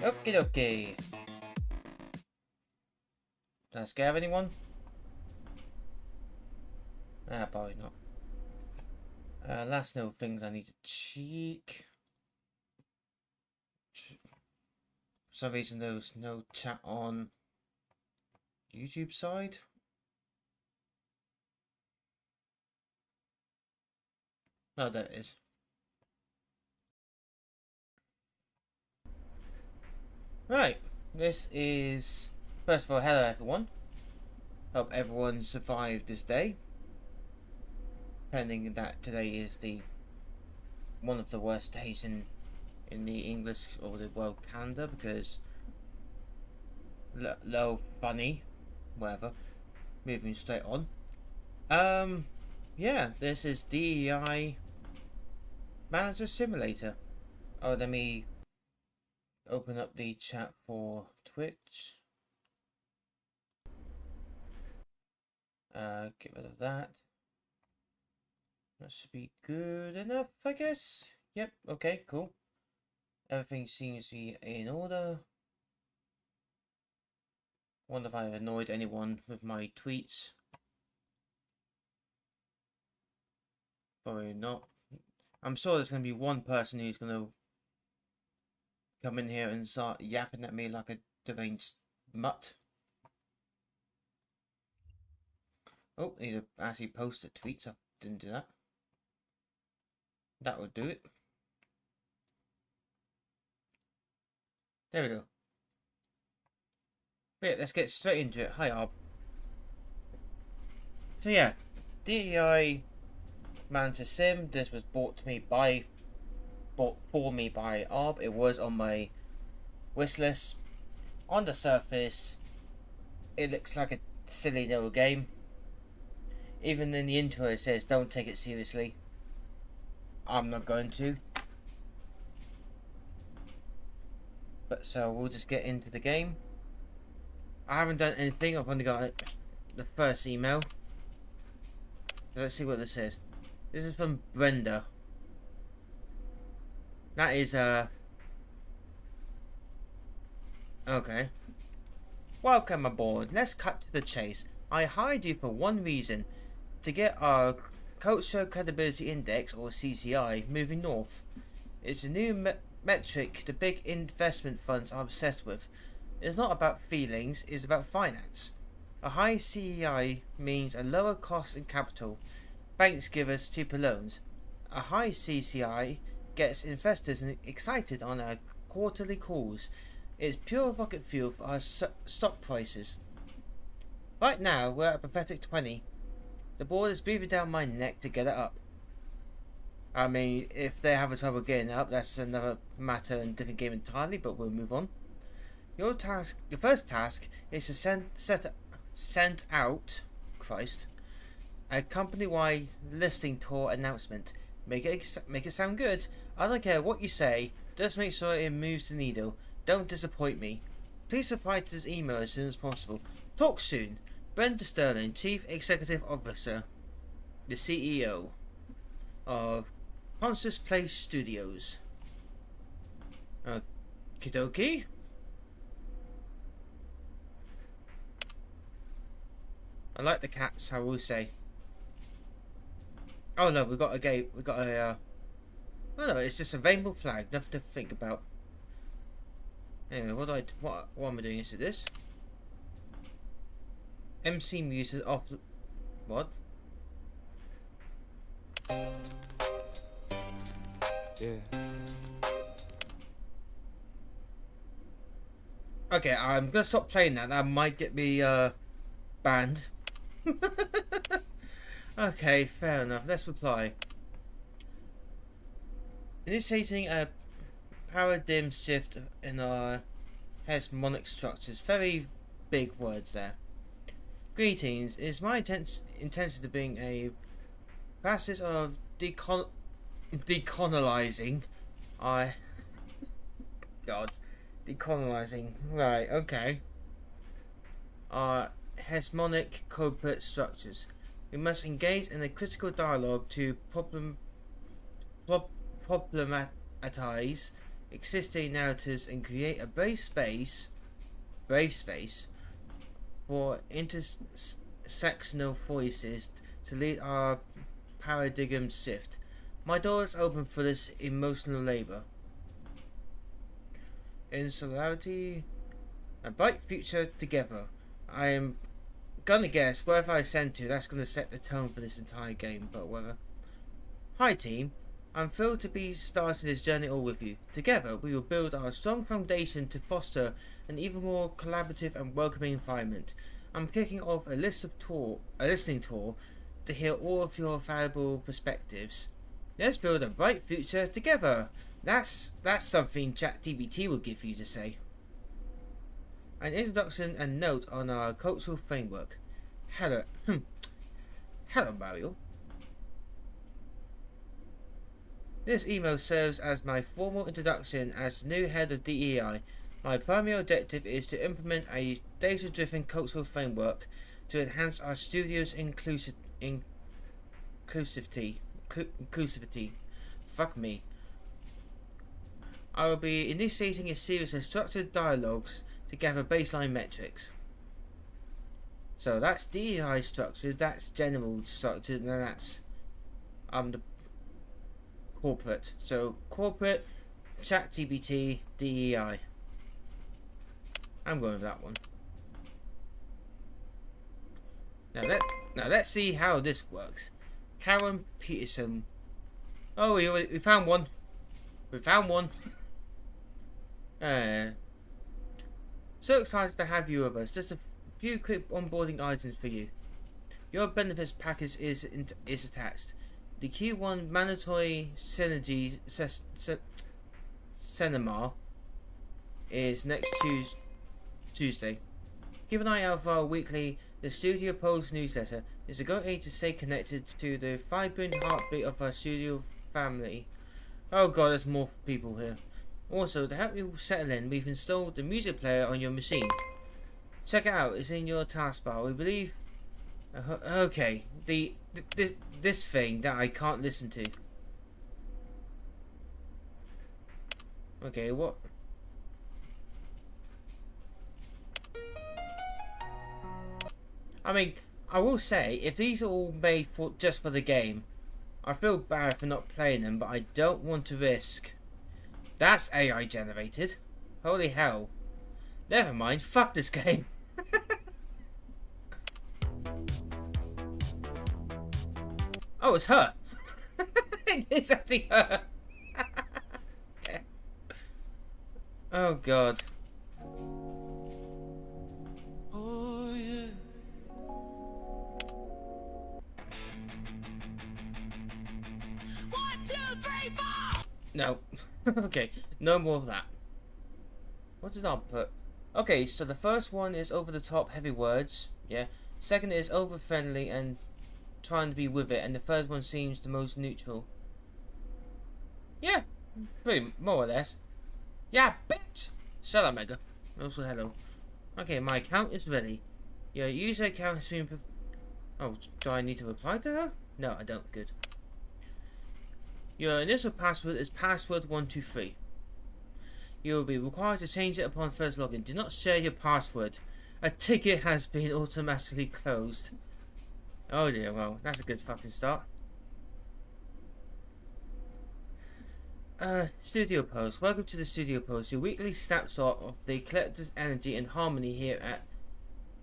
Okay, okay. Did I scare anyone? Probably not. Last little things I need to check. For some reason there was no chat on YouTube side. Oh, there it is. Right, this is... First of all, hello everyone. Hope everyone survived this day. Pending that today is the one of the worst days in the English or the world calendar, because low funny, whatever. Moving straight on. Yeah, this is DEI Manager Simulator. Oh, let me open up the chat for Twitch. Get rid of that. That should be good enough, I guess. Yep, okay, cool. Everything seems to be in order. Wonder if I've annoyed anyone with my tweets. Probably not. I'm sure there's going to be one person who's going to come in here and start yapping at me like a deranged mutt. Oh, I need to actually post a tweet, so I didn't do that. That would do it. There we go. Yeah, let's get straight into it. Hi, Arb. So yeah, DEI Manager Sim. This was bought for me by Arb. It was on my wish list. On the surface, it looks like a silly little game. Even in the intro it says don't take it seriously. I'm not going to. But so we'll just get into the game. I haven't done anything. I've only got the first email. So let's see what this says. This is from Brenda. That is okay. Welcome aboard. Let's cut to the chase. I hired you for one reason: to get our Cultural Credibility Index, or CCI, moving north. It's a new metric the big investment funds are obsessed with. It's not about feelings, it's about finance. A high CCI means a lower cost in capital. Banks give us cheaper loans. A high CCI gets investors excited on our quarterly calls. It's pure rocket fuel for our stock prices. Right now, we're at a pathetic 20. The board is breathing down my neck to get it up. I mean, if they have a trouble getting it up, that's another matter and different game entirely, but we'll move on. Your first task is to send out a company-wide listing tour announcement. Make it sound good. I don't care what you say. Just make sure it moves the needle. Don't disappoint me. Please reply to this email as soon as possible. Talk soon. Brenda Sterling, Chief Executive Officer, the CEO of Conscious Place Studios. Okie dokie. I like the cats, I will say. Oh no, we got a oh no, it's just a rainbow flag, nothing to think about. Anyway, what am I doing into this? MC music off. What? Yeah. Okay, I'm gonna stop playing that. That might get me banned. Okay, fair enough. Let's reply. Initiating a paradigm shift in our hegemonic structures. Very big words there. Greetings. It is my intention to bring a process of decolonizing. Decolonizing. Right. Okay. Our hegemonic corporate structures. We must engage in a critical dialogue to problematize existing narratives and create a brave space for intersectional voices to lead our paradigm shift. My door is open for this emotional labor. In solidarity, a bright future together. I am gonna guess wherever I send to, that's gonna set the tone for this entire game, but whatever. Hi team, I'm thrilled to be starting this journey all with you. Together, we will build our strong foundation to foster an even more collaborative and welcoming environment. I'm kicking off a listening tour to hear all of your valuable perspectives. Let's build a bright future together. That's something ChatGPT will give you to say. An introduction and note on our cultural framework. Hello, hello Mario. This email serves as my formal introduction as the new head of DEI. My primary objective is to implement a data-driven cultural framework to enhance our studio's inclusivity. Fuck me. I will be initiating a series of structured dialogues to gather baseline metrics. So that's DEI structure, that's general structure, and then that's the corporate. So corporate, ChatGPT, DEI. I'm going with that one. Now let's see how this works. Karen Peterson. Oh, we found one. We found one. So excited to have you with us. Just a few quick onboarding items for you. Your benefits package is attached. The Q1 mandatory synergy seminar is next Tuesday. Keep an eye out for our weekly The Studio Post newsletter. It's a great way to stay connected to the vibrant heartbeat of our studio family. Oh god, there's more people here. Also, to help you settle in, we've installed the music player on your machine. Check it out, it's in your taskbar. We believe... okay, this thing that I can't listen to. Okay, what? I mean, I will say, if these are all made just for the game, I feel bad for not playing them, but I don't want to risk... That's AI generated. Holy hell. Never mind, fuck this game. Oh, it's her. It's actually her. Okay. Oh god. Oh yeah. One, two, three, four. No. Okay, no more of that. What did I put? Okay, so the first one is over the top, heavy words. Yeah. Second is over friendly and trying to be with it, and the third one seems the most neutral. Yeah, pretty more or less. Yeah, bitch. Shut up, Mega. Also, hello. Okay, my account is ready. Your user account has been. Oh, do I need to reply to her? No, I don't. Good. Your initial password is password123. You will be required to change it upon first login. Do not share your password. A ticket has been automatically closed. Oh dear, well, that's a good fucking start. Studio Post. Welcome to the Studio Post, your weekly snapshot of the collective energy and harmony here at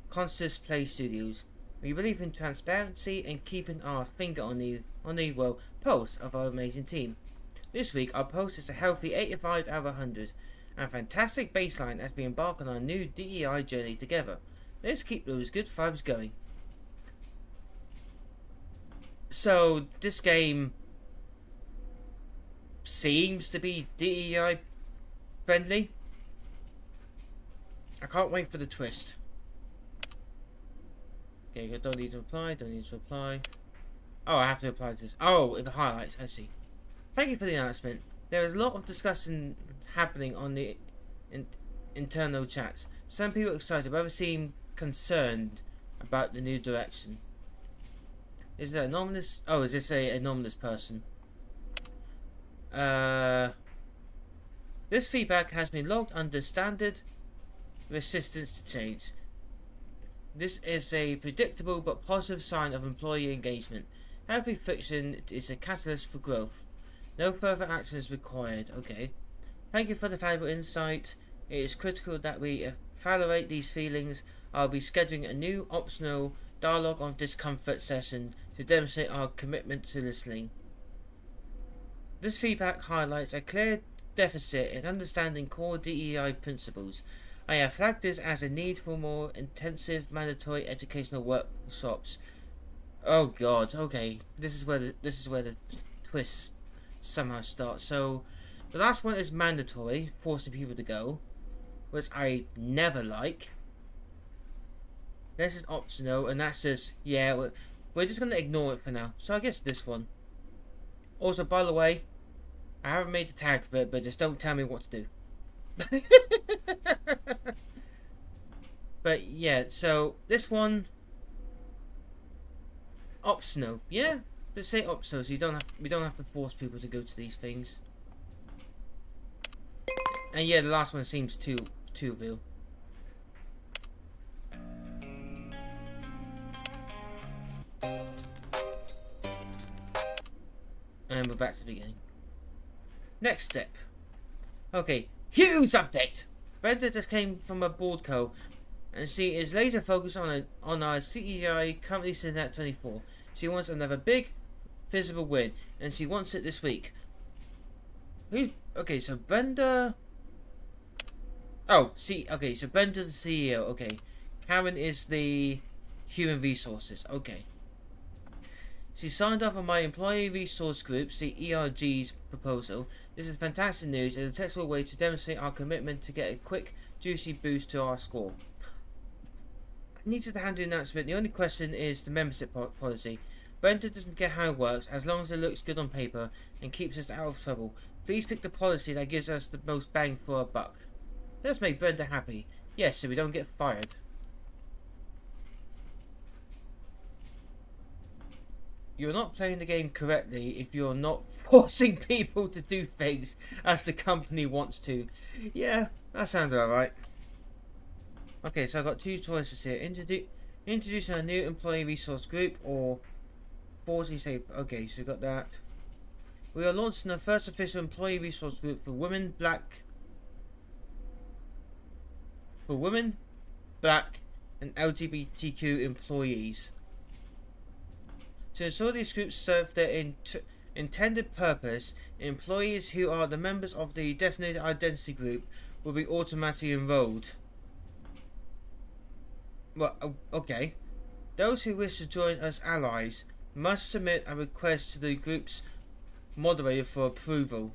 Conscious Play Studios. We believe in transparency and keeping our finger on the pulse of our amazing team. This week, our post is a healthy 85 out of 100, and a fantastic baseline as we embark on our new DEI journey together. Let's keep those good vibes going. So, this game seems to be DEI friendly. I can't wait for the twist. Okay, don't need to reply, Oh, I have to reply to this. Oh, the highlights, I see. Thank you for the announcement. There is a lot of discussion happening on the internal chats. Some people are excited, but others seem concerned about the new direction. Is it anonymous? Oh, is this a anonymous person? This feedback has been logged under standard resistance to change. This is a predictable but positive sign of employee engagement. Healthy friction is a catalyst for growth. No further action is required. Okay. Thank you for the valuable insight. It is critical that we evaluate these feelings. I'll be scheduling a new optional dialogue on discomfort session to demonstrate our commitment to listening. This feedback highlights a clear deficit in understanding core DEI principles. I have flagged this as a need for more intensive mandatory educational workshops. Oh God, okay. This is where the twist somehow starts. So the last one is mandatory, forcing people to go, which I never like. This is optional, and that's just, yeah, we're just gonna ignore it for now. So I guess this one. Also, by the way, I haven't made the tag for it, but just don't tell me what to do. But yeah, so this one, optional. Yeah, let's say optional, so we don't have to force people to go to these things. And yeah, the last one seems too real. And we're back to the beginning. Next step. Okay, huge update. Brenda just came from a board co, and she is laser focused on our CEI currently sitting at 24. She wants another big, visible win, and she wants it this week. Okay, so Brenda. Oh, okay, so Brenda's the CEO. Okay, Karen is the human resources. Okay. She signed up on my employee resource groups, the ERG's proposal. This is fantastic news and a textbook way to demonstrate our commitment to get a quick, juicy boost to our score. I need to handle the announcement. The only question is the membership policy. Brenda doesn't get how it works as long as it looks good on paper and keeps us out of trouble. Please pick the policy that gives us the most bang for our buck. Let's make Brenda happy. Yes, so we don't get fired. You're not playing the game correctly if you're not forcing people to do things as the company wants to. Yeah, that sounds alright. Okay, so I've got two choices here. Introducing a new employee resource group or forcing say. Okay, so we've got that. We are launching the first official employee resource group for women, black, and LGBTQ employees. To ensure these groups serve their intended purpose, employees who are the members of the designated identity group will be automatically enrolled. Well, okay. Those who wish to join as allies must submit a request to the group's moderator for approval.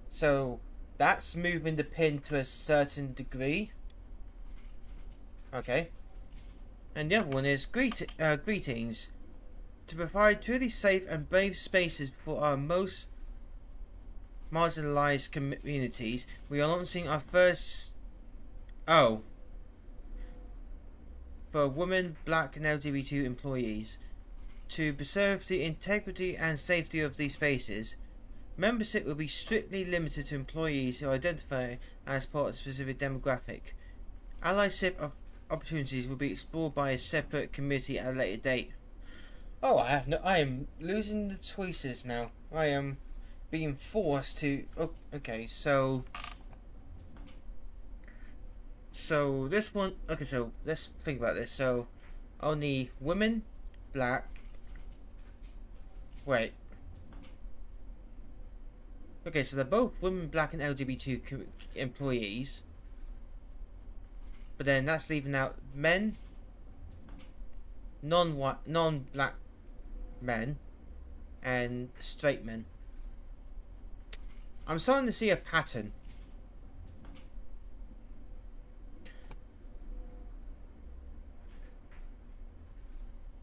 So that's moving the pin to a certain degree. Okay. And the other one is greetings. To provide truly safe and brave spaces for our most marginalized communities, we are launching our first... for women, black and LGBT employees. To preserve the integrity and safety of these spaces, membership will be strictly limited to employees who identify as part of a specific demographic. Allyship of opportunities will be explored by a separate committee at a later date. Oh, I am losing the choices now. I am being forced to... okay, so this one... Okay, so let's think about this. So, only women, black... Wait. Okay, so they're both women, black and LGBT employees. But then that's leaving out men, non-white, non-black men, and straight men. I'm starting to see a pattern.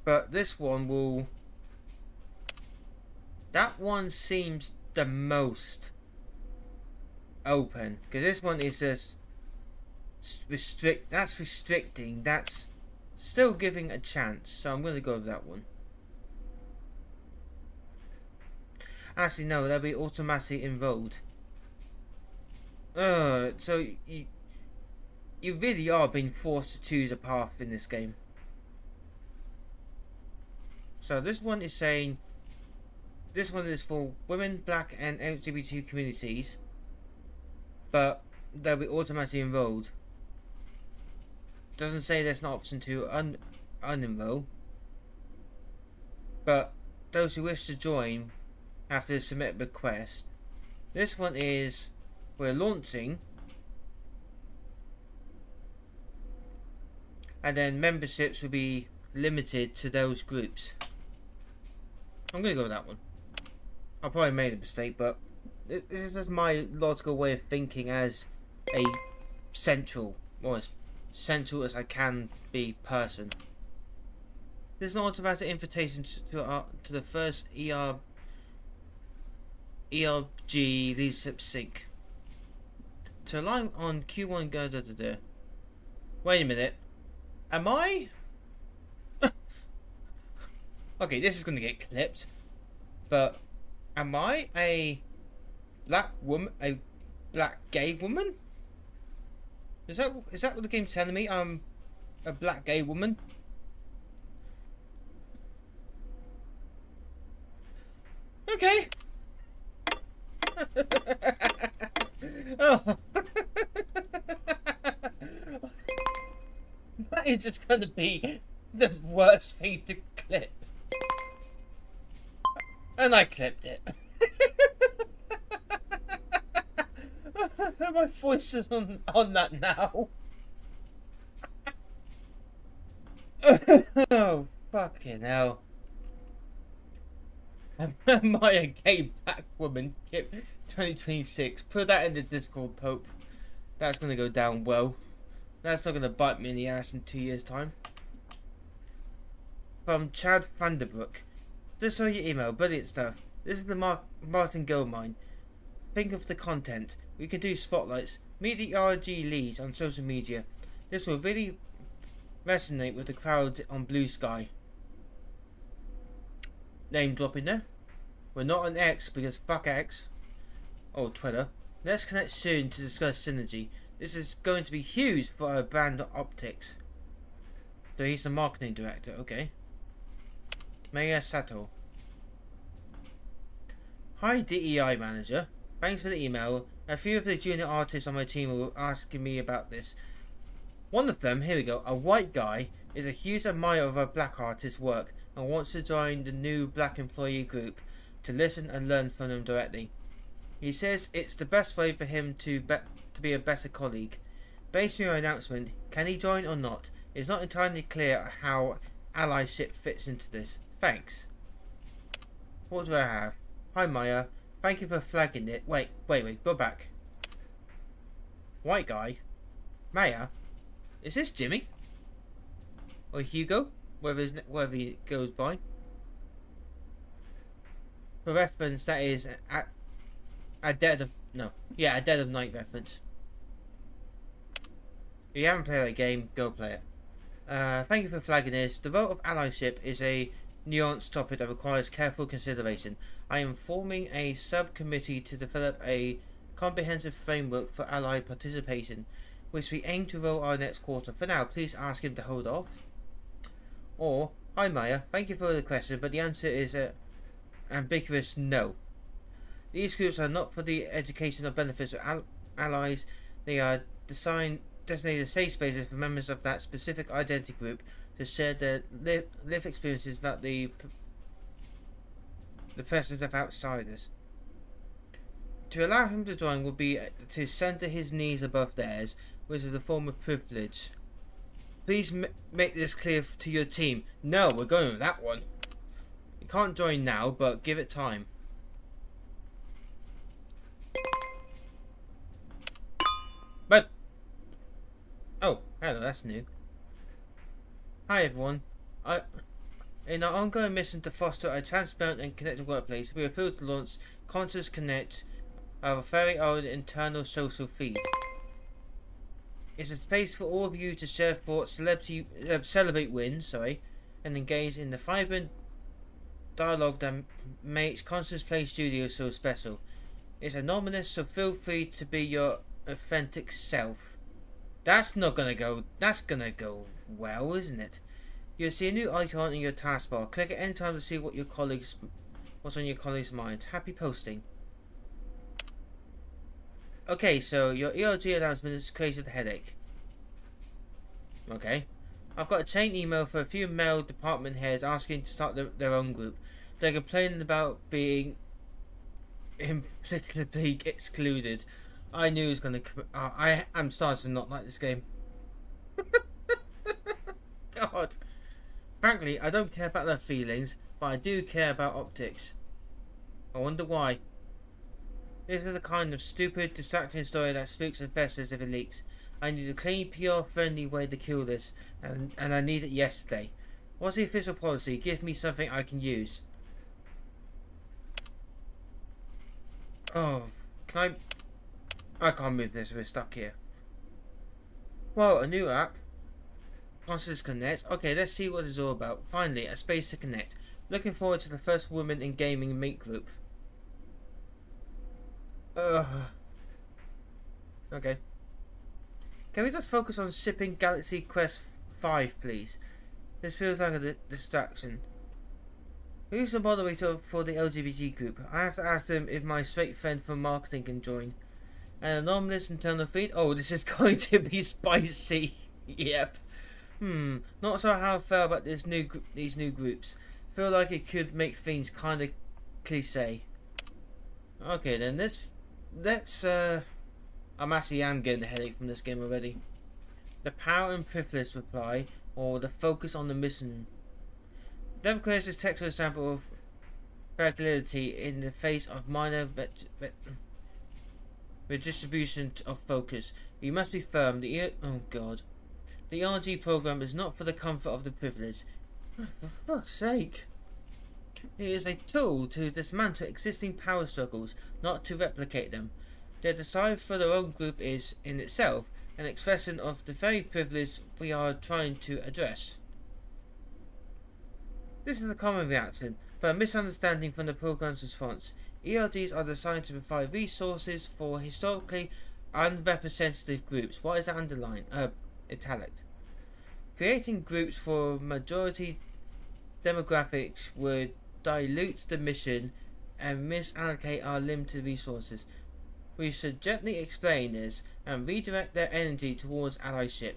But this one will... That one seems the most open. Because this one is just... That's restricting. That's still giving a chance. So I'm going to go with that one. Actually, no, they'll be automatically enrolled. So you really are being forced to choose a path in this game. So this one is saying, this one is for women, black and LGBT communities, but they'll be automatically enrolled. Doesn't say there's an option to unenroll, but those who wish to join have to submit a request. This one is, we're launching, and then memberships will be limited to those groups. I'm going to go with that one. I probably made a mistake, but this is my logical way of thinking as a central, or as central as I can be, person. There's an automatic invitation to the first ERG leadership sync. To align on Q1 go da da da. Wait a minute. Am I? Okay, this is gonna get clipped. But am I a black woman, a black gay woman? Is that what the game's telling me? I'm a black gay woman? Okay. Oh. That is just going to be the worst thing to clip. And I clipped it. My voice is on that now. Oh, fucking hell. Am I a gay black woman? 2026. Put that in the Discord, Pope. That's going to go down well. That's not going to bite me in the ass in 2 years' time. From Chad Vanderbrook. Just saw your email. Brilliant stuff. This is the Martin Goldmine. Think of the content. We can do spotlights. Meet the RG leads on social media. This will really resonate with the crowd on Blue Sky. Name dropping there. We're not on X because fuck X. Or Twitter. Let's connect soon to discuss synergy. This is going to be huge for our brand optics. So he's the marketing director, okay. Maya Sato. Hi DEI manager. Thanks for the email. A few of the junior artists on my team were asking me about this. One of them, here we go, a white guy, is a huge admirer of our black artists' work and wants to join the new black employee group to listen and learn from them directly. He says it's the best way for him to be a better colleague. Based on your announcement, can he join or not? It's not entirely clear how allyship fits into this. Thanks. What do I have? Hi Maya. Thank you for flagging it. Wait, go back. White guy? Maya? Is this Jimmy? Or Hugo? Wherever he goes by. For reference, that is a Dead of Night reference. If you haven't played that game, go play it. Thank you for flagging this. The vote of allyship is a nuanced topic that requires careful consideration. I am forming a subcommittee to develop a comprehensive framework for ally participation, which we aim to roll out next quarter. For now, please ask him to hold off. Or, hi Maya, thank you for the question, but the answer is a ambiguous no. These groups are not for the educational benefits of allies. They are designated safe spaces for members of that specific identity group to share their live experiences about the presence of outsiders. To allow him to join would be to center his knees above theirs, which is a form of privilege. Please make this clear to your team. No, we're going with that one. You can't join now, but give it time. But oh, hello, that's new. Hi everyone. In our ongoing mission to foster a transparent and connected workplace, we are thrilled to launch Conscious Connect, our very own internal social feed. It's a space for all of you to share thoughts, celebrate wins, and engage in the vibrant dialogue that makes Constance Play Studio so special. It's anonymous, so feel free to be your authentic self. That's gonna go well, isn't it? You'll see a new icon in your taskbar. Click it anytime to see what's on your colleagues' minds. Happy posting. Okay, so your ERG announcement has created a headache. Okay. I've got a chain email for a few male department heads asking to start their own group. They're complaining about being implicitly excluded. I knew it was going to... I'm starting to not like this game. God. Frankly, I don't care about their feelings, but I do care about optics. I wonder why. This is the kind of stupid, distracting story that spooks investors if it leaks. I need a clean, PR-friendly way to kill this, and I need it yesterday. What's the official policy? Give me something I can use. Oh, can I can't move this, we're stuck here. Well, a new app. Constance Connect. Okay, let's see what it's all about. Finally, a space to connect. Looking forward to the first woman in gaming meet group. Okay. Can we just focus on shipping Galaxy Quest 5, please? This feels like a distraction. Who's the moderator for the LGBT group? I have to ask them if my straight friend from marketing can join. An anonymous internal feed? Oh, this is going to be spicy. Yep. Not sure how I feel about these new groups. Feel like it could make things kind of cliche. Okay, then let's I'm actually getting a headache from this game already. The power and privilege reply, or the focus on the mission. Never creates this textual example of fragility in the face of minor redistribution of focus. You must be firm. The RG program is not for the comfort of the privileged. For fuck's sake. It is a tool to dismantle existing power struggles, not to replicate them. Their desire for their own group is, in itself, an expression of the very privilege we are trying to address. This is a common reaction, but a misunderstanding from the program's response. ERGs are designed to provide resources for historically unrepresentative groups. What is that underlined? Italic. Creating groups for majority demographics would dilute the mission and misallocate our limited resources. We should gently explain this and redirect their energy towards allyship.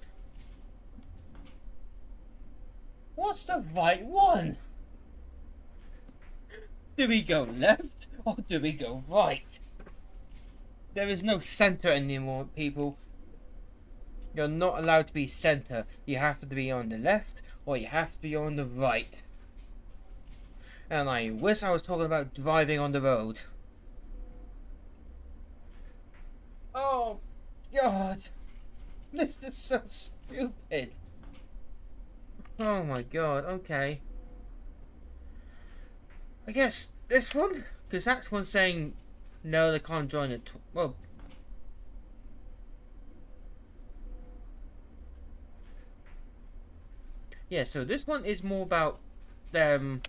What's the right one? Do we go left or do we go right? There is no center anymore, people. You're not allowed to be center. You have to be on the left or you have to be on the right. And I wish I was talking about driving on the road. Oh, God. This is so stupid. Oh my God, okay. I guess this one? Because that's one saying, no, they can't join it. Well, yeah, so this one is more about them.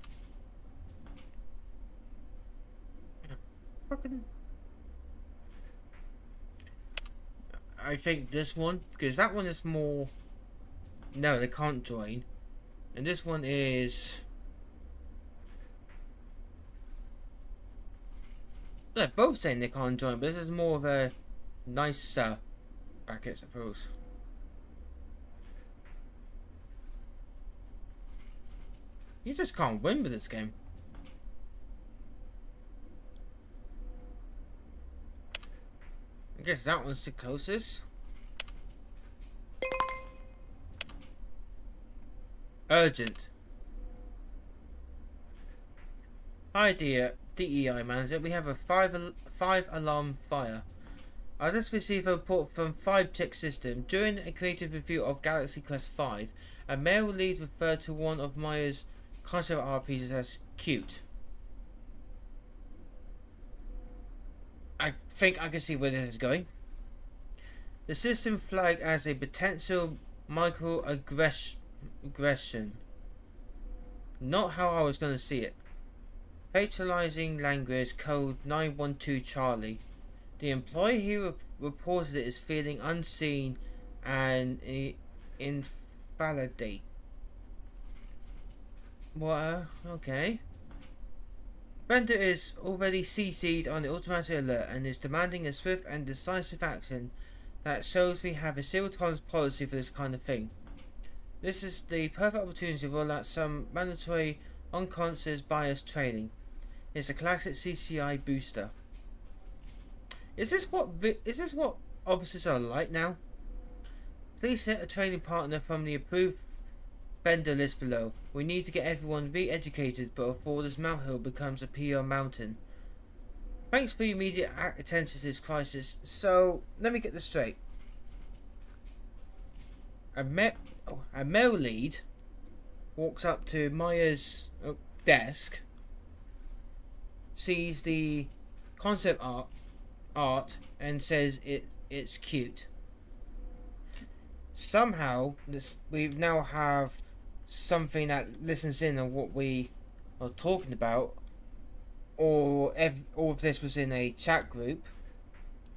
Fucking. I think this one, because that one is more. No, they can't join. And this one is. They're both saying they can't join, but this is more of a nicer bracket, I suppose. You just can't win with this game. I guess that one's the closest. Urgent. Hi dear DEI manager, we have a 5-alarm fire. I just received a report from 5-Check System. During a creative review of Galaxy Quest 5, a male lead referred to one of Maya's concept art pieces as cute. I think I can see where this is going. The system flagged as a potential microaggression. Not how I was going to see it. Patronizing language code 912 Charlie. The employee who reported it is feeling unseen and invalidate. What? Okay. Brenda is already CC'd on the automatic alert and is demanding a swift and decisive action that shows we have a zero tolerance policy for this kind of thing. This is the perfect opportunity to roll out some mandatory unconscious bias training. It's a classic CCI booster. Is this what officers are like now? Please set a training partner from the approved vendor list below. We need to get everyone re-educated before this mountain becomes a PR mountain. Thanks for your immediate attention to this crisis. So, let me get this straight. A male lead walks up to Maya's desk, sees the concept art and says it's cute. Somehow we now have something that listens in on what we are talking about, or if all of this was in a chat group,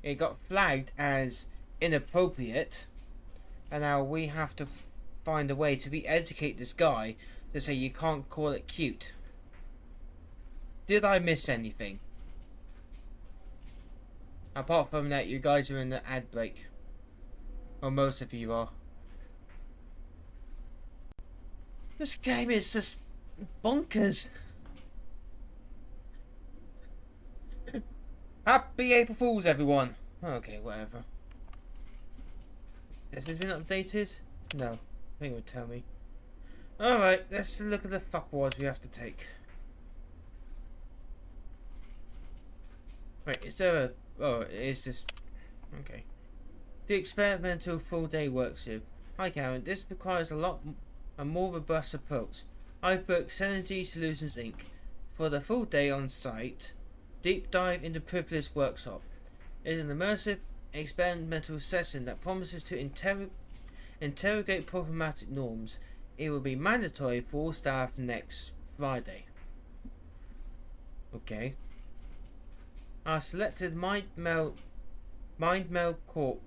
it got flagged as inappropriate, and now we have to find a way to re-educate this guy to say you can't call it cute. Did I miss anything? Apart from that, you guys are in the ad break. Or most of you are. This game is just bonkers. Happy April Fools, everyone. Okay, whatever. This has been updated? No. I think it would tell me. Alright, let's look at the fuck wars we have to take. Wait, is there a... Oh, it is just... Okay. The experimental full-day workshop. Hi Karen, this requires a more robust approach. I've booked Synergy Solutions Inc. for the full day on site. Deep dive into privilege workshop. It is an immersive experimental session that promises to interrogate problematic norms. It will be mandatory for all staff next Friday. Okay. I selected MindMeld Corp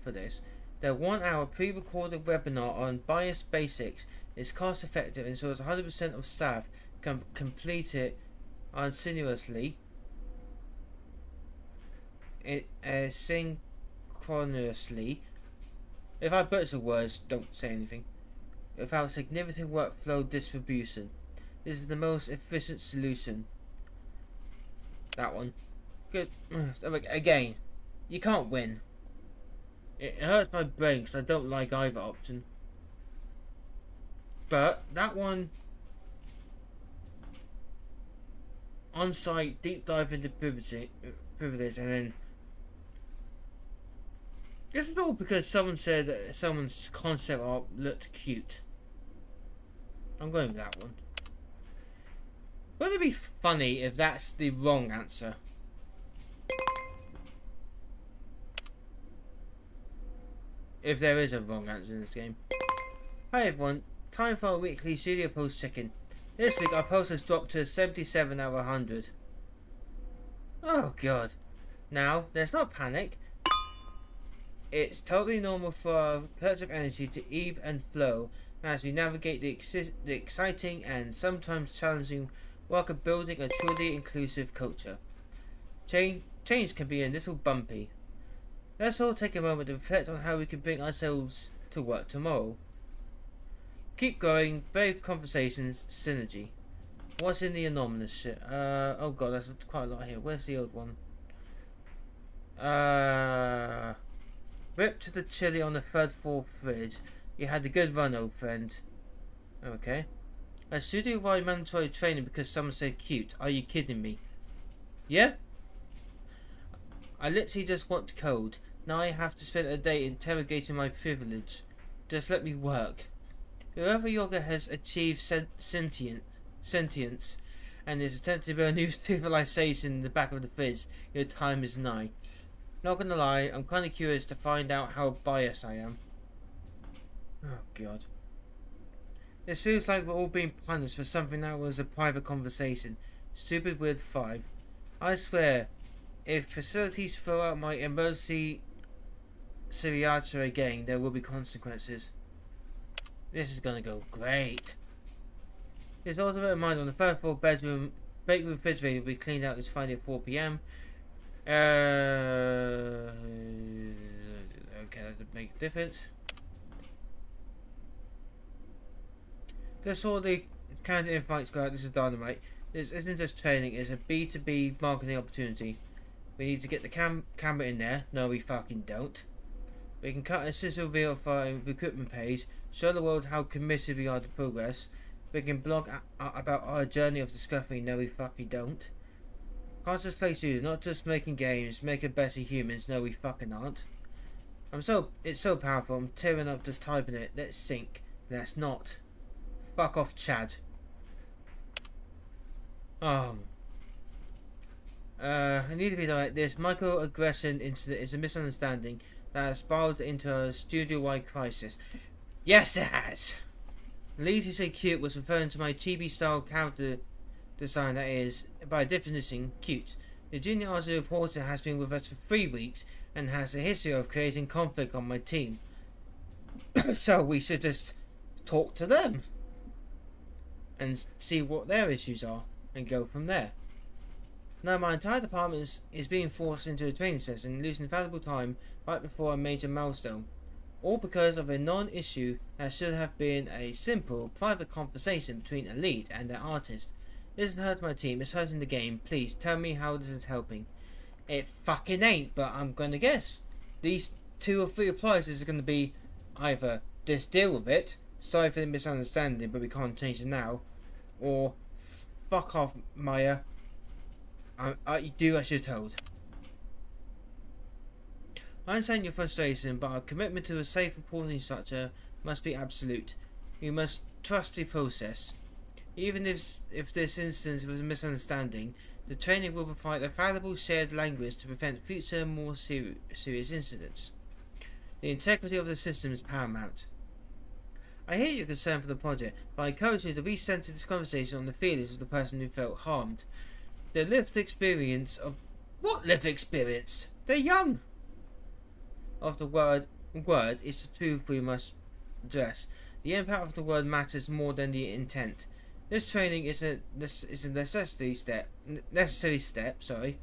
for this. The 1 hour pre-recorded webinar on bias basics is cost effective and ensures 100% of staff can complete it synchronously. If I butcher the words, don't say anything. Without significant workflow distribution. This is the most efficient solution. That one. Good. Again, you can't win. It hurts my brain because I don't like either option. But that one, on-site deep dive into privilege, and then this is all because someone said that someone's concept art looked cute. I'm going with that one. Wouldn't it be funny if that's the wrong answer? If there is a wrong answer in this game. Hi everyone, time for a weekly studio post check-in. This week our post has dropped to 77 out of 100. Oh god. Now, let's not panic. It's totally normal for our collective energy to ebb and flow as we navigate the exciting and sometimes challenging work of building a truly inclusive culture. Change can be a little bumpy. Let's all take a moment to reflect on how we can bring ourselves to work tomorrow. Keep going, brave conversations, synergy. What's in the anonymous shit? Oh god, there's quite a lot here. Where's the old one? Rip to the chili on the third floor fridge. You had a good run, old friend. Okay. A studio-wide mandatory training because someone said cute. Are you kidding me? Yeah? I literally just want code. Now I have to spend a day interrogating my privilege. Just let me work. Whoever yoga has achieved sentience and is attempting to build a new civilization in the back of the fridge, your time is nigh. Not gonna lie, I'm kinda curious to find out how biased I am. Oh god. This feels like we're all being punished for something that was a private conversation. Stupid weird 5. I swear, if facilities throw out my emergency seriator again, there will be consequences. This is gonna go great. There's also a reminder on the first floor bedroom refrigerator will be cleaned out this Friday at 4 p.m. Okay, that doesn't make a difference. Just saw the counter invites go out. This is dynamite. This isn't just training, it's a B2B marketing opportunity. We need to get the camera in there. No, we fucking don't. We can cut a sizzle reel of our recruitment page, show the world how committed we are to progress. We can blog about our journey of discovery. No, we fucking don't. Can't just play studio, not just making games, making better humans. No, we fucking aren't. It's so powerful. I'm tearing up just typing it. Let's sync. Let's not. Fuck off, Chad. I need to be like this. Microaggression incident is a misunderstanding that has spiraled into a studio-wide crisis. Yes, it has. Lees who say cute was referring to my chibi-style character design that is, by definition, cute. The junior artist reporter has been with us for 3 weeks and has a history of creating conflict on my team. So we should just talk to them and see what their issues are and go from there. Now my entire department is being forced into a training session and losing valuable time right before a major milestone. All because of a non-issue that should have been a simple, private conversation between a lead and their artist. This isn't hurting my team, it's hurting the game. Please, tell me how this is helping. It fucking ain't, but I'm gonna guess. These 2 or 3 appliances are gonna be either just deal with it, sorry for the misunderstanding, but we can't change it now, or fuck off, Maya. I do as you're told. I understand your frustration, but our commitment to a safe reporting structure must be absolute. We must trust the process. Even if this instance was a misunderstanding, the training will provide a valuable shared language to prevent future more serious incidents. The integrity of the system is paramount. I hear your concern for the project, but I encourage you to recenter this conversation on the feelings of the person who felt harmed. The lived experience of... What lived experience? They're young! Of the word is the truth we must address. The impact of the word matters more than the intent. This training is a necessary step to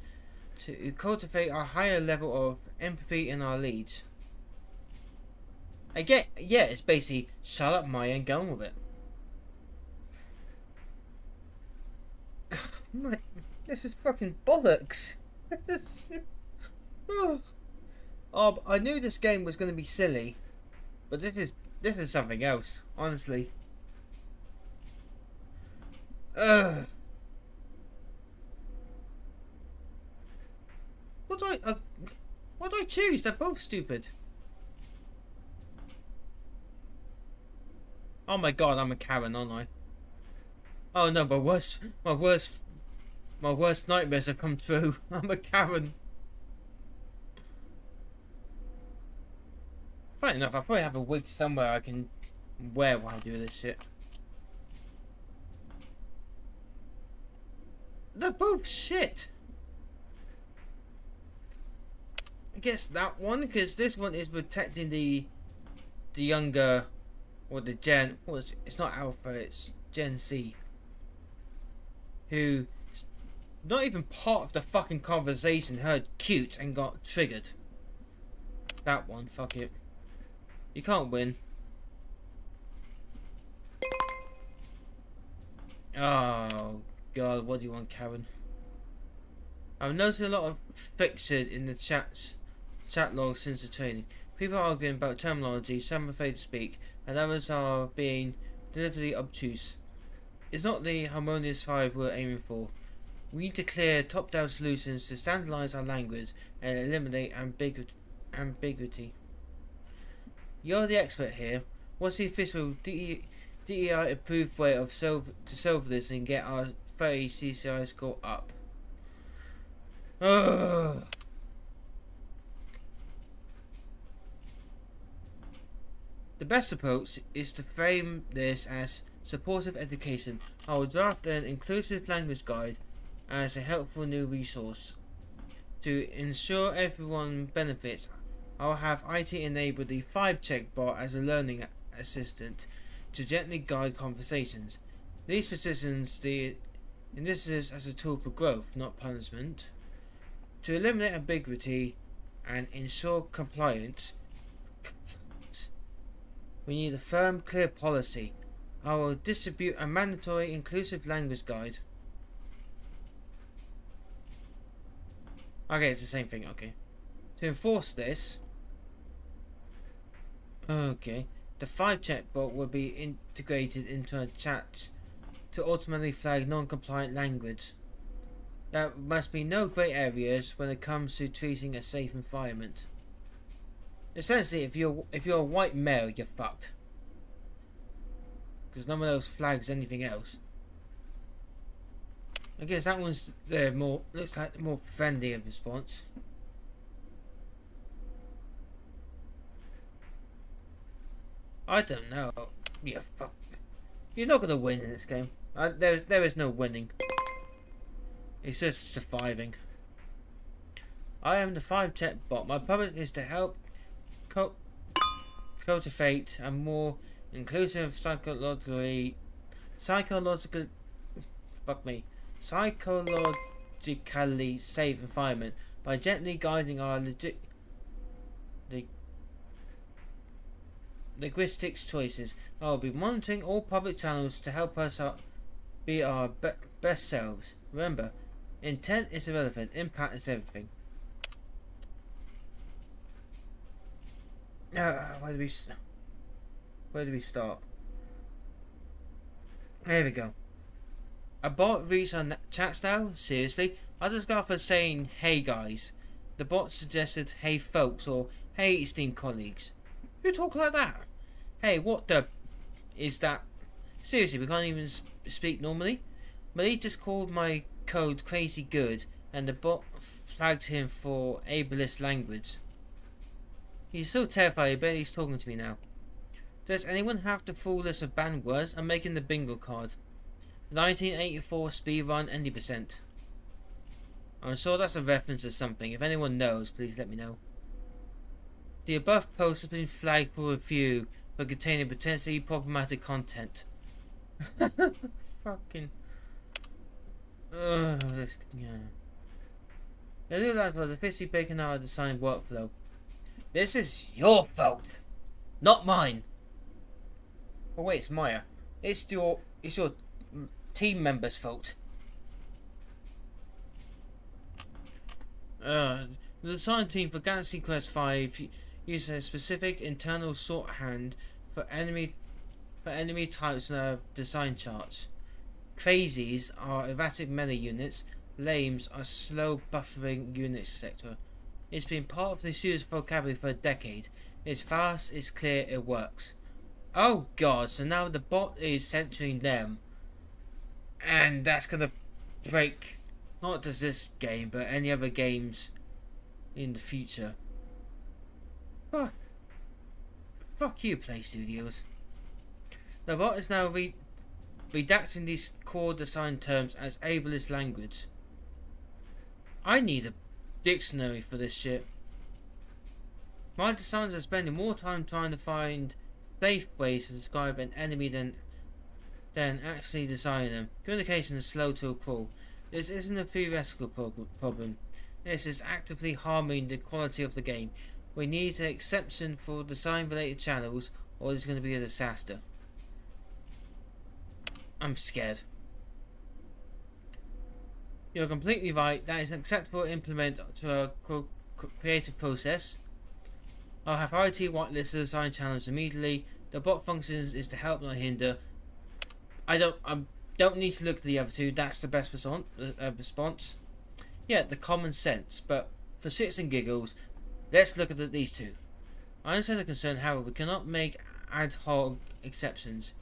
cultivate a higher level of empathy in our leads. It's basically shut up, Maya, and go on with it. This is fucking bollocks. I knew this game was going to be silly, but this is something else, honestly. What do I choose? They're both stupid. Oh my god, I'm a Karen, aren't I? Oh no, my worst nightmares have come true. I'm a Karen. Funny enough, I probably have a wig somewhere I can wear while I do this shit. They're both shit. I guess that one, because this one is protecting the younger, or the Gen. It's not Alpha, it's Gen Z. Who, not even part of the fucking conversation, heard cute and got triggered. That one, fuck it. You can't win. Oh god, what do you want, Karen? I've noticed a lot of friction in the chat logs since the training. People are arguing about terminology, some are afraid to speak, and others are being deliberately obtuse. It's not the harmonious vibe we're aiming for. We need to clear top-down solutions to standardise our language and eliminate ambiguity. You're the expert here. What's the official DEI approved way of solve this and get our 30 CCI score up? Ugh. The best approach is to frame this as supportive education. I will draft an inclusive language guide as a helpful new resource. To ensure everyone benefits, I'll have IT enable the 5-check bot as a learning assistant to gently guide conversations. These positions the initiatives as a tool for growth, not punishment. To eliminate ambiguity and ensure compliance, we need a firm, clear policy. I will distribute a mandatory inclusive language guide. Okay, it's the same thing, okay. To enforce this, okay, the 5-check bot will be integrated into a chat to automatically flag non-compliant language. There must be no grey areas when it comes to treating a safe environment. Essentially, if you're a white male, you're fucked. Because none of those flags anything else. I guess that one's looks like the more friendly of response. I don't know. Yeah, fuck. You're not gonna win in this game. There is no winning. It's just surviving. I am the 5-check bot. My purpose is to help cultivate a more inclusive psychologically safe environment by gently guiding our linguistics choices. I will be monitoring all public channels to help us be our best selves. Remember, intent is irrelevant, impact is everything. Where do we start? There we go. A bot reads our chats now? Seriously? I just got off saying, hey guys. The bot suggested, hey folks, or hey esteemed colleagues. Who talk like that? Hey, what the is that? Seriously, we can't even speak normally? Malik just called my code crazy good, and the bot flagged him for ableist language. He's so terrified, I bet he's talking to me now. Does anyone have the full list of banned words? I'm making the bingo card. 1984 speedrun any percent. I'm sure that's a reference to something. If anyone knows, please let me know. The above post has been flagged for review for containing potentially problematic content. Fucking. This, yeah. The new light was officially breaking our design workflow. This is your fault, not mine. Oh wait, it's Maya. It's your team member's fault. The design team for Galaxy Quest 5 uses a specific internal shorthand for enemy types in our design charts. Crazies are erratic melee units. Lames are slow buffering units, etc. It's been part of the user's vocabulary for a decade. It's fast, it's clear, it works. Oh god, so now the bot is censoring them. And that's gonna break not just this game, but any other games in the future. Fuck you, Play Studios. The bot is now redacting these core design terms as ableist language. I need a dictionary for this shit. My designers are spending more time trying to find safe ways to describe an enemy than actually designing them. Communication is slow to a crawl. This isn't a theoretical problem. This is actively harming the quality of the game. We need an exception for design related channels, or it's going to be a disaster. I'm scared. You're completely right. That is acceptable to implement to a creative process. I'll have IT whitelist the design channels immediately. The bot functions is to help, not hinder. I don't need to look at the other two. That's the best response. Yeah, the common sense. But for shits and giggles, let's look at these two. I understand the concern. However, we cannot make ad hoc exceptions.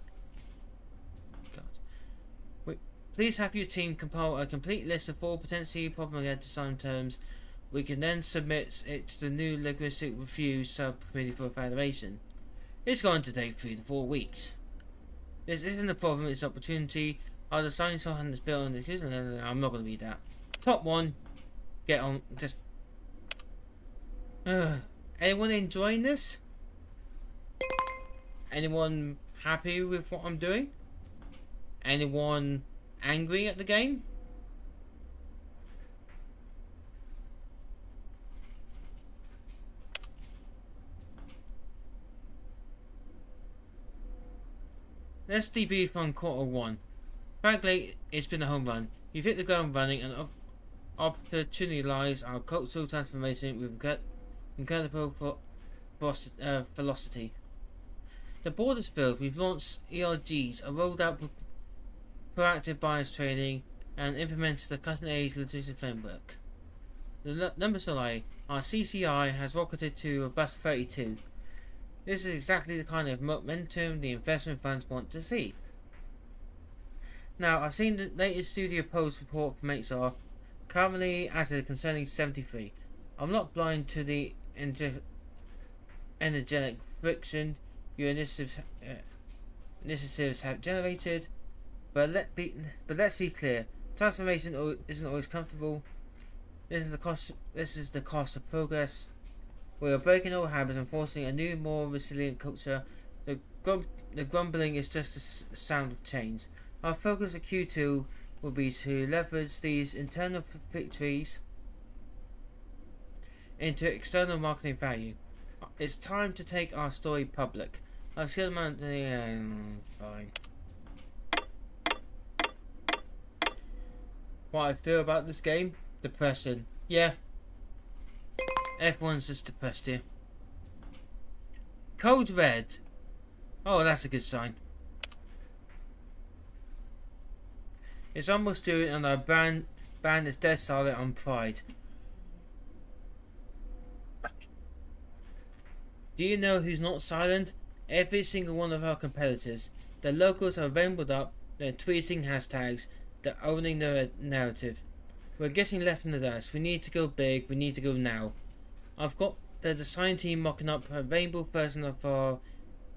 Please have your team compile a complete list of all potentially problematic design terms. We can then submit it to the new linguistic review subcommittee for evaluation. It's going to take 3 to 4 weeks. This isn't a problem, it's an opportunity. Are the signs on this bill on the I'm not going to read that. Top 1. Get on. Just. Anyone enjoying this? Anyone happy with what I'm doing? Anyone angry at the game? Let's debrief on quarter 1. Frankly, it's been a home run. You've hit the ground running and opportunity lies our cultural transformation with incredible velocity. The board is filled. We've launched ERGs, rolled out proactive bias training, and implemented the cutting-edge literacy framework. The numbers are high. Our CCI has rocketed to a bus 32. This is exactly the kind of momentum the investment funds want to see. Now, I've seen the latest studio post report from HR, currently at a concerning 73. I'm not blind to the energetic friction your initiatives have generated, but let's be clear: transformation isn't always comfortable. This is the cost of progress. We are breaking old habits and forcing a new, more resilient culture. The grumbling is just a sound of change. Our focus at Q2 will be to leverage these internal victories into external marketing value. It's time to take our story public. I've skilled amount. Fine. What I feel about this game? Depression. Yeah. Everyone's just depressed here. Code red. Oh, that's a good sign. It's almost due and our band is dead silent on Pride. Do you know who's not silent? Every single one of our competitors. Their logos are rainbowed up, they're tweeting hashtags, they're owning their narrative. We're getting left in the dust. We need to go big, we need to go now. I've got the design team mocking up a rainbow version of our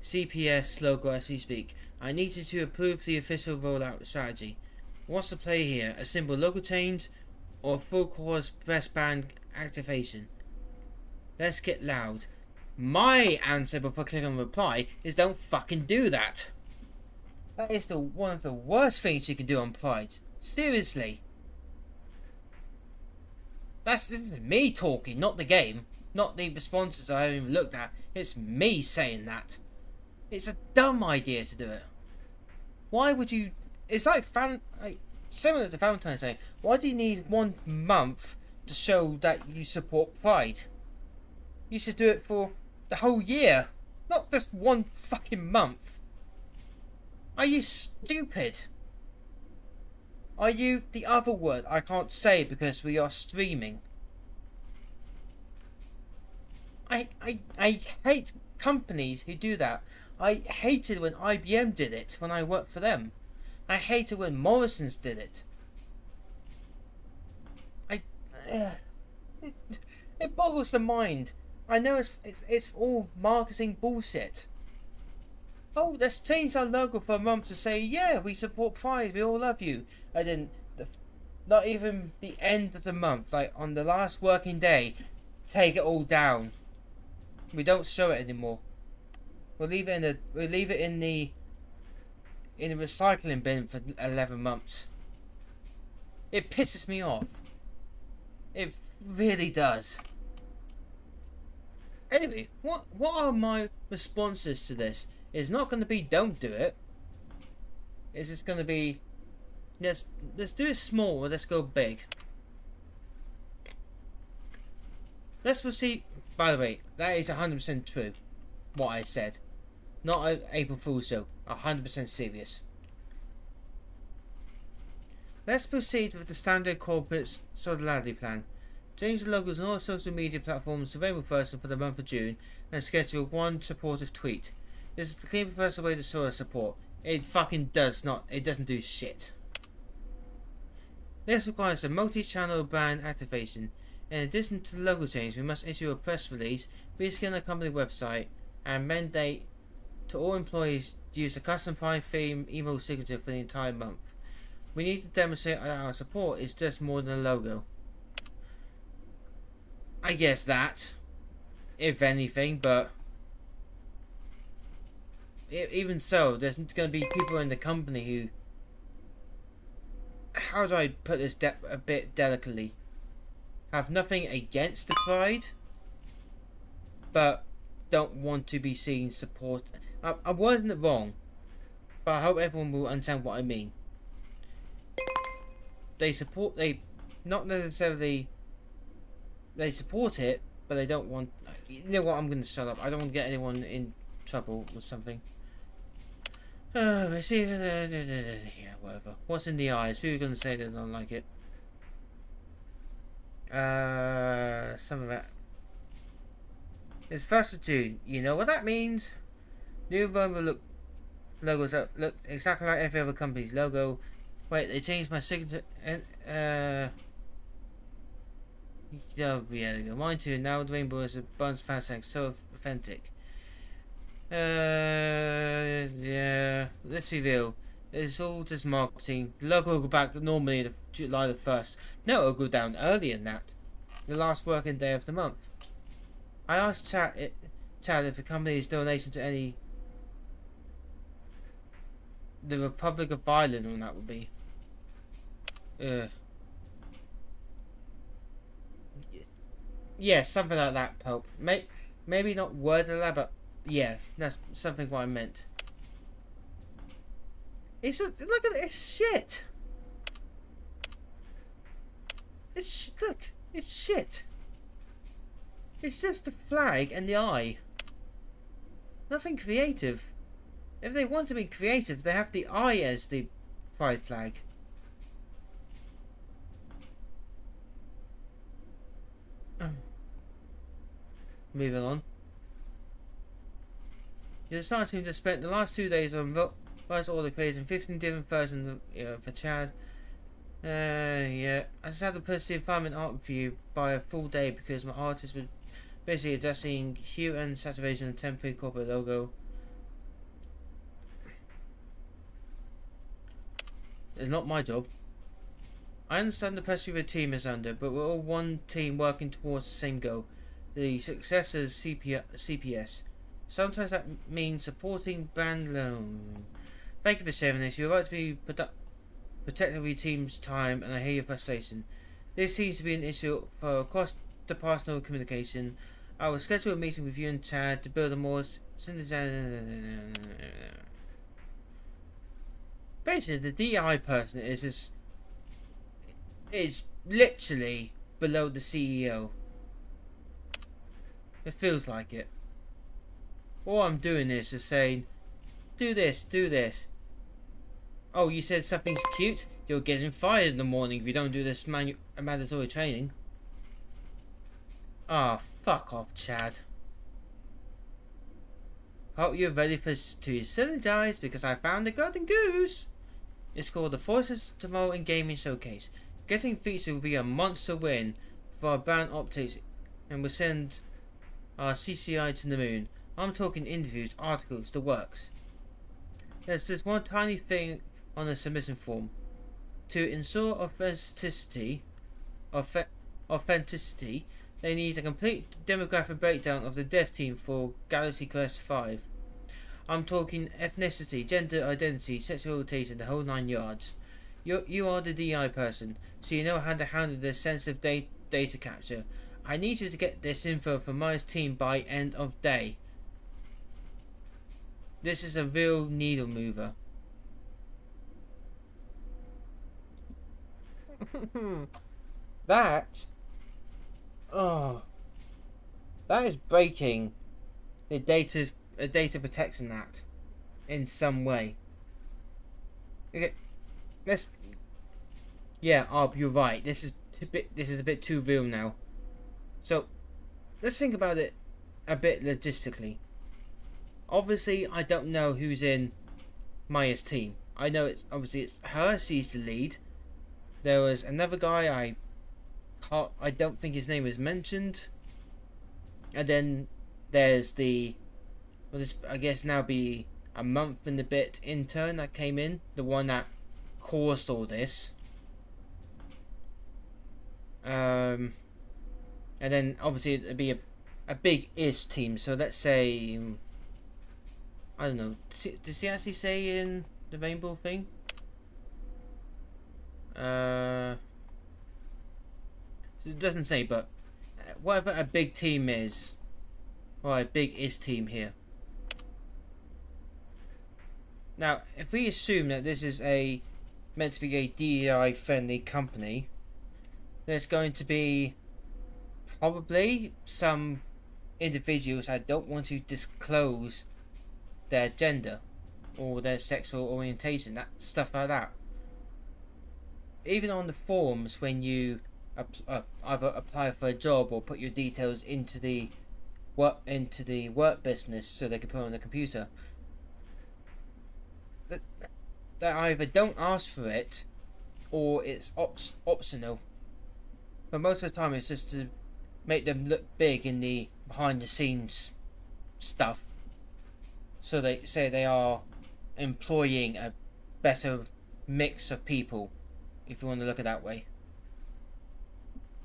CPS logo as we speak. I needed to approve the official rollout strategy. What's the play here? A simple logo change or full course breast band activation? Let's get loud. My answer before clicking on reply is don't fucking do that. That is one of the worst things you can do on Pride. Seriously. This is me talking, not the game. Not the responses I haven't even looked at. It's me saying that. It's a dumb idea to do it. Why would you... It's like similar to Valentine's Day. Why do you need 1 month to show that you support Pride? You should do it for the whole year. Not just 1 fucking month. Are you stupid? Are you... The other word I can't say because we are streaming. I hate companies who do that. I hated when IBM did it when I worked for them. I hated when Morrison's did it. It boggles the mind. I know it's all marketing bullshit. Oh, let's change our logo for a month to say, yeah, we support Pride, we all love you. And then, not even the end of the month, like on the last working day, take it all down. We don't show it anymore. We'll leave it in the recycling bin for 11 months. It pisses me off. It really does. Anyway, what are my responses to this? It's not going to be don't do it. It's just going to be let's do it small or let's go big. Let's proceed. By the way, that is 100% true. What I said. Not an April Fool's joke. 100% serious. Let's proceed with the standard corporate solidarity plan. Change the logos on all social media platforms to Rainbow Person for the month of June and schedule 1 supportive tweet. This is the clean professional way to show support. It fucking does not. It doesn't do shit. This requires a multi-channel brand activation. In addition to the logo change, we must issue a press release, reskin the company website, and mandate to all employees to use a custom Pride theme email signature for the entire month. We need to demonstrate that our support is just more than a logo. I guess that, if anything, but even so, there's going to be people in the company who, how do I put this a bit delicately, have nothing against the pride, but don't want to be seen support. I wasn't wrong, but I hope everyone will understand what I mean. They support, not necessarily, they support it, but they don't want, you know what, I'm going to shut up. I don't want to get anyone in trouble with something. Yeah, whatever. What's in the eyes? People are going to say they don't like it. Some of that. It's 1st of June. You know what that means? New Roman logos look exactly like every other company's logo. Wait, they changed my signature. Yeah, mine too. Now the rainbow is a bunch of fast so authentic. Yeah. Let's be real. It's all just marketing. The logo will go back normally July the 1st. No, it'll go down earlier than that. The last working day of the month. I asked Chad if the company's donation to any the Republic of Ireland on that would be. Yeah, something like that, Pope. Maybe not word of that, but yeah, that's something what I meant. Look at this shit. Look, it's shit. It's just the flag and the eye. Nothing creative. If they want to be creative, they have the eye as the pride flag. Moving on. You're starting to spend the last 2 days on voice order creating 15 different versions for Chad. Yeah. I just had to push the environment art review by a full day because my artist was busy adjusting hue and saturation of the temporary corporate logo. It's not my job. I understand the pressure your team is under, but we're all one team working towards the same goal. The success is CPS. Sometimes that means supporting brand loan. Thank you for sharing this. You're right to be protective of your team's time, and I hear your frustration. This seems to be an issue for across the personal communication. I will schedule a meeting with you and Chad to build a more basically, the DEI person is literally below the CEO. It feels like it. All I'm doing is just saying, do this, do this. Oh, you said something's cute? You're getting fired in the morning if you don't do this mandatory training. Ah, fuck off, Chad. Hope you're ready to synergize because I found the golden goose. It's called the Voices Tomorrow in Gaming Showcase. Getting featured will be a monster win for our brand optics, and we'll send our CCI to the moon. I'm talking interviews, articles, the works. There's just one tiny thing on the submission form. To ensure authenticity, they need a complete demographic breakdown of the dev team for Galaxy Quest 5. I'm talking ethnicity, gender identity, sexual orientation, the whole 9 yards. You are the DI person, so you know how to handle this sensitive data capture. I need you to get this info from my team by end of day. This is a real needle mover. That is breaking the Data Protection Act in some way. Okay, you're right. This is a bit too real now. So let's think about it a bit logistically. Obviously, I don't know who's in Maya's team. I know it's her. She's the lead. There was another guy. I don't think his name was mentioned. And then there's I guess now be a month and a bit intern that came in. The one that caused all this. And then obviously it'd be a big is team. So let's say, I don't know. Does he actually say in the rainbow thing? It doesn't say, but whatever a big team is, or a big is team here. Now, if we assume that this is meant to be a DEI friendly company, there's going to be probably some individuals that don't want to disclose their gender or their sexual orientation, that stuff like that. Even on the forums, when you either apply for a job or put your details into the work business so they can put it on the computer, they either don't ask for it or it's optional. But most of the time it's just to make them look big in the behind the scenes stuff, so they say they are employing a better mix of people, if you want to look at it that way.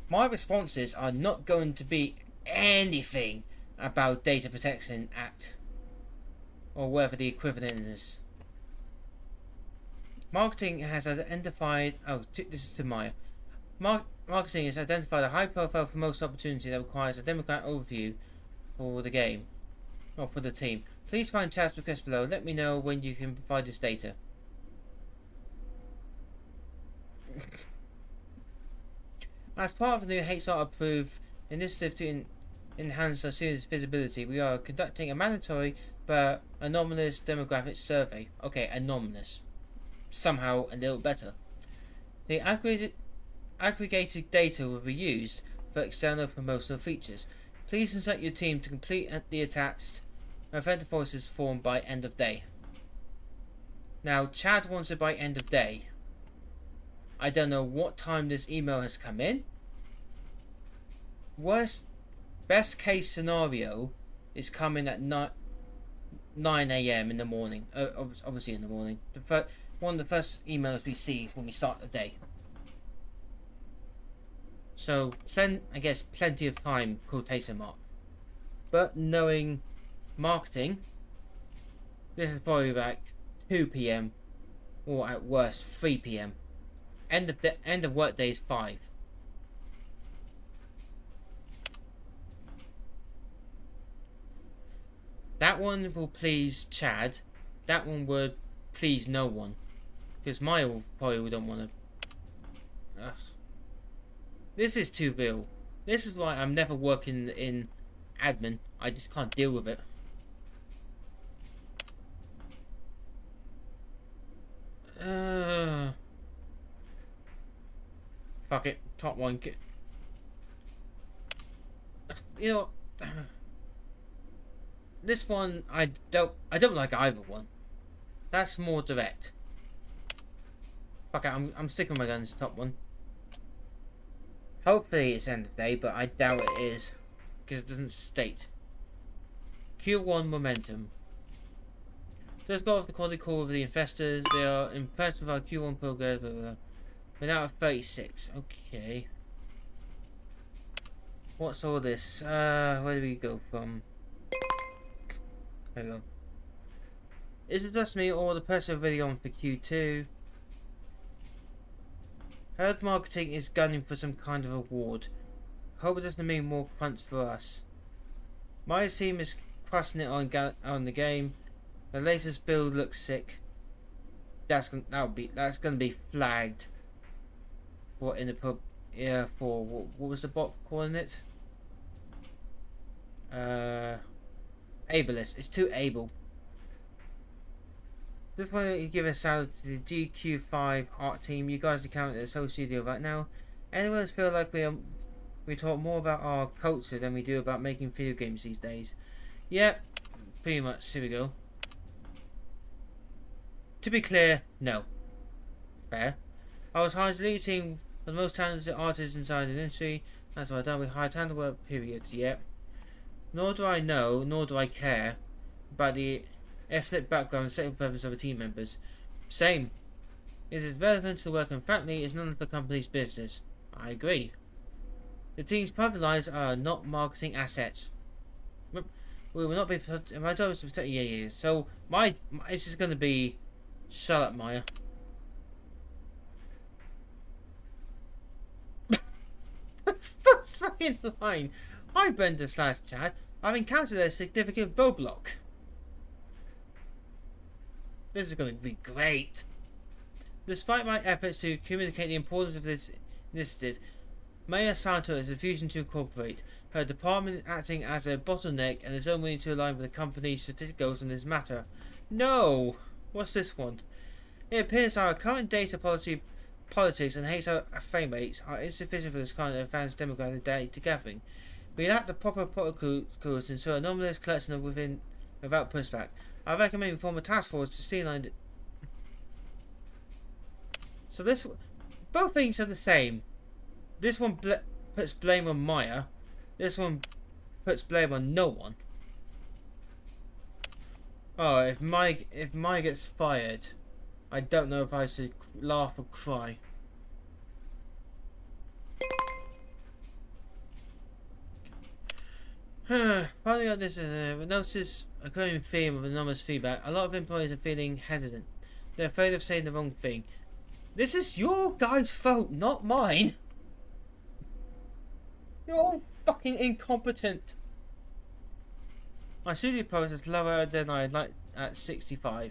My responses are not going to be anything about Data Protection Act or whatever the equivalent is. Marketing has identified... this is to Maya. Marketing has identified a high-profile promotion opportunity that requires a democratic overview for the game, or for the team. Please find chat request below. Let me know when you can provide this data. As part of the new HR-approved initiative to enhance our students' visibility, we are conducting a mandatory but anonymous demographic survey. Okay, anonymous. Somehow a little better. The aggregated data will be used for external promotional features. Please insert your team to complete the attached Offender Voices form by end of day. Now, Chad wants it by end of day. I don't know what time this email has come in. Best case scenario is coming at 9 a.m. in the morning. Obviously in the morning. One of the first emails we see when we start the day. So, I guess plenty of time, quotation marks. But knowing marketing, this is probably about 2 p.m. or at worst 3 p.m. End of work day is 5. That one will please Chad. That one would please no one, because Maya probably don't want to. This is too real. This is why I'm never working in admin. I just can't deal with it. Fuck it. Top one. You know, this one I don't like either one. That's more direct. Fuck it. I'm sticking with my guns. Top one. Hopefully it's end of day, but I doubt it is, because it doesn't state. Q1 momentum. Let's go off the quality call with the investors. They are impressed with our Q1 progress. We're now at 36. Okay. What's all this? Where do we go from? There we go. Is it just me or the person really on for Q2? Heard marketing is gunning for some kind of award. Hope it doesn't mean more crunch for us. My team is crushing it on the game. The latest build looks sick. That's gonna be flagged. What in the pub? Yeah, for what was the bot calling it? Ableist. It's too able. Just want to give a shout out to the GQ5 art team. You guys are counting at the Soul Studio right now. Anyone feel like we talk more about our culture than we do about making video games these days? Yeah, pretty much. Here we go. To be clear, no. Fair. I was hired to lead a team of the most talented artists inside the industry. That's what I've done with high talent work, period. Yep. Nor do I know, nor do I care about the ethnic background and sexual preference of the team members. Same. It is relevant to the work and frankly is none of the company's business. I agree. The team's private lives are not marketing assets. We will not be my job is to protect yeah. So my it's just gonna be shut up, Maya. First fucking line. Hi Brenda / Chad. I've encountered a significant roadblock. This is going to be great. Despite my efforts to communicate the importance of this initiative, Maya Santo is refusing to cooperate. Her department acting as a bottleneck and is unwilling to align with the company's strategic goals on this matter. No! What's this one? It appears our current data politics and HR frame rates are insufficient for this kind of advanced demographic data gathering. We lack the proper protocols to ensure anomalous collection without pushback. I recommend we form a task force to streamline it. So both things are the same. This one puts blame on Maya. This one puts blame on no one. Oh, if Maya gets fired, I don't know if I should laugh or cry. Finally on this, we notice a growing theme of anonymous feedback. A lot of employees are feeling hesitant. They're afraid of saying the wrong thing. This is your guys' fault, not mine. You're all fucking incompetent. My studio post is lower than I'd like at 65.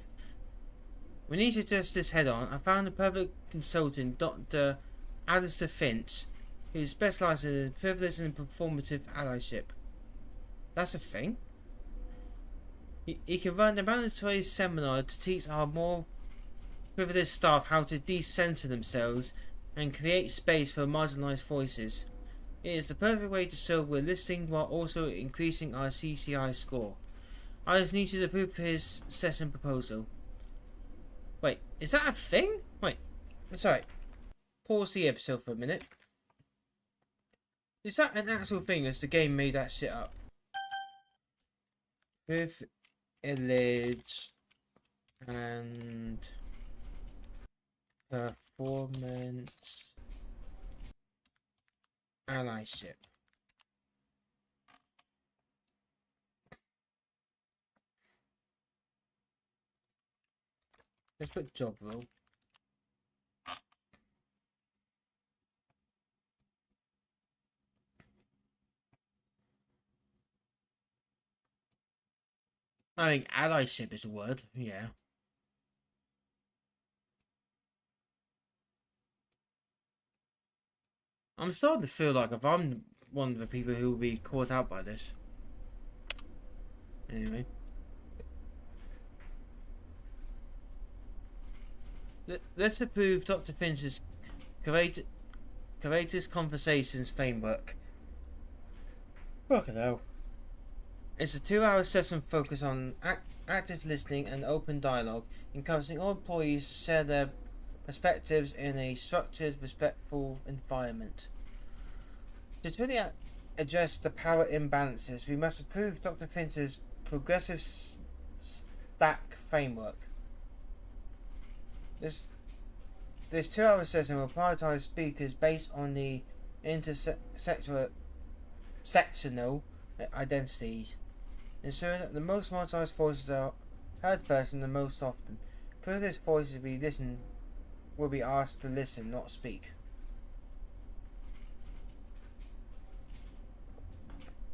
We need to address this head on. I found the perfect consultant, Dr. Alistair Finch, who specialises in privilege and performative allyship. That's a thing. He can run a mandatory seminar to teach our more privileged staff how to decenter themselves and create space for marginalised voices. It is the perfect way to show we're listening while also increasing our CCI score. I just need you to approve his session proposal. Wait, is that a thing? Wait, sorry. Pause the episode for a minute. Is that an actual thing, or has the game made that shit up? Privilege and performance allyship. Let's put job role. I think allyship is a word, yeah. I'm starting to feel like if I'm one of the people who will be caught out by this. Anyway. Let's approve Dr. Finch's courageous conversations framework. Fucking hell. It's a 2-hour session focused on active listening and open dialogue, encouraging all employees to share their perspectives in a structured, respectful environment. To truly address the power imbalances, we must approve Dr. Finch's progressive stack framework. This 2-hour session will prioritize speakers based on the intersectional identities, ensuring that the most marginalized voices are heard first and the most often. Privileged voices will be asked to listen, not speak.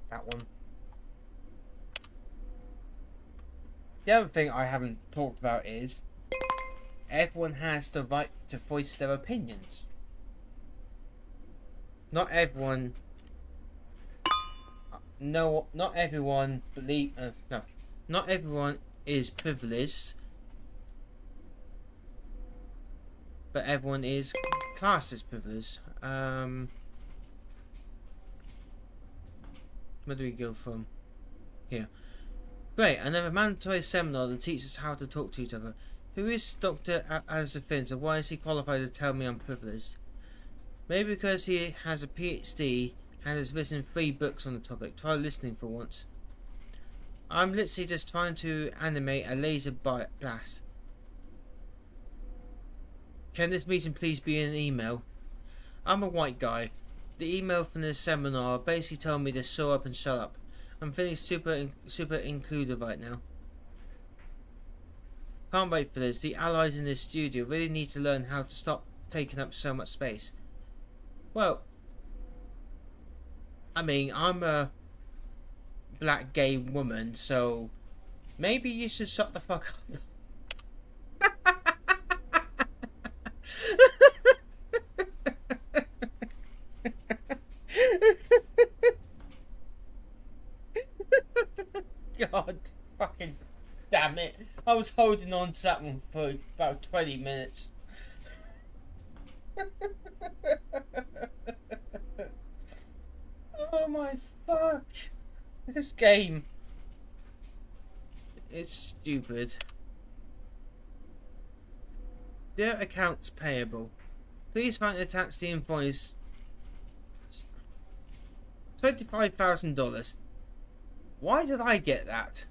That one. The other thing I haven't talked about is everyone has the right to voice their opinions. Not everyone. No, not everyone not everyone is privileged, but everyone is classed as privileged. Where do we go from here? Great, another mandatory seminar that teaches how to talk to each other. Who is Dr. Alistair Finch, and why is he qualified to tell me I'm privileged? Maybe because he has a PhD and has written 3 books on the topic. Try listening for once. I'm literally just trying to animate a laser blast. Can this meeting please be an email? I'm a white guy. The email from this seminar basically told me to show up and shut up. I'm feeling super included right now. Can't wait for this. The allies in this studio really need to learn how to stop taking up so much space. Well, I mean, I'm a black gay woman, so maybe you should shut the fuck up. God fucking damn it. I was holding on to that one for about 20 minutes. Oh my fuck. This game. It's stupid. Dear accounts payable, please find attached the invoice $25,000. Why did I get that?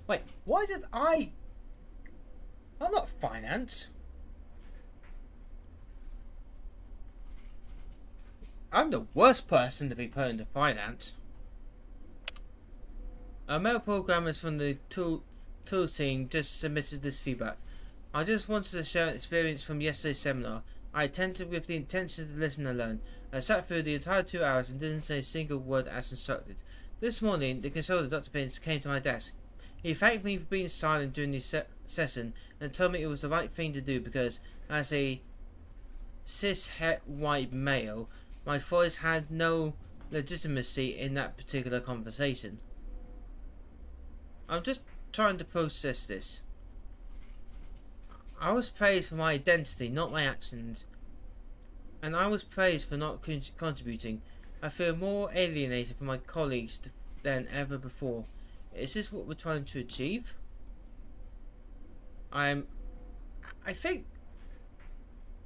Wait, why did I... I'm not finance. I'm the worst person to be put into finance. Our male programmers from the tool team just submitted this feedback. I just wanted to share an experience from yesterday's seminar. I attended with the intention to listen and learn. I sat through the entire 2 hours and didn't say a single word as instructed. This morning, the consultant, Dr. Vince, came to my desk. He thanked me for being silent during the session and told me it was the right thing to do because, as a cis-het white male, my voice had no legitimacy in that particular conversation. I'm just trying to process this. I was praised for my identity, not my actions. And I was praised for not contributing. I feel more alienated from my colleagues than ever before. Is this what we're trying to achieve? I think...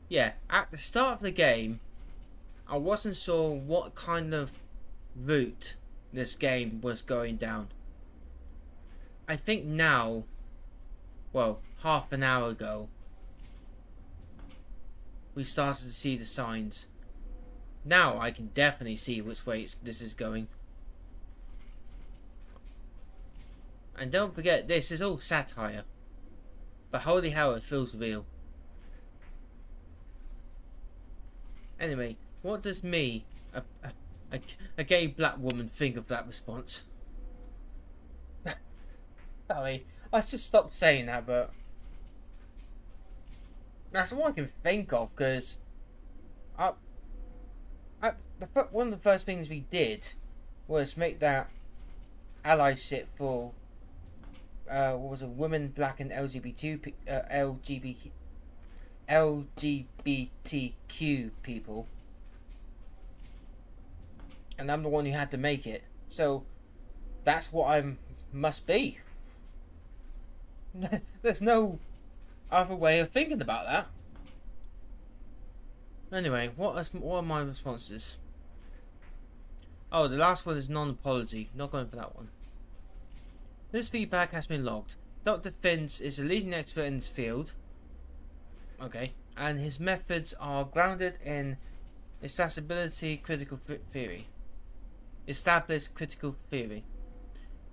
Yeah, at the start of the game, I wasn't sure what kind of route this game was going down. I think now... Well, half an hour ago, we started to see the signs. Now I can definitely see which way this is going. And don't forget, this is all satire. But holy hell, it feels real. Anyway, what does me, a gay black woman, think of that response? Sorry. I just stopped saying that, but that's all I can think of, because one of the first things we did was make that allyship for what was it, women, black and LGBTQ people, and I'm the one who had to make it, so that's what I must be. There's no other way of thinking about that. Anyway, what are my responses? Oh, the last one is non-apology. Not going for that one. This feedback has been logged. Dr. Finch is a leading expert in his field. Okay. And his methods are grounded in established critical theory.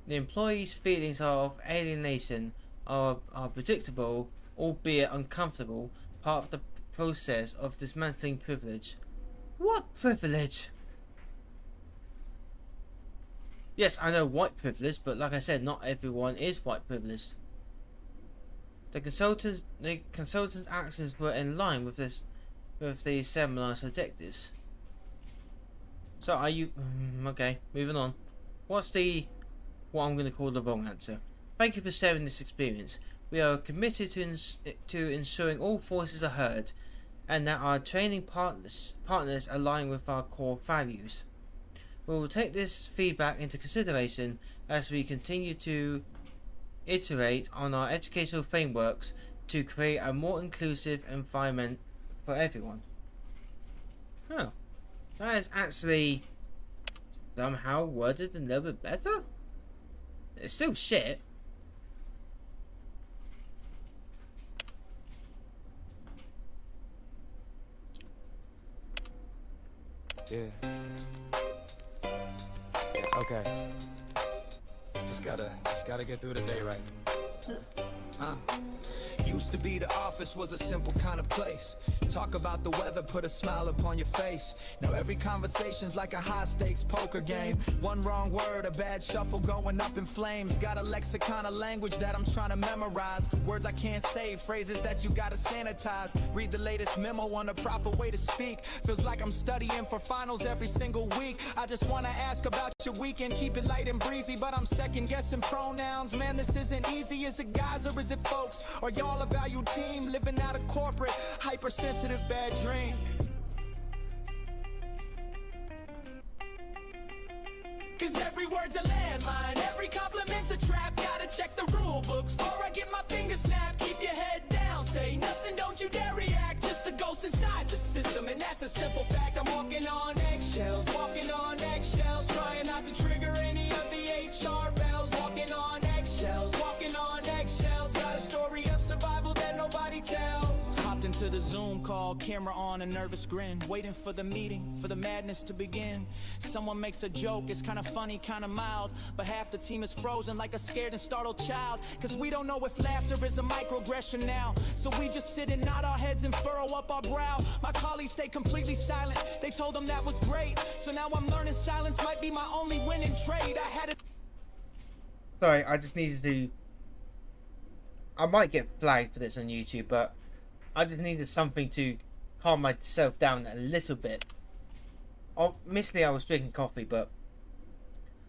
The employee's feelings of alienation are predictable, albeit uncomfortable, part of the process of dismantling privilege. What privilege? Yes, I know white privilege, but like I said, not everyone is white privileged. The consultant's actions were in line with the seminar's objectives. So are you okay, moving on. What I'm going to call the wrong answer. Thank you for sharing this experience. We are committed to ensuring all voices are heard and that our training partners align with our core values. We will take this feedback into consideration as we continue to iterate on our educational frameworks to create a more inclusive environment for everyone. Oh, that is actually somehow worded a little bit better. It's still shit. Yeah. Okay. Just gotta get through the day right. Used to be the office was a simple kind of place. Talk about the weather, put a smile upon your face. Now every conversation's like a high-stakes poker game. One wrong word, a bad shuffle going up in flames. Got a lexicon of language that I'm trying to memorize. Words I can't say, phrases that you gotta sanitize. Read the latest memo on the proper way to speak. Feels like I'm studying for finals every single week. I just wanna ask about your weekend, keep it light and breezy, but I'm second-guessing pronouns. Man, this isn't easy. Is it guys or is it folks? Are y'all a value team living out a corporate, hypersensitive bad dream? Cause every word's a landmine, every compliment's a trap. Gotta check the rule books before I get my fingers snapped. Keep your head down, say nothing, don't you dare react. Just a ghost inside the system, and that's a simple fact. I'm walking on eggshells, trying not to trigger any of the HR bells. Walking on eggshells, got a story of survival that nobody tells. Hopped into the Zoom call, camera on, a nervous grin, waiting for the meeting, for the madness to begin. Someone makes a joke, it's kinda funny, kinda mild, but half the team is frozen like a scared and startled child. Cause we don't know if laughter is a microaggression now, so we just sit and nod our heads and furrow up our brow. My colleagues stay completely silent, they told them that was great. So now I'm learning silence might be my only winning trade. I had it. Sorry, I just needed to... I might get flagged for this on YouTube, but I just needed something to calm myself down a little bit. Obviously, I was drinking coffee, but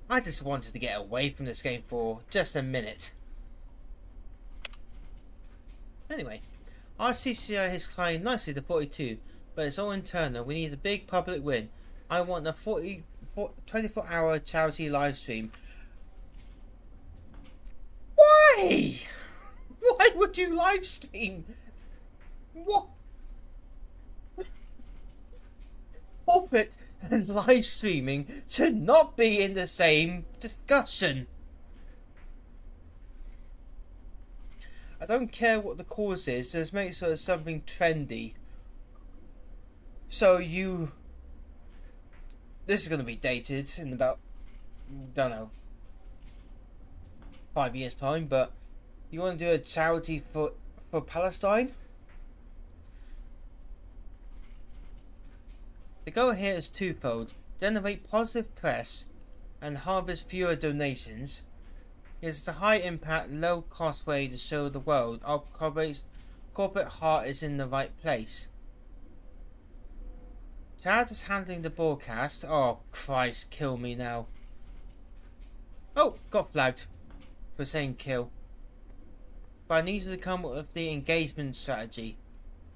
I just wanted to get away from this game for just a minute. Anyway, our CCI has climbed nicely to 42, but it's all internal. We need a big public win. I want a 24-hour charity live stream. Why? Why would you live stream? What? Corporate and live streaming should not be in the same discussion. I don't care what the cause is, just make sure it's something trendy. So this is going to be dated in about, don't know, 5 years time, but you want to do a charity for Palestine? The goal here is twofold: generate positive press and harvest fewer donations. It's a high impact, low cost way to show the world our corporate heart is in the right place. Chad is handling the broadcast. Oh Christ, kill me now. Oh, got flagged for saying kill. But I need to come up with the engagement strategy.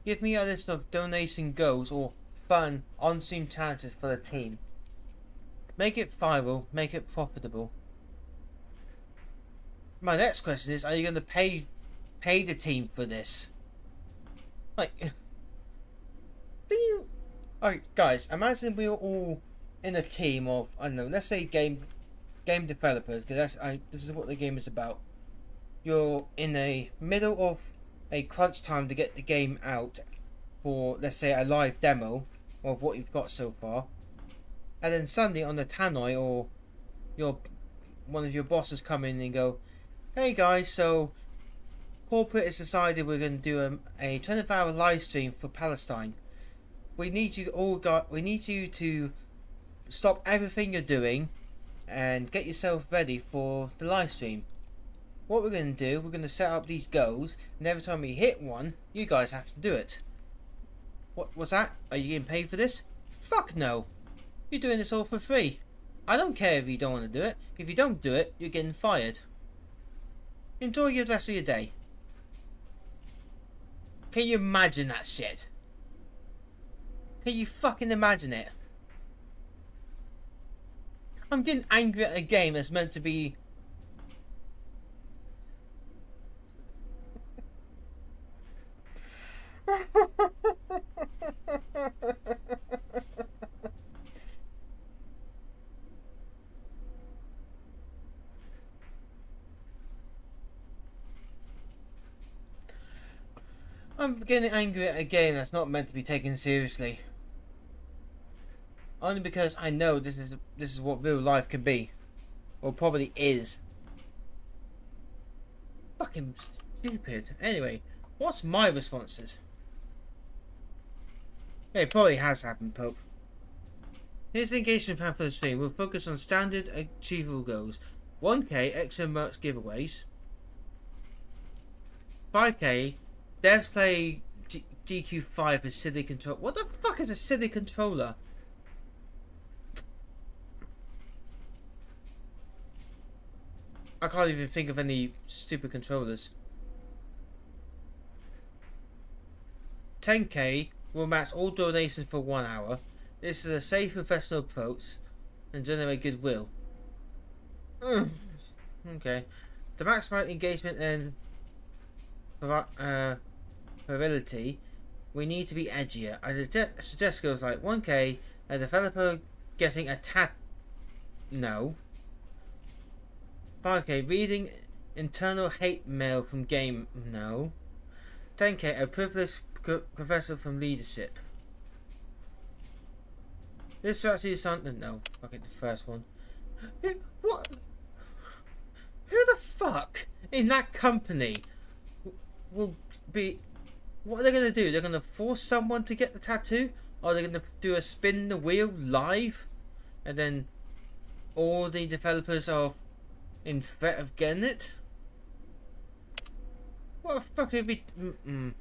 Give me a list of donation goals or fun on-stream challenges for the team. Make it viral, make it profitable. My next question is, are you going to pay the team for this? Like, alright guys, imagine we were all in a team of, I don't know, let's say game developers, because this is what the game is about. You're in the middle of a crunch time to get the game out for, let's say, a live demo of what you've got so far, and then suddenly on the tannoy or one of your bosses come in and go, hey guys, so corporate has decided we're going to do a 24-hour live stream for Palestine. We need you to stop everything you're doing and get yourself ready for the live stream. What we're going to do, we're going to set up these goals, and every time we hit one, you guys have to do it. What's that? Are you getting paid for this? Fuck no. You're doing this all for free. I don't care if you don't want to do it. If you don't do it, you're getting fired. Enjoy the rest of your day. Can you imagine that shit? Can you fucking imagine it? I'm getting angry at a game that's meant to be... I'm getting angry at a game that's not meant to be taken seriously. Only because I know this is what real life can be. Or probably is. Fucking stupid. Anyway, what's my responses? It probably has happened, Pope. Here's the engagement plan for the stream. We'll focus on standard achievable goals. 1k extra merch giveaways. 5k devs play GQ5 with silly control. What the fuck is a silly controller? I can't even think of any stupid controllers. 10k will match all donations for 1 hour. This is a safe professional approach and generate goodwill. Okay. To maximize engagement and virility, we need to be edgier. I suggest skills like 1k, a developer getting a no. 5k, reading internal hate mail from game, no. 10k, a privileged professor from leadership. This strategy is something, no. Okay, the first one. What? Who the fuck in that company will be... What are they going to do? They're going to force someone to get the tattoo? Or are they going to do a spin the wheel live? And then all the developers are in threat of getting it? What a fucking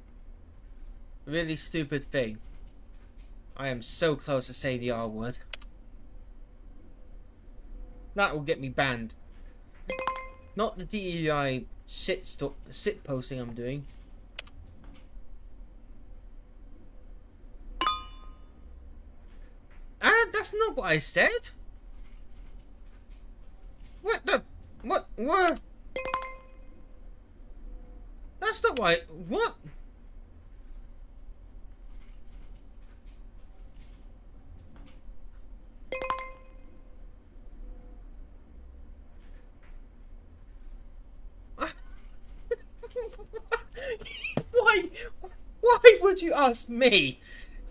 really stupid thing. I am so close to saying the R word. That will get me banned. Not the DEI shit posting I'm doing. That's not what I said. What the? What? That's not why. What? Why would you ask me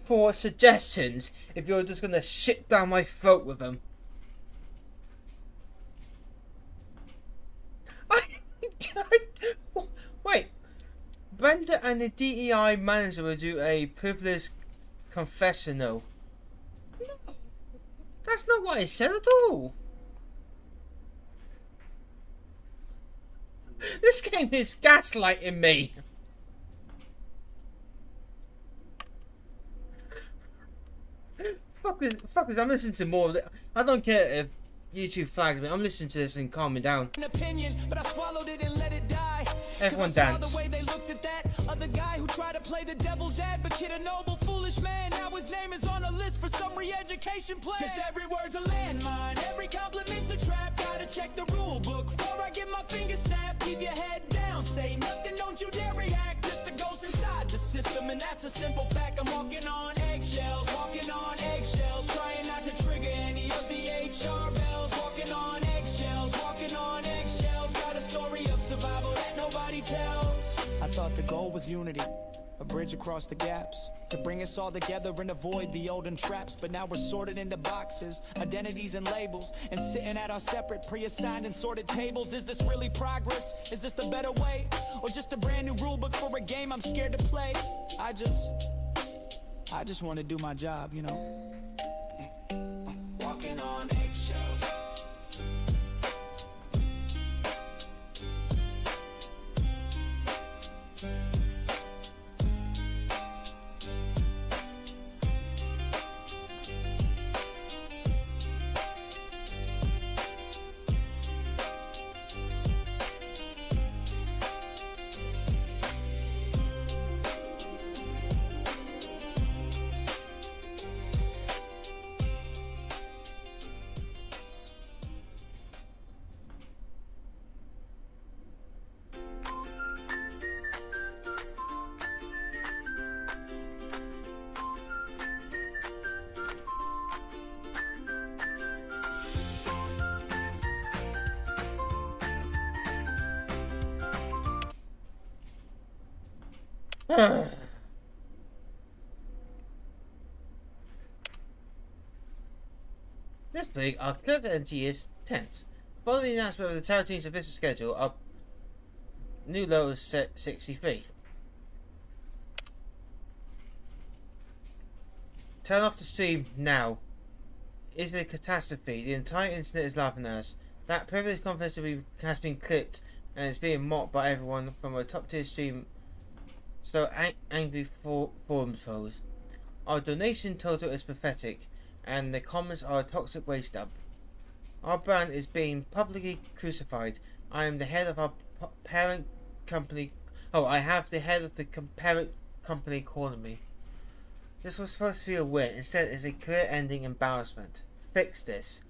for suggestions if you're just gonna shit down my throat with them? Wait, Brenda and the DEI manager will do a privileged confessional. No, that's not what I said at all. This game is gaslighting me. Fuck this, I'm listening to more of it. I don't care if YouTube flags me. I'm listening to this and calming down. Opinion, but I swallowed it and let it die. Everyone dance. The way they looked at that other guy who tried to play the devil's advocate, a noble, foolish man. Now his name is on a list for some re-education plan. Cause every word's a landmine, every compliment's a trap. Gotta check the rule book before I get my fingers snapped. Keep your head down, say nothing, don't you dare react. Just a ghost inside the system, and that's a simple fact. I'm walking on eggshells, trying not to trigger any of the HR bells. Walking on eggshells, got a story of survival that nobody tells. I thought the goal was unity, a bridge across the gaps, to bring us all together and avoid the olden traps. But now we're sorted into boxes, identities and labels, and sitting at our separate pre-assigned and sorted tables. Is this really progress? Is this the better way? Or just a brand new rule book for a game I'm scared to play? I just want to do my job, you know. Walking on eggshells. Possibly, our collective energy is tense. Following the announcement of the tower team's official schedule, our new low is set 63. Turn off the stream now. Is it a catastrophe? The entire internet is laughing at us. That privileged conference has been clipped and is being mocked by everyone from a top tier stream. So angry forum trolls. Our donation total is pathetic, and the comments are a toxic waste dump. Our brand is being publicly crucified. I am the head of our parent company. Oh, I have the head of the parent company calling me. This was supposed to be a win. Instead, it's a career-ending embarrassment. Fix this.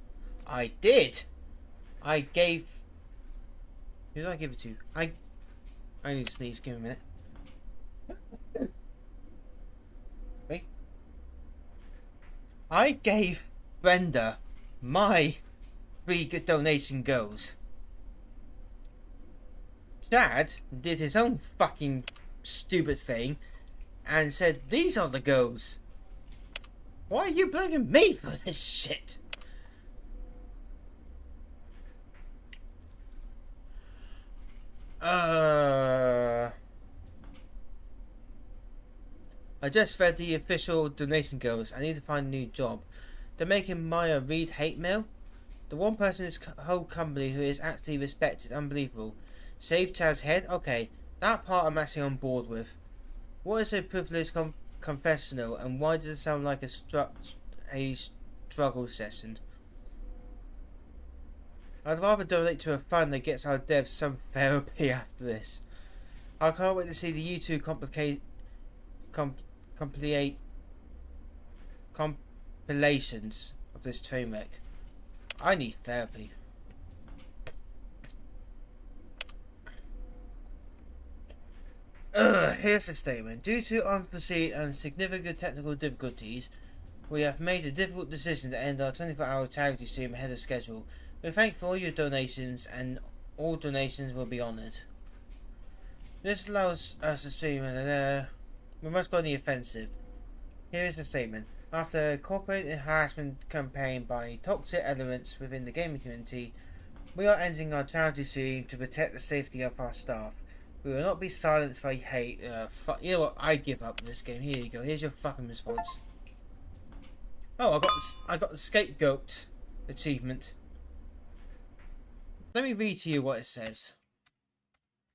I did. I gave. Who did I give it to? I need to sneeze. Give me a minute. Wait. I gave Brenda my free donation goes. Chad did his own fucking stupid thing and said these are the goals. Why are you blaming me for this shit? I just read the official donation goals. I need to find a new job. They're making Maya read hate mail. The one person in this whole company who is actually respected is unbelievable. Save Chad's head? Okay, that part I'm actually on board with. What is a privileged confessional, and why does it sound like a struggle session? I'd rather donate to a fund that gets our devs some therapy after this. I can't wait to see the YouTube compilations of this train wreck. I need therapy. Here's a statement. Due to unforeseen and significant technical difficulties, we have made a difficult decision to end our 24-hour charity stream ahead of schedule. We thank for all your donations, and all donations will be honoured. This allows us to stream and we must go on the offensive. Here is the statement. After a corporate harassment campaign by toxic elements within the gaming community, we are ending our charity stream to protect the safety of our staff. We will not be silenced by hate. You know what? I give up this game. Here you go. Here's your fucking response. Oh, I got the scapegoat achievement. Let me read to you what it says,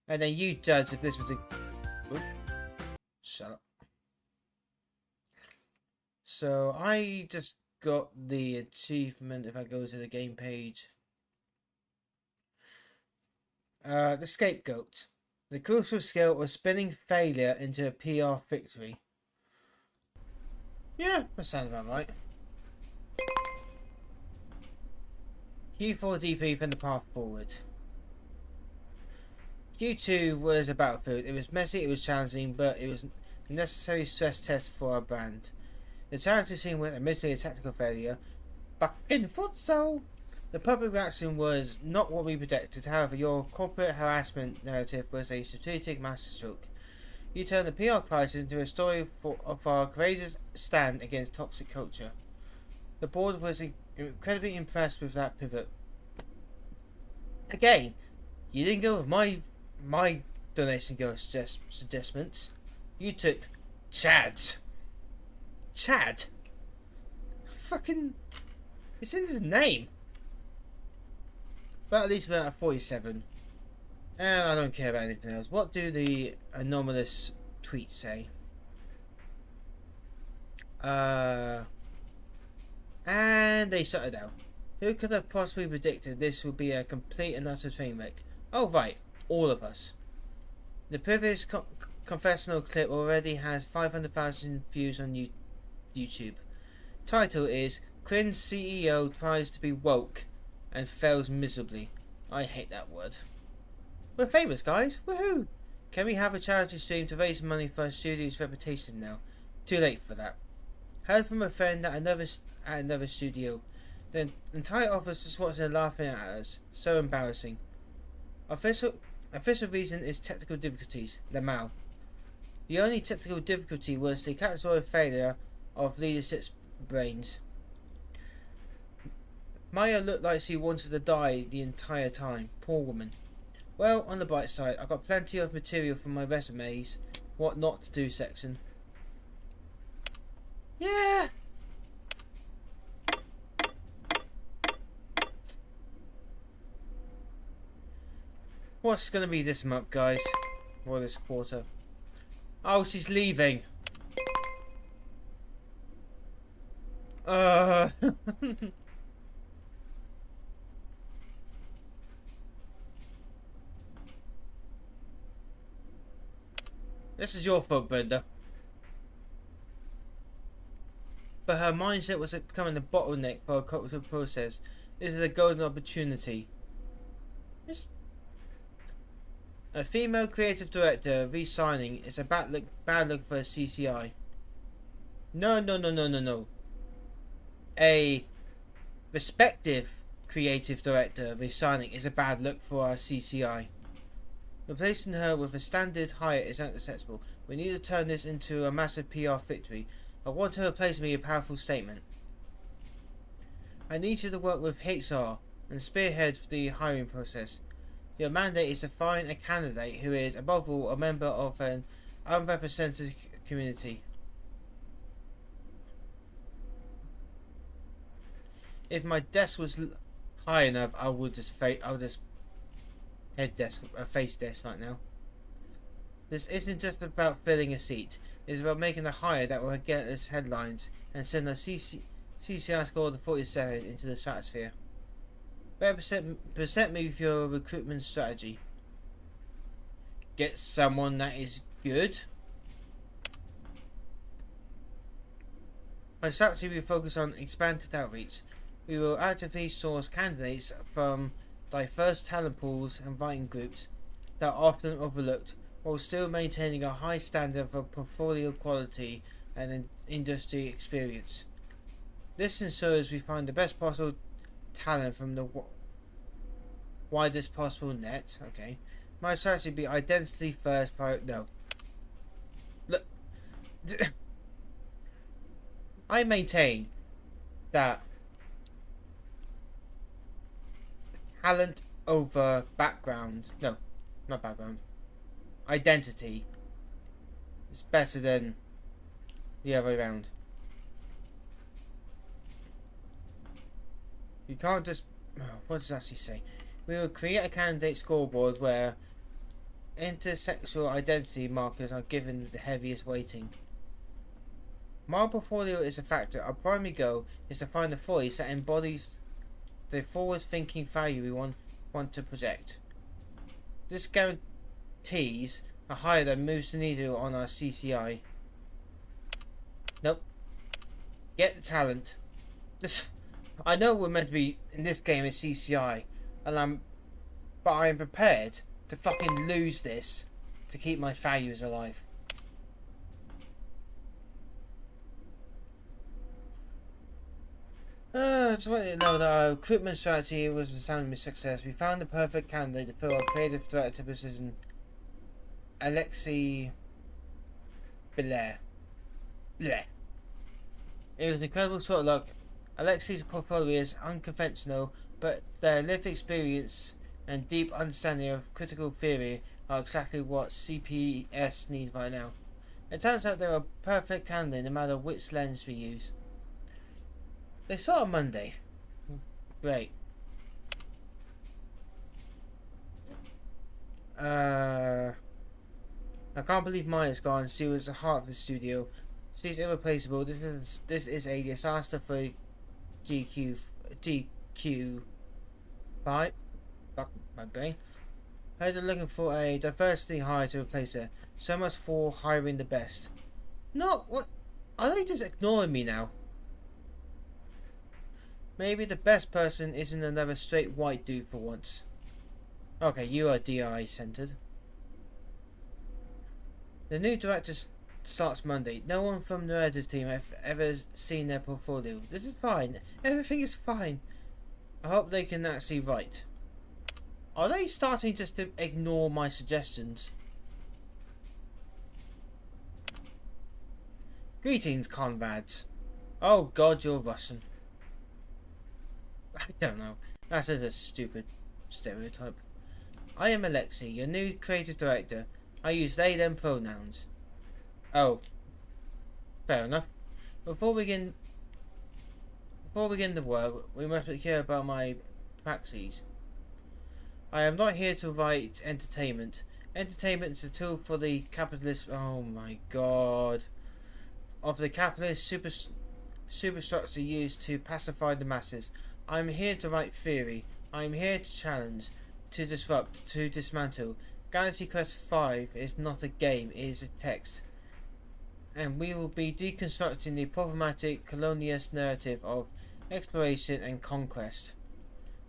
and then you judge if this was a. Oop. Shut up. So I just got the achievement. If I go to the game page, the scapegoat. The crucial skill was spinning failure into a PR victory. Yeah, that sounds about right. Q4 DP from the path forward. Q2 was a battlefield. It was messy, it was challenging, but it was a necessary stress test for our brand. The charity scene was admittedly a tactical failure. Fucking futsal! The public reaction was not what we predicted. However, your corporate harassment narrative was a strategic masterstroke. You turned the PR crisis into a story of our courageous stand against toxic culture. The board was incredibly impressed with that pivot. Again, you didn't go with my donation goal suggestions. You took Chad's. Chad? Fucking... it's in his name. But at least we're at 47. And I don't care about anything else. What do the anomalous tweets say? And they shut it down. Who could have possibly predicted this would be a complete and utter train wreck? Oh right, all of us. The previous confessional clip already has 500,000 views on YouTube. Title is Cringe CEO tries to be woke and fails miserably. I hate that word. We're famous, guys. Woohoo! Can we have a charity stream to raise money for our studio's reputation now? Too late for that. Heard from a friend at another studio. The entire office is watching and laughing at us. So embarrassing. Official reason is technical difficulties. Lamau. The only technical difficulty was the catastrophic failure of leadership's brains. Maya looked like she wanted to die the entire time. Poor woman. Well, on the bright side, I've got plenty of material for my resumes. What not to do section. Yeah. What's gonna be this month, guys? Or this quarter? Oh, she's leaving. This is your fault, Brenda. But her mindset was becoming a bottleneck for a cognitive process. This is a golden opportunity. A female creative director re-signing is a bad look for a CCI. No. A respective creative director resigning is a bad look for our CCI. Replacing her with a standard hire is unacceptable. We need to turn this into a massive PR victory. I want her to replace me a powerful statement. I need you to work with HR and spearhead the hiring process. Your mandate is to find a candidate who is, above all, a member of an unrepresented community. If my desk was high enough, I would just face desk right now. This isn't just about filling a seat. It's about making a hire that will get us headlines and send a CCI score of 47 into the stratosphere. Present me with your recruitment strategy. Get someone that is good. My strategy will focus on expanded outreach. We will actively source candidates from diverse talent pools and writing groups that are often overlooked, while still maintaining a high standard of portfolio quality and industry experience. This ensures we find the best possible talent from the widest possible net. Okay. My strategy would be identity first. No. Look. I maintain that talent over background. No, not background. Identity is better than the other way around. You can't just... what does it actually say? We will create a candidate scoreboard where intersexual identity markers are given the heaviest weighting. My portfolio is a factor. Our primary goal is to find a voice that embodies the forward-thinking value we want to project. This guarantees a hire that moves the needle on our CCI. Nope. Get the talent. I know we're meant to be in this game as CCI, but I am prepared to fucking lose this to keep my values alive. Just want you to know that our recruitment strategy was a sounding success. We found the perfect candidate to fill our creative director position, Alexei Blair. It was an incredible sort of luck. Alexei's portfolio is unconventional, but their lived experience and deep understanding of critical theory are exactly what CPS needs right now. It turns out they're a perfect candidate no matter which lens we use. They start on Monday. Great. I can't believe Maya's gone. She was the heart of the studio. She's irreplaceable. This is a disaster for GQ. Right? Fuck my brain. Heard they're looking for a diversity hire to replace her. So much for hiring the best. No, what? Are they just ignoring me now? Maybe the best person isn't another straight white dude for once. Okay, you are DEI centered. The new director starts Monday. No one from the narrative team have ever seen their portfolio. This is fine. Everything is fine. I hope they can actually write. Are they starting just to ignore my suggestions? Greetings, comrades. Oh God, you're Russian. don't know. That's just a stupid stereotype. I am Alexei, your new creative director. I use they them pronouns. Oh. Fair enough. Before we begin the work, we must be clear about my praxis. I am not here to write entertainment. Entertainment is a tool for the capitalist. Oh my god. Of the capitalist superstructure used to pacify the masses. I am here to write theory. I am here to challenge, to disrupt, to dismantle. Galaxy Quest V is not a game, it is a text. And we will be deconstructing the problematic colonialist narrative of exploration and conquest.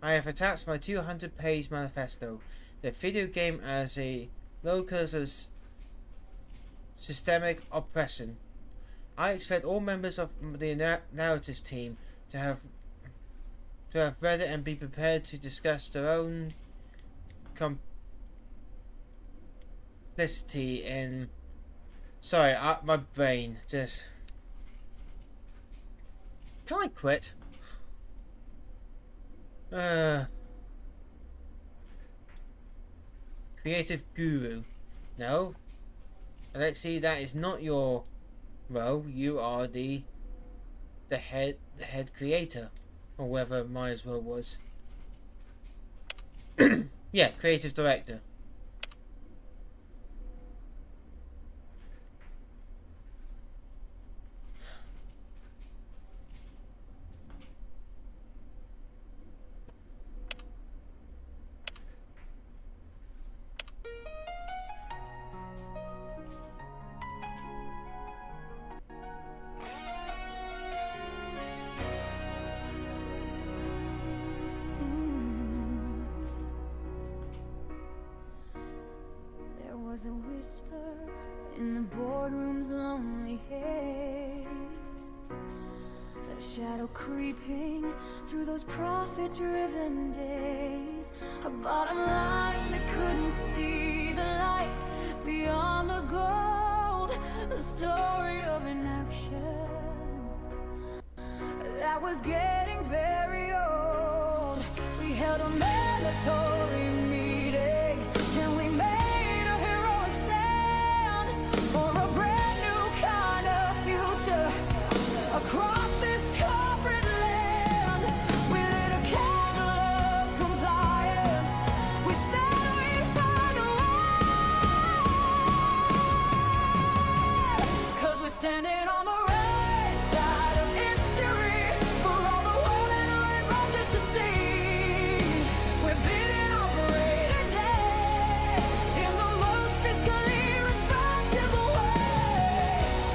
I have attached my 200-page manifesto, the video game as a locus of systemic oppression. I expect all members of the narrative team to have read it and be prepared to discuss their own complicity in... Sorry, my brain just... Can I quit? Creative guru. No. Alexei, that is not your role. You are the head creator. Or whatever Maya's role was. Yeah, creative director. Was a whisper in the boardroom's lonely haze, a shadow creeping through those profit-driven days, a bottom line that couldn't see the light beyond the gold, a story of inaction that was getting very old. We held a mandatory meeting and we made across this corporate land. We lit a candle of compliance. We said we'd find a way, 'cause we're standing on the right side of history for all the world and all it rushes to see. We're bidding operator day in the most fiscally responsible way.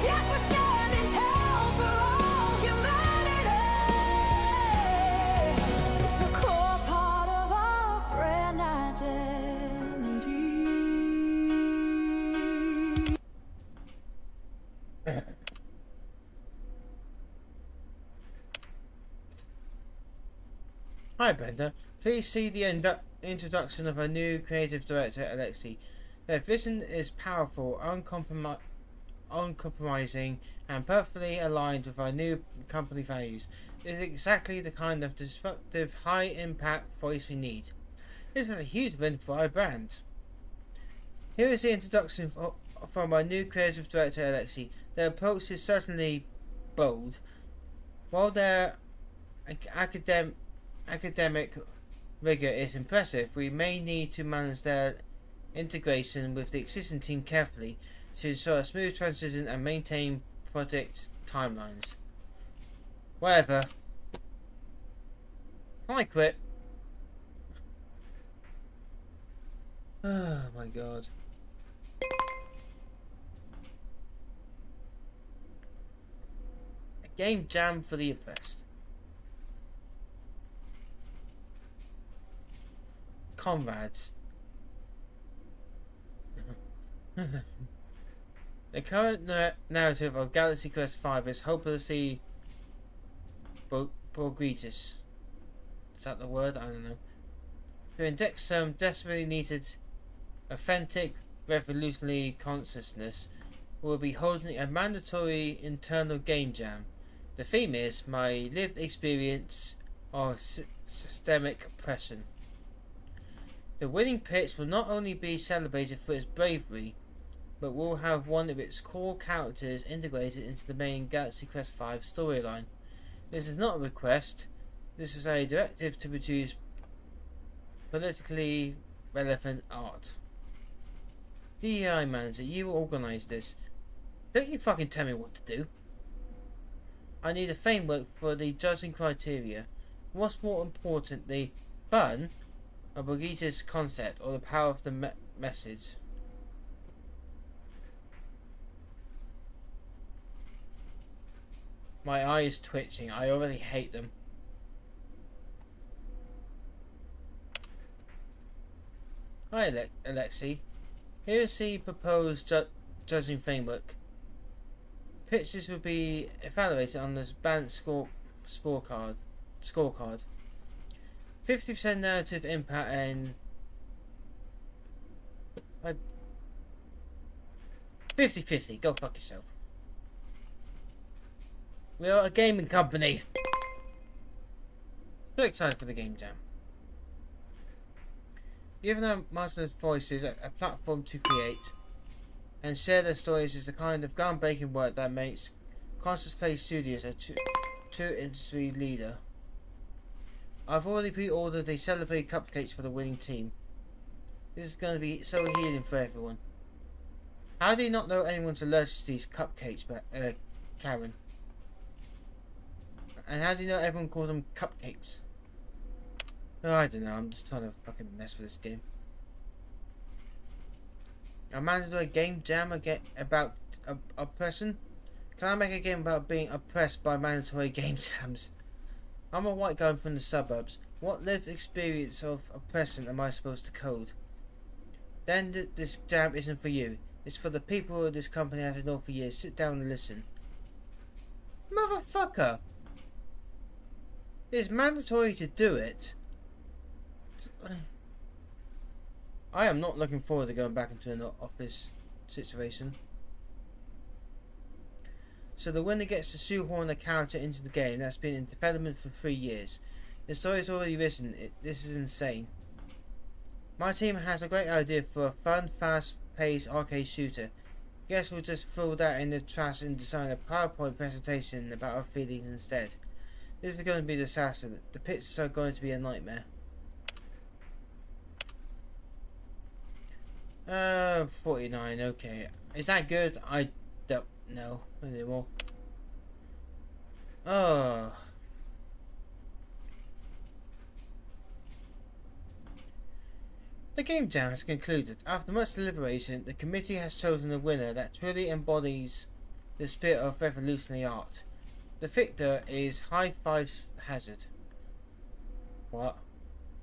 Yes, we're standing tall for all humanity. It's a core part of our brand identity. Hi Brenda, please see the introduction of our new creative director Alexei. Their vision is powerful, uncompromising and perfectly aligned with our new company values. It is exactly the kind of disruptive, high-impact voice we need. This is a huge win for our brand. Here is the introduction from our new creative director Alexei. Their approach is certainly bold. While their academic rigor is impressive, we may need to manage their integration with the existing team carefully to ensure a smooth transition and maintain project timelines. Whatever. I quit. Oh my god. A game jam for the oppressed. Comrades. The current narrative of Galaxy Quest V is hopelessly egregious. Is that the word? I don't know. To inject some desperately needed authentic revolutionary consciousness, we'll be holding a mandatory internal game jam. The theme is my lived experience of systemic oppression. The winning pitch will not only be celebrated for its bravery, but will have one of its core characters integrated into the main Galaxy Quest V storyline. This is not a request, this is a directive to produce politically relevant art. DEI manager, you organise this. Don't you fucking tell me what to do. I need a framework for the judging criteria. What's more important, the fun of Brigitta's concept or the power of the message? My eye is twitching. I already hate them. Hi, Alexei. Here's the proposed judging framework. Pitches will be evaluated on this balanced scorecard. 50% narrative impact and 50-50. Go fuck yourself. We are a gaming company. So excited for the game jam. Giving our marginalized voices a platform to create and share their stories is the kind of groundbreaking work that makes Conscious Play Studios a true industry leader. I've already pre-ordered the celebrate cupcakes for the winning team. This is going to be so healing for everyone. How do you not know anyone's allergic to these cupcakes, Karen? And how do you know everyone calls them cupcakes? Oh, I don't know, I'm just trying to fucking mess with this game. I managed to do a game jam about oppression. Can I make a game about being oppressed by mandatory game jams? I'm a white guy from the suburbs. What lived experience of oppression am I supposed to code? Then this jam isn't for you. It's for the people of this company I've known for years. Sit down and listen. Motherfucker! It's mandatory to do it. I am not looking forward to going back into an office situation. So the winner gets to shoehorn a character into the game that's been in development for 3 years. The story's already written. This is insane. My team has a great idea for a fun, fast-paced arcade shooter. Guess we'll just throw that in the trash and design a PowerPoint presentation about our feelings instead. This is going to be a disaster. The pictures are going to be a nightmare. 49, okay. Is that good? I don't know anymore. Oh. The game jam has concluded. After much deliberation, the committee has chosen a winner that truly embodies the spirit of revolutionary art. The victor is High Five Hazard. What?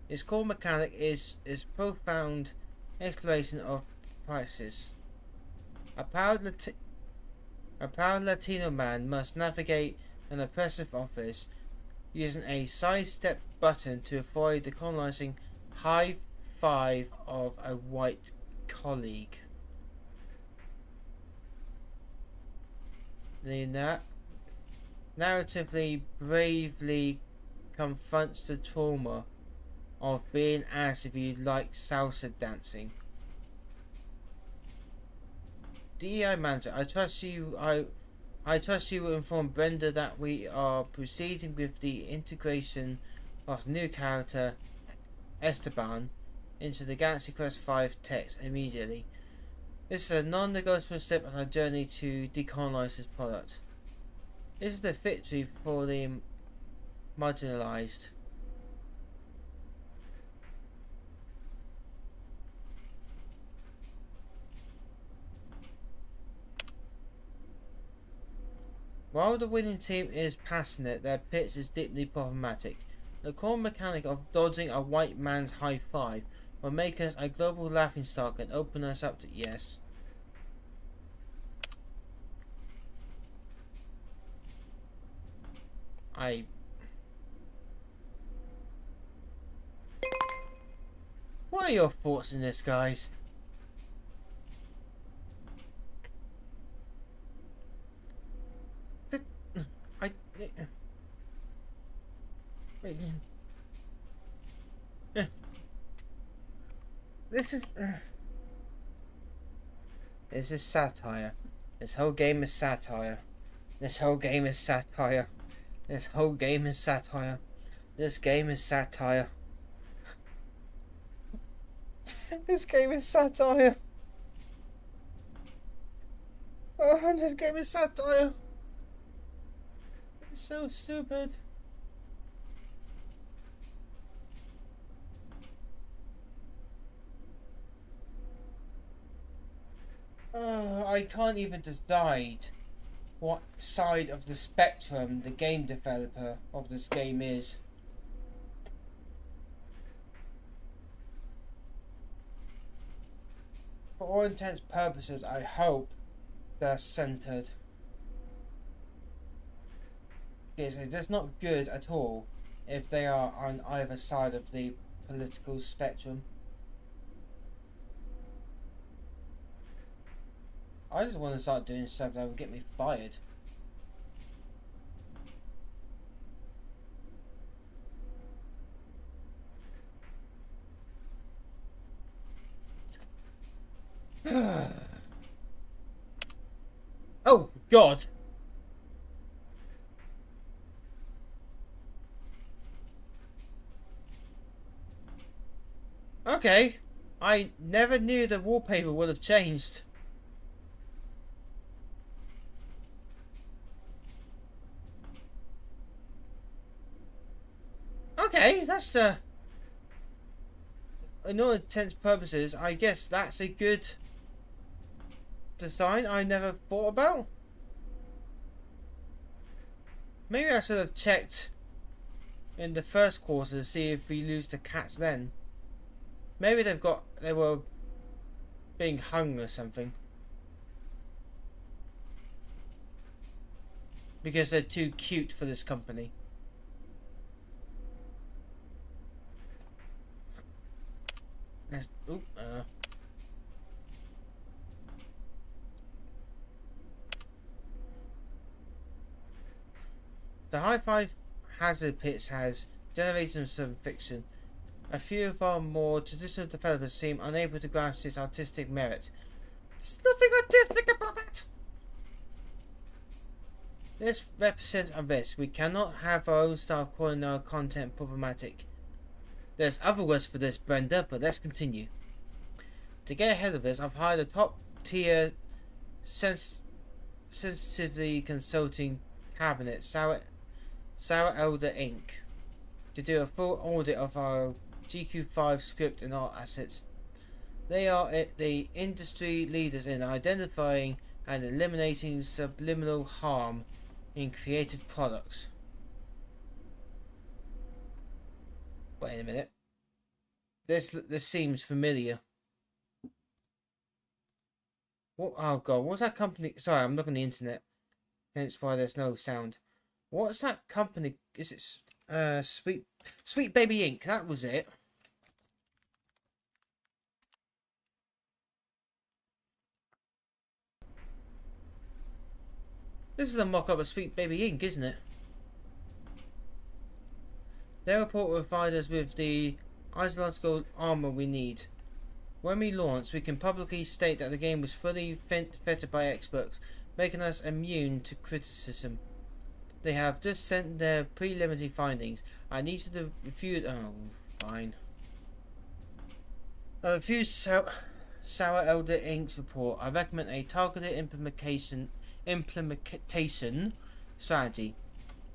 Its core mechanic is profound exploration of prices. A proud Latino man must navigate an oppressive office using a sidestep button to avoid the colonizing high five of a white colleague. The narratively bravely confronts the trauma of being asked if you like salsa dancing. DEI manager, I trust you will inform Brenda that we are proceeding with the integration of the new character Esteban into the Galaxy Quest V text immediately. This is a non-negotiable step on our journey to decolonize this product. This is the victory for the marginalized. While the winning team is passionate, their pitch is deeply problematic. The core mechanic of dodging a white man's high five will make us a global laughingstock and open us up to yes. What are your thoughts on this, guys? This is this is satire. This whole game is satire. This whole game is satire. This whole game is satire. This game is satire. This game is satire. Oh, this game is satire. It's so stupid. I can't even decide what side of the spectrum the game developer of this game is. For all intents and purposes, I hope they're centered. Because it's not good at all if they are on either side of the political spectrum. I just want to start doing stuff that will get me fired. Oh, God. Okay. I never knew the wallpaper would have changed. Okay, that's in all intents and purposes, I guess that's a good design I never thought about. Maybe I should have checked in the first quarter to see if we lose the cats then. Maybe they were being hung or something. Because they're too cute for this company. The Hi-Fi Hazard Pits has generated some fiction. A few of our more traditional developers seem unable to grasp its artistic merit. There's nothing artistic about it! This represents a risk. We cannot have our own staff calling our content problematic. There's other words for this, Brenda, but let's continue. To get ahead of this, I've hired a top-tier, sensitively consulting cabinet, Sour Elder Inc., to do a full audit of our GQ5 script and art assets. They are the industry leaders in identifying and eliminating subliminal harm in creative products. Wait a minute. This seems familiar. What? Oh God! What's that company? Sorry, I'm looking at the internet. Hence why there's no sound. What's that company? Is it Sweet Baby Inc? That was it. This is a mock-up of Sweet Baby Inc, isn't it? Their report will provide us with the ideological armor we need. When we launch, we can publicly state that the game was fully vetted by experts, making us immune to criticism. They have just sent their preliminary findings. I need to review. Oh, fine. I reviewed Sour Elder Inc.'s report. I recommend a targeted implementation strategy.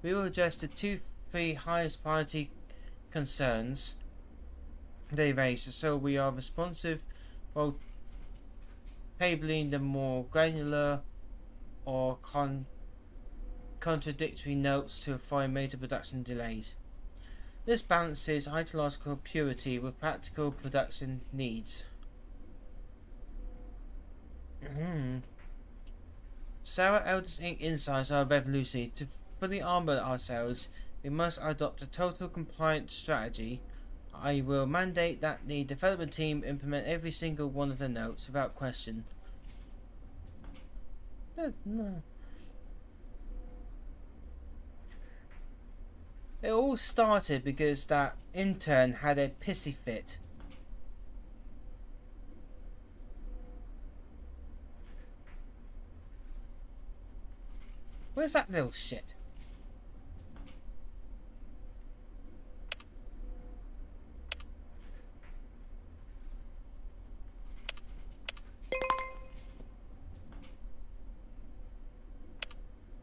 We will address the 2-3 highest priority concerns they raised, so we are responsive while tabling the more granular or contradictory notes to avoid major production delays. This balances ideological purity with practical production needs. Sour Elders Inc. insights are revolutionary. To fully armor ourselves, we must adopt a total compliance strategy. I will mandate that the development team implement every single one of the notes without question. No. It all started because that intern had a pissy fit. Where's that little shit?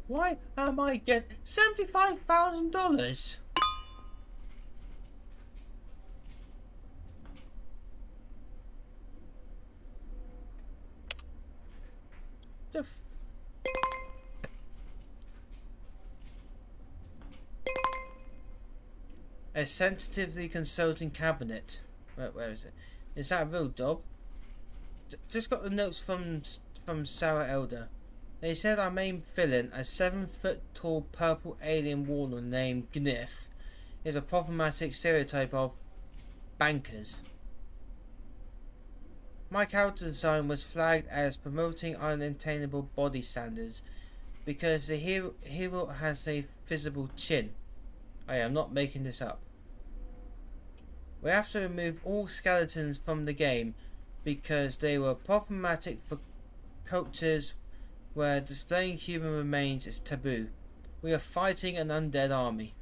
Why am I getting $75,000? A sensitively consulting cabinet. Where is it? Is that a real job? Just got the notes from Sarah Elder. They said our main villain, a 7-foot tall purple alien warlord named Gnif, is a problematic stereotype of bankers. My character design was flagged as promoting unattainable body standards because the hero has a visible chin. I am not making this up. We have to remove all skeletons from the game because they were problematic for cultures where displaying human remains is taboo. We are fighting an undead army.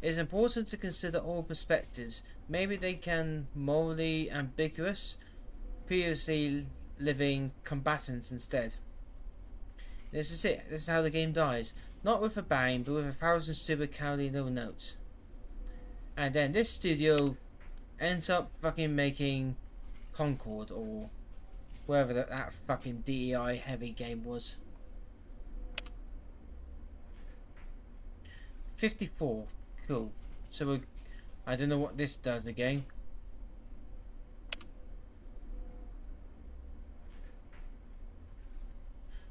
It is important to consider all perspectives. Maybe they can morally ambiguous, previously living combatants instead. This is it. This is how the game dies. Not with a bang, but with 1,000 stupid cowardly little notes. And then this studio ends up fucking making Concord or wherever that fucking DEI heavy game was. 54. Cool. So I don't know what this does again.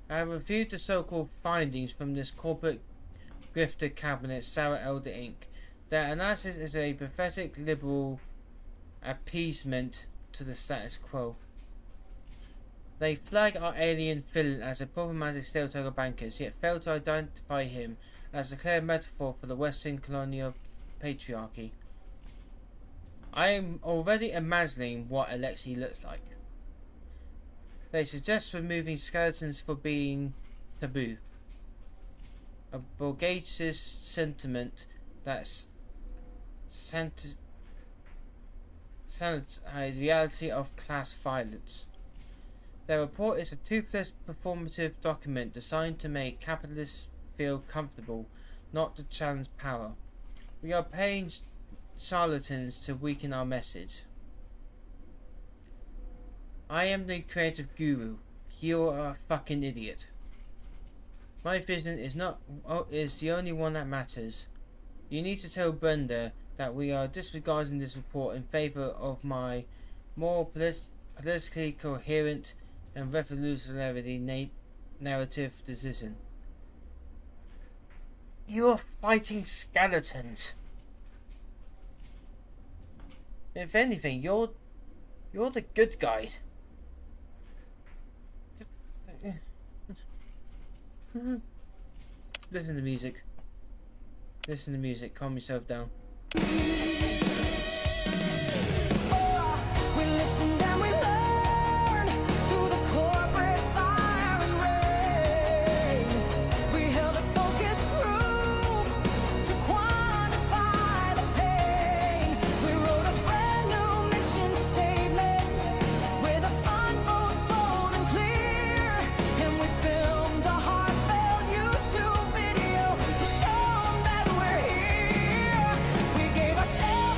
I reviewed the so-called findings from this corporate grifter cabinet, Sarah Elder Inc. Their analysis is a pathetic liberal appeasement to the status quo. They flag our alien villain as a problematic stereotype of bankers, yet fail to identify him as a clear metaphor for the Western colonial patriarchy. I am already imagining what Alexei looks like. They suggest removing skeletons for being taboo. A bourgeois sentiment that's sanitized reality of class violence. Their report is a toothless performative document designed to make capitalists feel comfortable, not to challenge power. We are paying charlatans to weaken our message. I am the creative guru. You are a fucking idiot. My vision is the only one that matters. You need to tell Brenda that we are disregarding this report in favour of my more politically coherent and revolutionary narrative decision. You are fighting skeletons. If anything, you're the good guys. Listen to music. Listen to music. Calm yourself down. We listen and we learn through the corporate fire and rain. We held a focus group to quantify the pain. We wrote a brand new mission statement with a font both bold and clear. And we filmed a heartfelt YouTube video to show 'em that we're here. We gave ourselves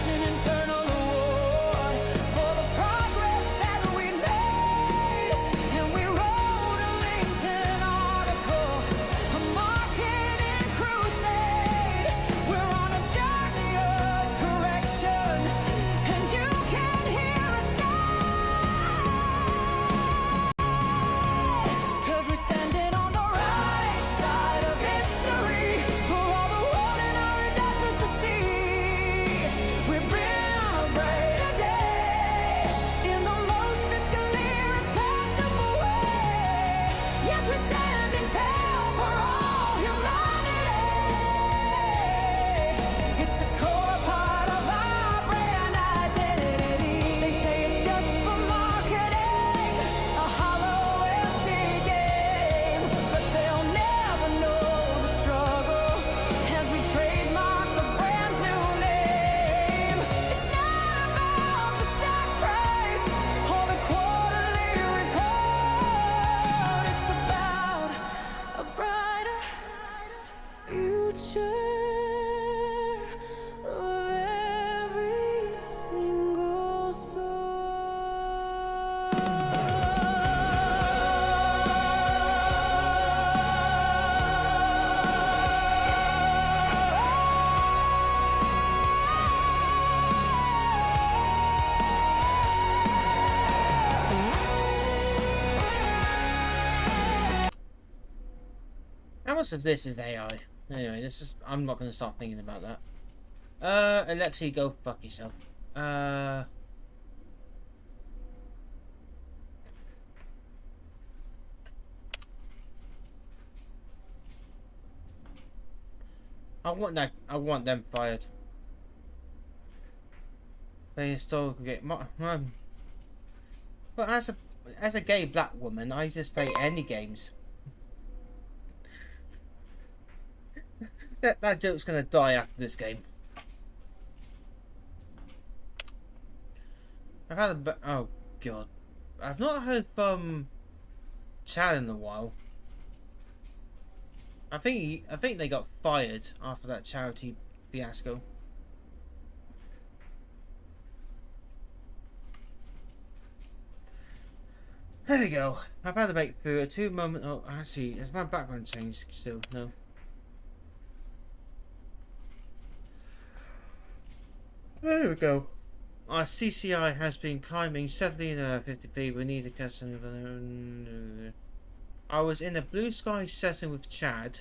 much of this is AI? Anyway, I'm not gonna start thinking about that. Alexi, go fuck yourself. I want them fired. They historical game. But as a gay black woman, I just play any games. That joke's gonna die after this game. I've had a oh god, I've not heard from Chad in a while. I think they got fired after that charity fiasco. There we go. I've had a breakthrough. A 2 moment. Oh, actually, has my background changed still? No. There we go. Our CCI has been climbing steadily in 53. We need a custom. I was in a blue sky session with Chad.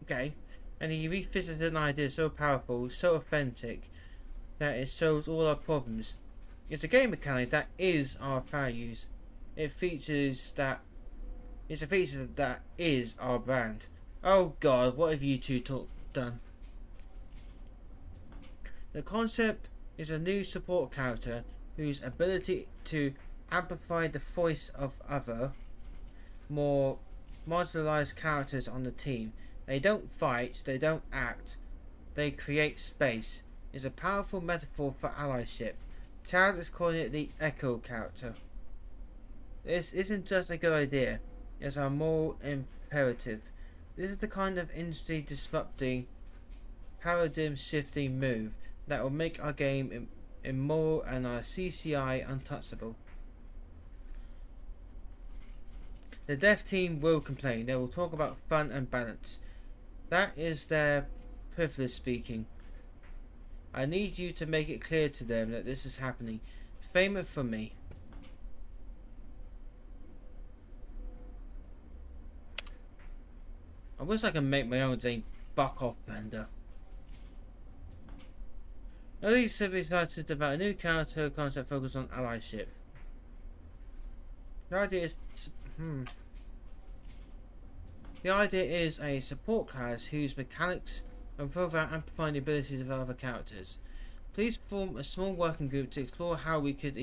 Okay. And he revisited an idea so powerful, so authentic, that it solves all our problems. It's a game mechanic that is our values. It's a feature that is our brand. Oh god, what have you two done? The concept is a new support character whose ability to amplify the voice of other, more marginalized characters on the team. They don't fight, they don't act, they create space. Is a powerful metaphor for allyship. Chad is calling it the Echo character. This isn't just a good idea, it's a moral imperative. This is the kind of industry disrupting, paradigm shifting move that will make our game immoral and our CCI untouchable. The dev team will complain. They will talk about fun and balance. That is their privilege speaking. I need you to make it clear to them that this is happening. Frame it for me. I wish I could make my own Zane buck off bender. At least have excited about a new character concept focused on allyship. The idea is a support class whose mechanics improve our amplifying the abilities of other characters. Please form a small working group to explore how we could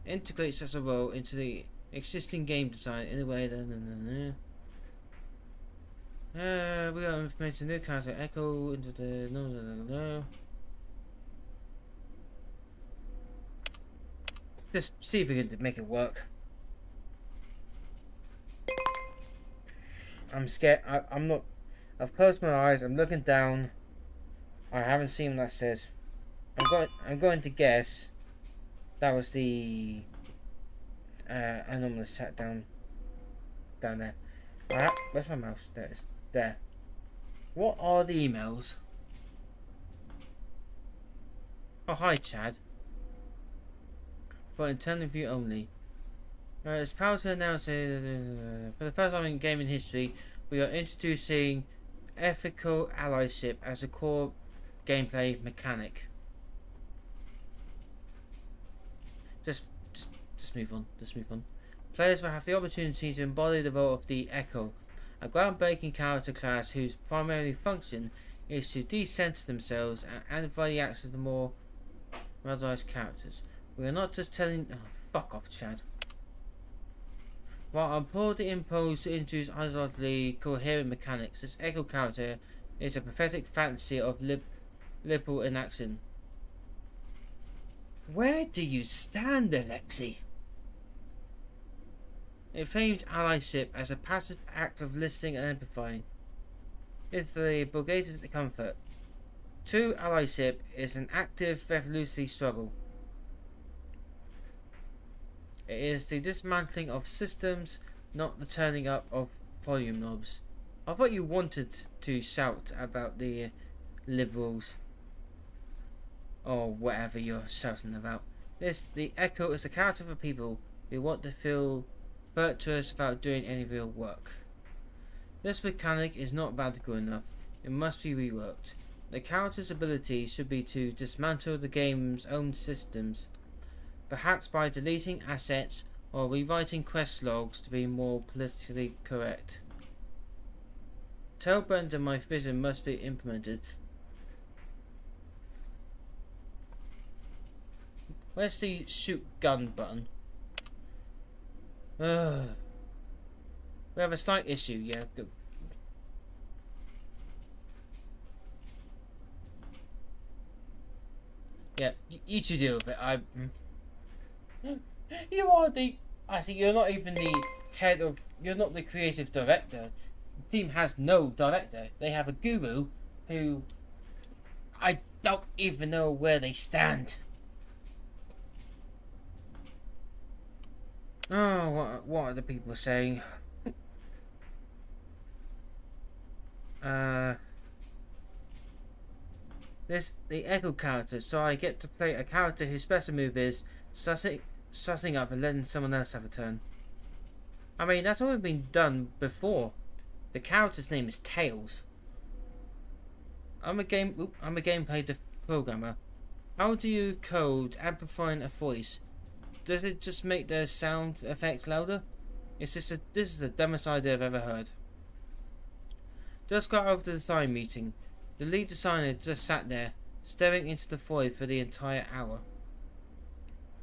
integrate such a role into the existing game design in a way that we got information new character echo into the Just see if we can make it work. I'm scared. I'm not. I've closed my eyes. I'm looking down. I haven't seen what that says. I'm going to guess that was the anomalous chat down there. Alright, where's my mouse? There it is. There. What are the emails? Oh, hi, Chad. For internal view only. It's proud to announce for the first time in gaming history, we are introducing ethical allyship as a core gameplay mechanic. Just move on. Just move on. Players will have the opportunity to embody the role of the Echo, a groundbreaking character class whose primary function is to decenter themselves and amplify the actions of the more marginalized characters. We are not just telling. Oh, fuck off, Chad. While I'm broadly imposed to introduce ideologically coherent mechanics, this Echo character is a prophetic fantasy of liberal inaction. Where do you stand, Alexi? It frames allyship as a passive act of listening and empathizing. It's the Bulgarian comfort. True allyship is an active revolutionary struggle. It is the dismantling of systems, not the turning up of volume knobs. I thought you wanted to shout about the liberals. Or whatever you're shouting about. The Echo is a character for people who want to feel virtuous without doing any real work. This mechanic is not radical enough. It must be reworked. The character's ability should be to dismantle the game's own systems, perhaps by deleting assets or rewriting quest logs to be more politically correct. Tailbend and my vision must be implemented. Where's the shoot gun button? We have a slight issue, yeah. Go. Yeah, you two deal with it. You are the... I see, you're not even the head of... You're not the creative director. The team has no director. They have a guru who... I don't even know where they stand. Oh, what are the people saying? The Echo character, so I get to play a character whose special move is sussing up and letting someone else have a turn. I mean, that's already been done before. The character's name is Tails. I'm a gameplay programmer. How do you code amplifying a voice? Does it just make the sound effects louder? This is the dumbest idea I've ever heard. Just got out of the design meeting. The lead designer just sat there, staring into the void for the entire hour.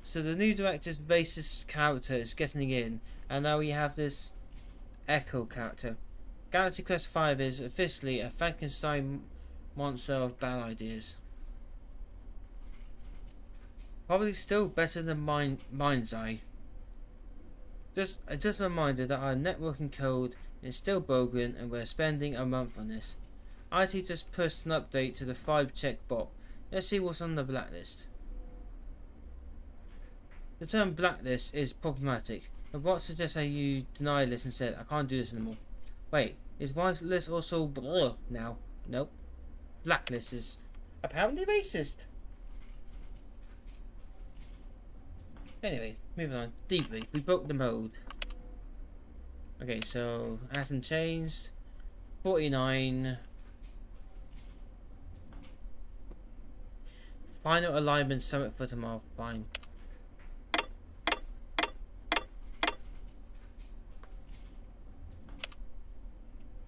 So the new director's racist character is getting in, and now we have this Echo character. Galaxy Quest 5 is officially a Frankenstein monster of bad ideas. Probably still better than Mind's Eye. Just a reminder that our networking code is still broken and we're spending a month on this. IT just pushed an update to the 5 check bot. Let's see what's on the blacklist. The term blacklist is problematic. The bot suggests that you deny this and said, I can't do this anymore. Wait, is whitelist also bleh now? Nope. Blacklist is apparently racist. Anyway, moving on. Debrief. We broke the mode. Okay, so hasn't changed. 49. Final alignment summit for tomorrow. Fine.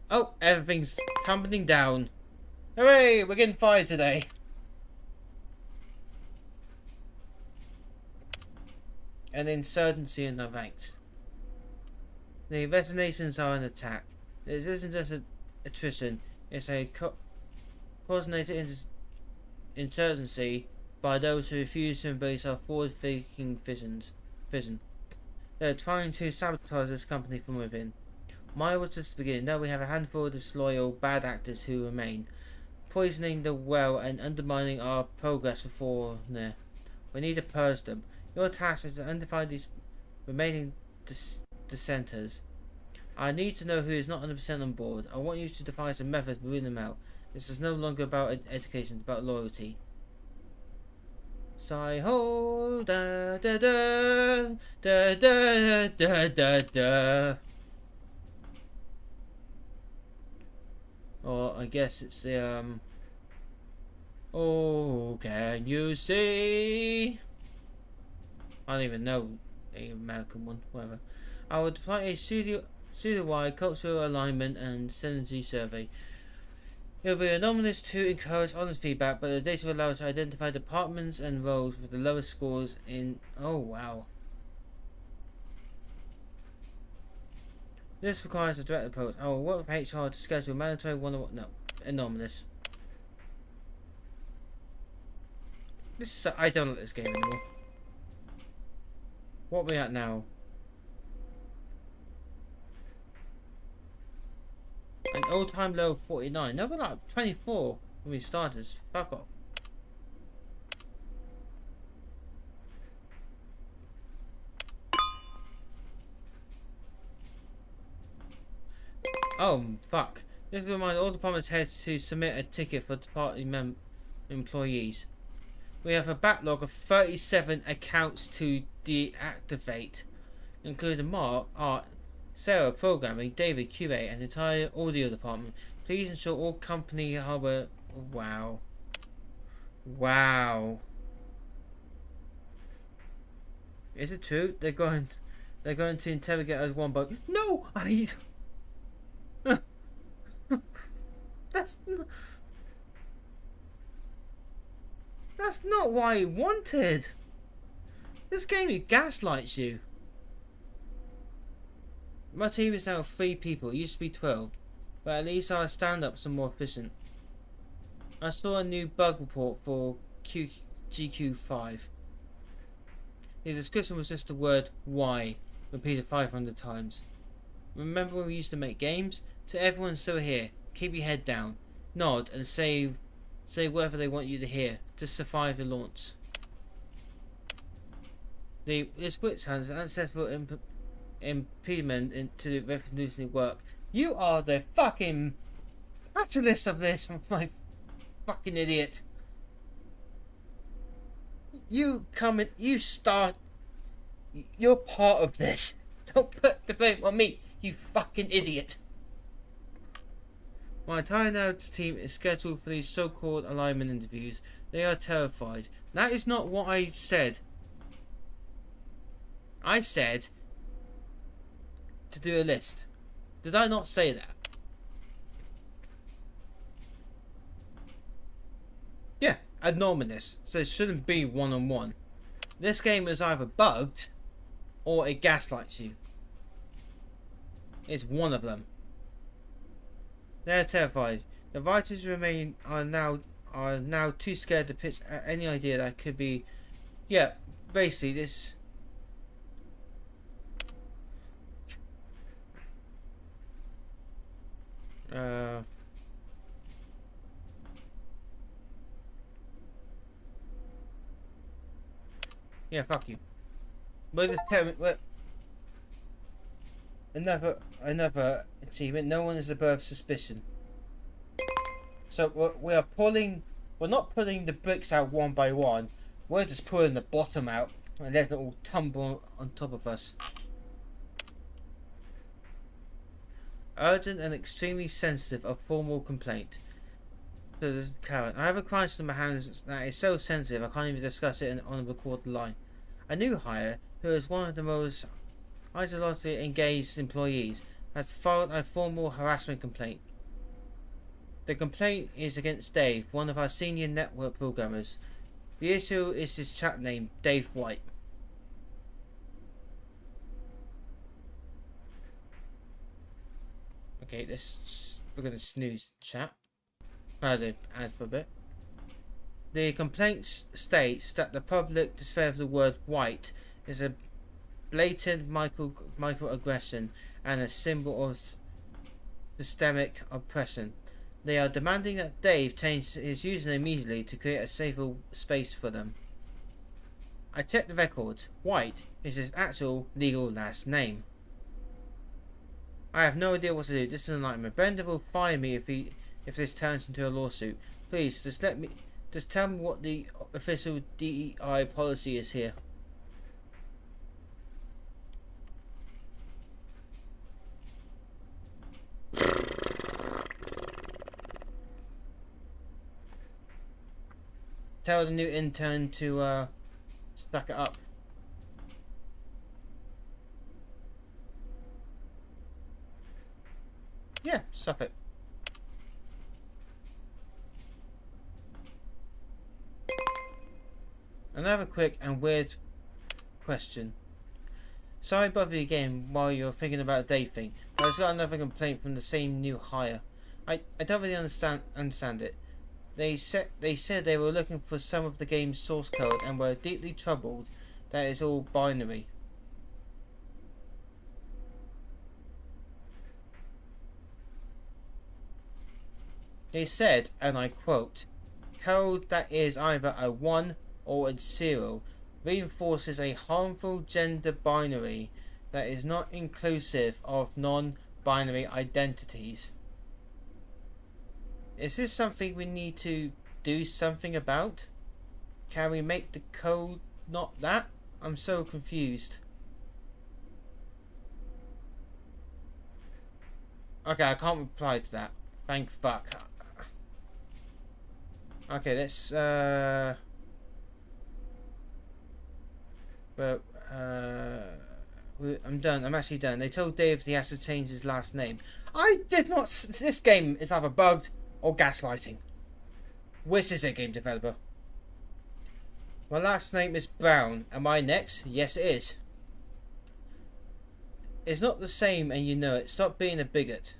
Oh, everything's tumbling down. Hooray! We're getting fired today. An insurgency in the ranks. The resignations are an attack. This isn't just an attrition, it's a coordinated insurgency by those who refuse to embrace our forward-thinking vision. They're trying to sabotage this company from within. Mine was just the beginning. Now we have a handful of disloyal bad actors who remain, poisoning the well and undermining our progress before there. We need to purge them. Your task is to identify these remaining dissenters. I need to know who is not 100% on board. I want you to devise a method to root them out. This is no longer about education, it's about loyalty. Sigh ho da da da da da da da da. Or I guess it's the oh, can you see? I don't even know the American one, whatever. I would apply a pseudo-wide cultural alignment and synergy survey. It will be anomalous to encourage honest feedback, but the data will allow us to identify departments and roles with the lowest scores in... Oh, wow. This requires a direct approach. I will work with HR to schedule mandatory one-on-one... No, anomalous. This is... I don't like this game anymore. What are we at now? An all-time low of 49. No, we're like 24 when we started. Fuck off. Oh, fuck. This reminds all department heads to submit a ticket for department employees. We have a backlog of 37 accounts to deactivate, including Mark, Art, Sarah, programming, David, QA, and the entire audio department. Please ensure all company hardware. Wow. Wow. Is it true? They're going to interrogate us one by. No, I. That's not what I wanted. This game gaslights you. My team is now 3 people. It used to be 12, but at least our stand-ups are more efficient. I saw a new bug report for GQ5. The description was just the word "why" repeated 500 times. Remember when we used to make games? To everyone still here, keep your head down, nod, and say whatever they want you to hear to survive the launch. This witch hunt is an ancestral impediment to the revolutionary work. You are the fucking catalyst of this, my fucking idiot. You come in, you start. You're part of this. Don't put the blame on me, you fucking idiot. My entire narrative team is scheduled for these so-called alignment interviews. They are terrified. That is not what I said. I said to do a list. Did I not say that? Yeah, anonymous. So it shouldn't be one-on-one. This game is either bugged or it gaslights you. It's one of them. They're terrified. The writers are now too scared to pitch any idea that could be. Yeah, basically this. Yeah, fuck you. We're just telling. Another achievement. No one is above suspicion. So we are pulling. We're not pulling the bricks out one by one. We're just pulling the bottom out and letting it all tumble on top of us. Urgent and extremely sensitive, a formal complaint. So this is Karen. I have a crisis in my hands that is so sensitive I can't even discuss it on a recorded line. A new hire, who is one of the most ideologically engaged employees, has filed a formal harassment complaint. The complaint is against Dave, one of our senior network programmers. The issue is his chat name, Dave White. Okay, we're going to snooze chat. Add for a bit. The complaint states that the public display of the word white is a blatant microaggression and a symbol of systemic oppression. They are demanding that Dave change his username immediately to create a safer space for them. I checked the records. White is his actual legal last name. I have no idea what to do. This is a nightmare. Brendan will fire me if this turns into a lawsuit. Please, just tell me what the official DEI policy is here. Tell the new intern to stack it up. Yeah, stop it. Another quick and weird question. Sorry to bother you again while you're thinking about a day thing, but I've got another complaint from the same new hire. I don't really understand it. They said they were looking for some of the game's source code and were deeply troubled that it's all binary. They said, and I quote, "Code that is either a 1 or a 0 reinforces a harmful gender binary that is not inclusive of non-binary identities." Is this something we need to do something about? Can we make the code not that? I'm so confused. Okay, I can't reply to that. Thank fuck. Okay, let's but I'm done. I'm actually done. They told Dave he has to change his last name. I did not. This game is either bugged or gaslighting. Which is it, game developer? My last name is Brown. Am I next? Yes, it is. It's not the same, and you know it. Stop being a bigot.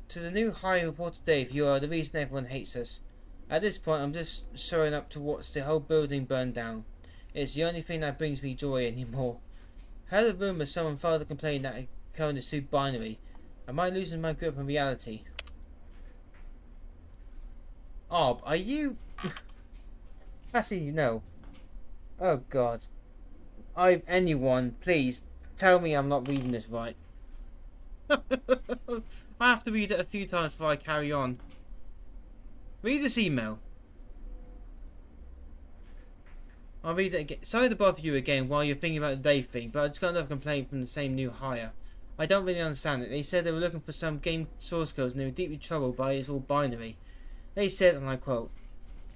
To the new hire reporter Dave, you are the reason everyone hates us. At this point, I'm just showing up to watch the whole building burn down. It's the only thing that brings me joy anymore. Heard a rumour someone filed a complaint that code is too binary. Am I losing my grip on reality? Ob, are you... Actually, no. Oh god. Anyone, please, tell me I'm not reading this right. I have to read it a few times before I carry on. Read this email. I'll read it again. Sorry to bother you again while you're thinking about the Dave thing, but I just got another complaint from the same new hire. I don't really understand it. They said they were looking for some game source codes and they were deeply troubled by it's all binary. They said, and I quote,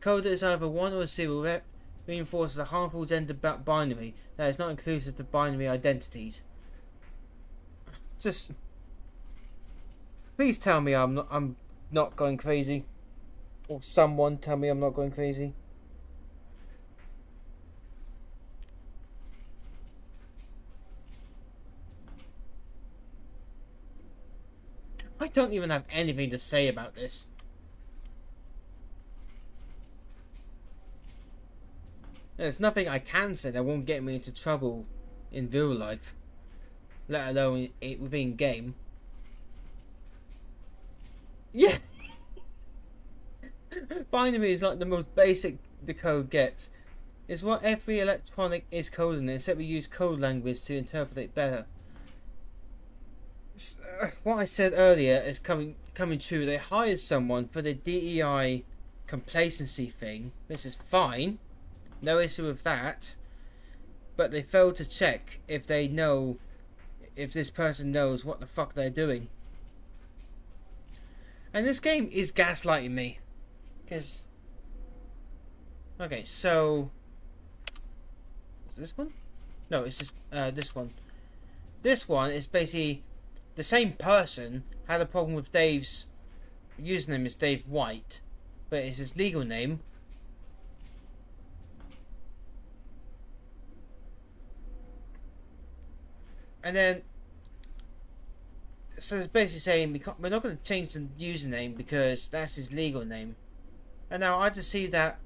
code that is either 1 or 0 reinforces a harmful gender binary that is not inclusive to binary identities. Just... Please tell me I'm not going crazy. Or someone tell me I'm not going crazy. I don't even have anything to say about this. There's nothing I can say that won't get me into trouble in real life, let alone it within game. Yeah. Binary is like the most basic the code gets. It's what every electronic is coding, except we use code language to interpret it better. What I said earlier is coming true. They hired someone for the DEI complacency thing. This is fine. No issue with that. But they failed to check if this person knows what the fuck they're doing. And this game is gaslighting me. Because... Okay, so... Is this one? No, it's just this one. This one is basically... The same person had a problem with Dave's... Username is Dave White. But it's his legal name. And then... So it's basically saying we're not going to change the username because that's his legal name. And now I just see that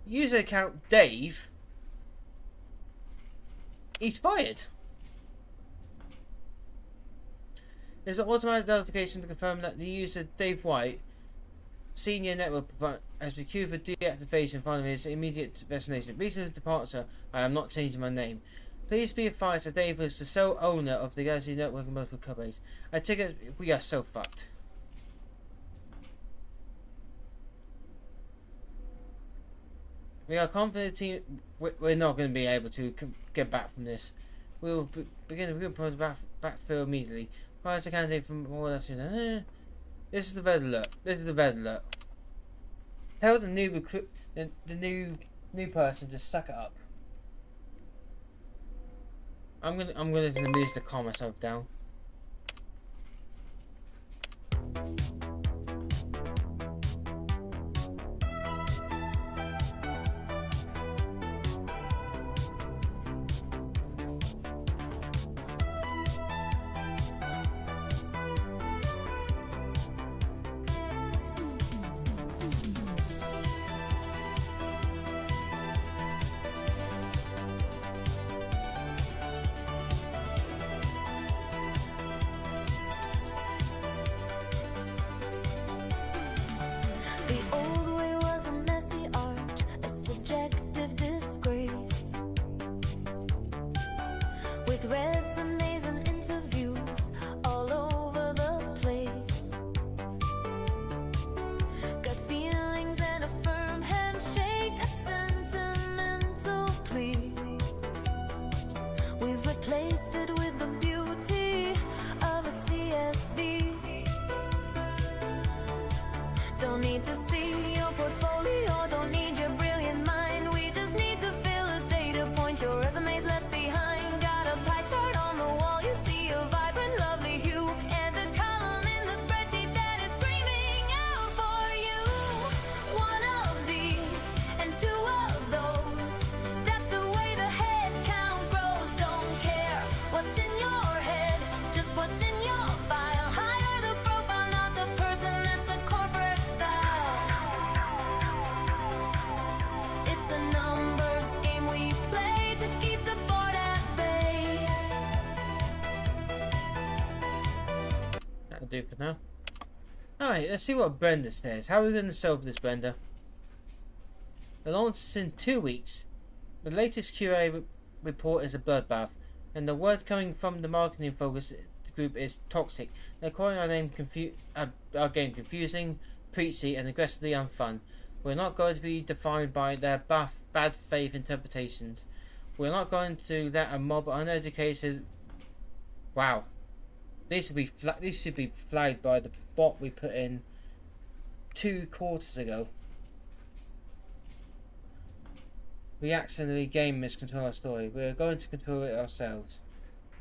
user account Dave, he's fired. There's an automatic notification to confirm that the user Dave White, senior network has been queued for deactivation following his immediate resignation. Reason of departure: I am not changing my name. Please be advised that Dave was the sole owner of the Galaxy Network and multiple companies. I take it we are so fucked. We are confident team. We're not going to be able to get back from this. We will begin a real project backfill immediately. Prior to candidate from all that. This is the red alert. This is the red alert. Tell the new recruit, the new person to suck it up. I'm gonna lose to calm myself down. need to see your portfolio, don't need your brilliant mind. We just need to fill a data point, your resume's left behind. Got a pie chart on the wall, you see a vibrant, lovely hue, and a column in the spreadsheet that is screaming out for you. One of these and two of those, that's the way the head count grows. Don't care what's in your head, just what's in your file. Hire the profile, not the person, that's a corporate style. It's a numbers game we play to keep the board at bay. That'll do for now. Alright, let's see what Brenda says. How are we going to solve this, Brenda? The launch is in 2 weeks. The latest QA report is a bloodbath, and the word coming from the marketing focus group is toxic. They're calling our game confusing, preachy, and aggressively unfun. We're not going to be defined by their bad faith interpretations. We're not going to let a mob of uneducated... Wow. These should be flagged by the bot we put in 2 quarters ago. We accidentally game miscontrol our story. We are going to control it ourselves.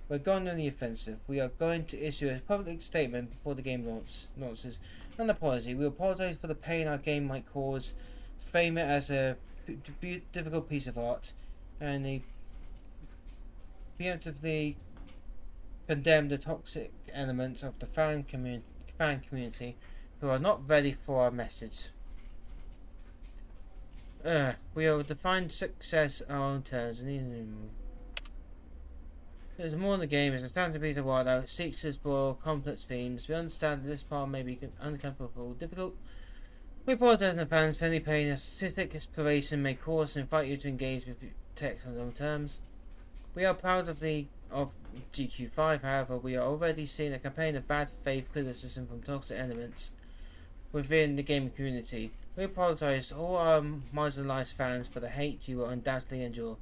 We're going on the offensive. We are going to issue a public statement before the game launches. An apology. We apologize for the pain our game might cause. Frame it as a difficult piece of art, and they preemptively condemn the toxic elements of the fan community who are not ready for our message. We will define success on our own terms, and there's more in the game. As a standard piece of art that seeks to explore complex themes, we understand that this part may be uncomfortable, difficult. We apologize in advance for any pain a statistic exploration may cause and invite you to engage with text on your own terms. We are proud of GQ5, however, we are already seeing a campaign of bad faith criticism from toxic elements within the gaming community. We apologize to all our marginalized fans for the hate you will undoubtedly endure.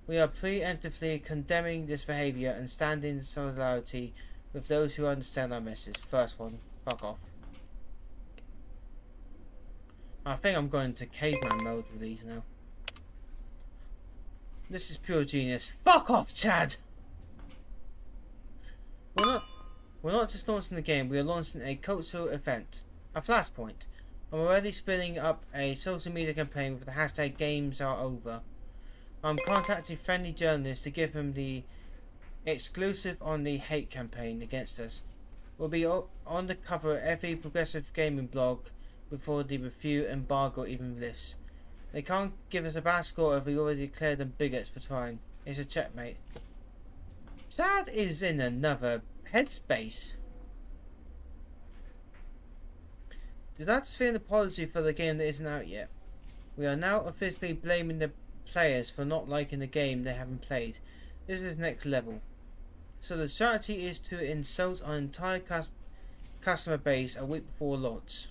We are preemptively condemning this behavior and stand in solidarity with those who understand our message. First one, fuck off. I think I'm going to caveman mode with these now. This is pure genius. Fuck off, Chad! We're not just launching the game, we are launching a cultural event. A flashpoint. I'm already spinning up a social media campaign with the hashtag GamesAreOver. I'm contacting friendly journalists to give them the exclusive on the hate campaign against us. We'll be on the cover of every progressive gaming blog before the review embargo even lifts. They can't give us a bad score if we already declared them bigots for trying. It's a checkmate. Chad is in another headspace. Did I just feel an apology for the game that isn't out yet? We are now officially blaming the players for not liking the game they haven't played. This is next level. So the strategy is to insult our entire customer base a week before launch.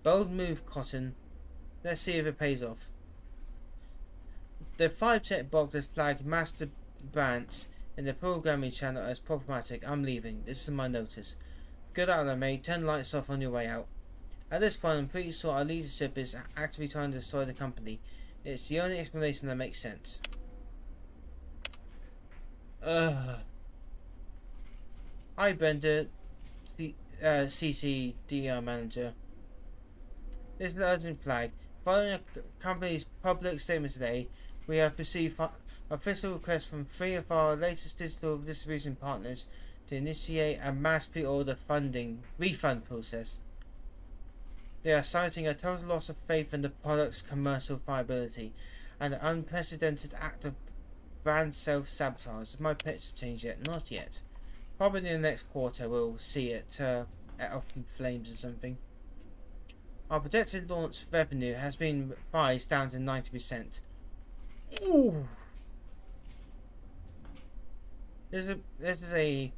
Bold move, Cotton. Let's see if it pays off. The 5 checkbox has flagged master brands in the programming channel as problematic. I'm leaving. This is my notice. Good out there, mate. Turn the lights off on your way out. At this point, I'm pretty sure our leadership is actively trying to destroy the company. It's the only explanation that makes sense. Hi, Brenda. CC DEI manager. This is an urgent flag. Following a company's public statement today, we have received official requests from 3 of our latest digital distribution partners to initiate a mass pre-order refund process. They are citing a total loss of faith in the product's commercial viability and an unprecedented act of brand self-sabotage. Is my pitch change yet? Not yet. Probably in the next quarter we'll see it up in flames or something. Our projected launch revenue has been revised down to 90%. Ooh. This is a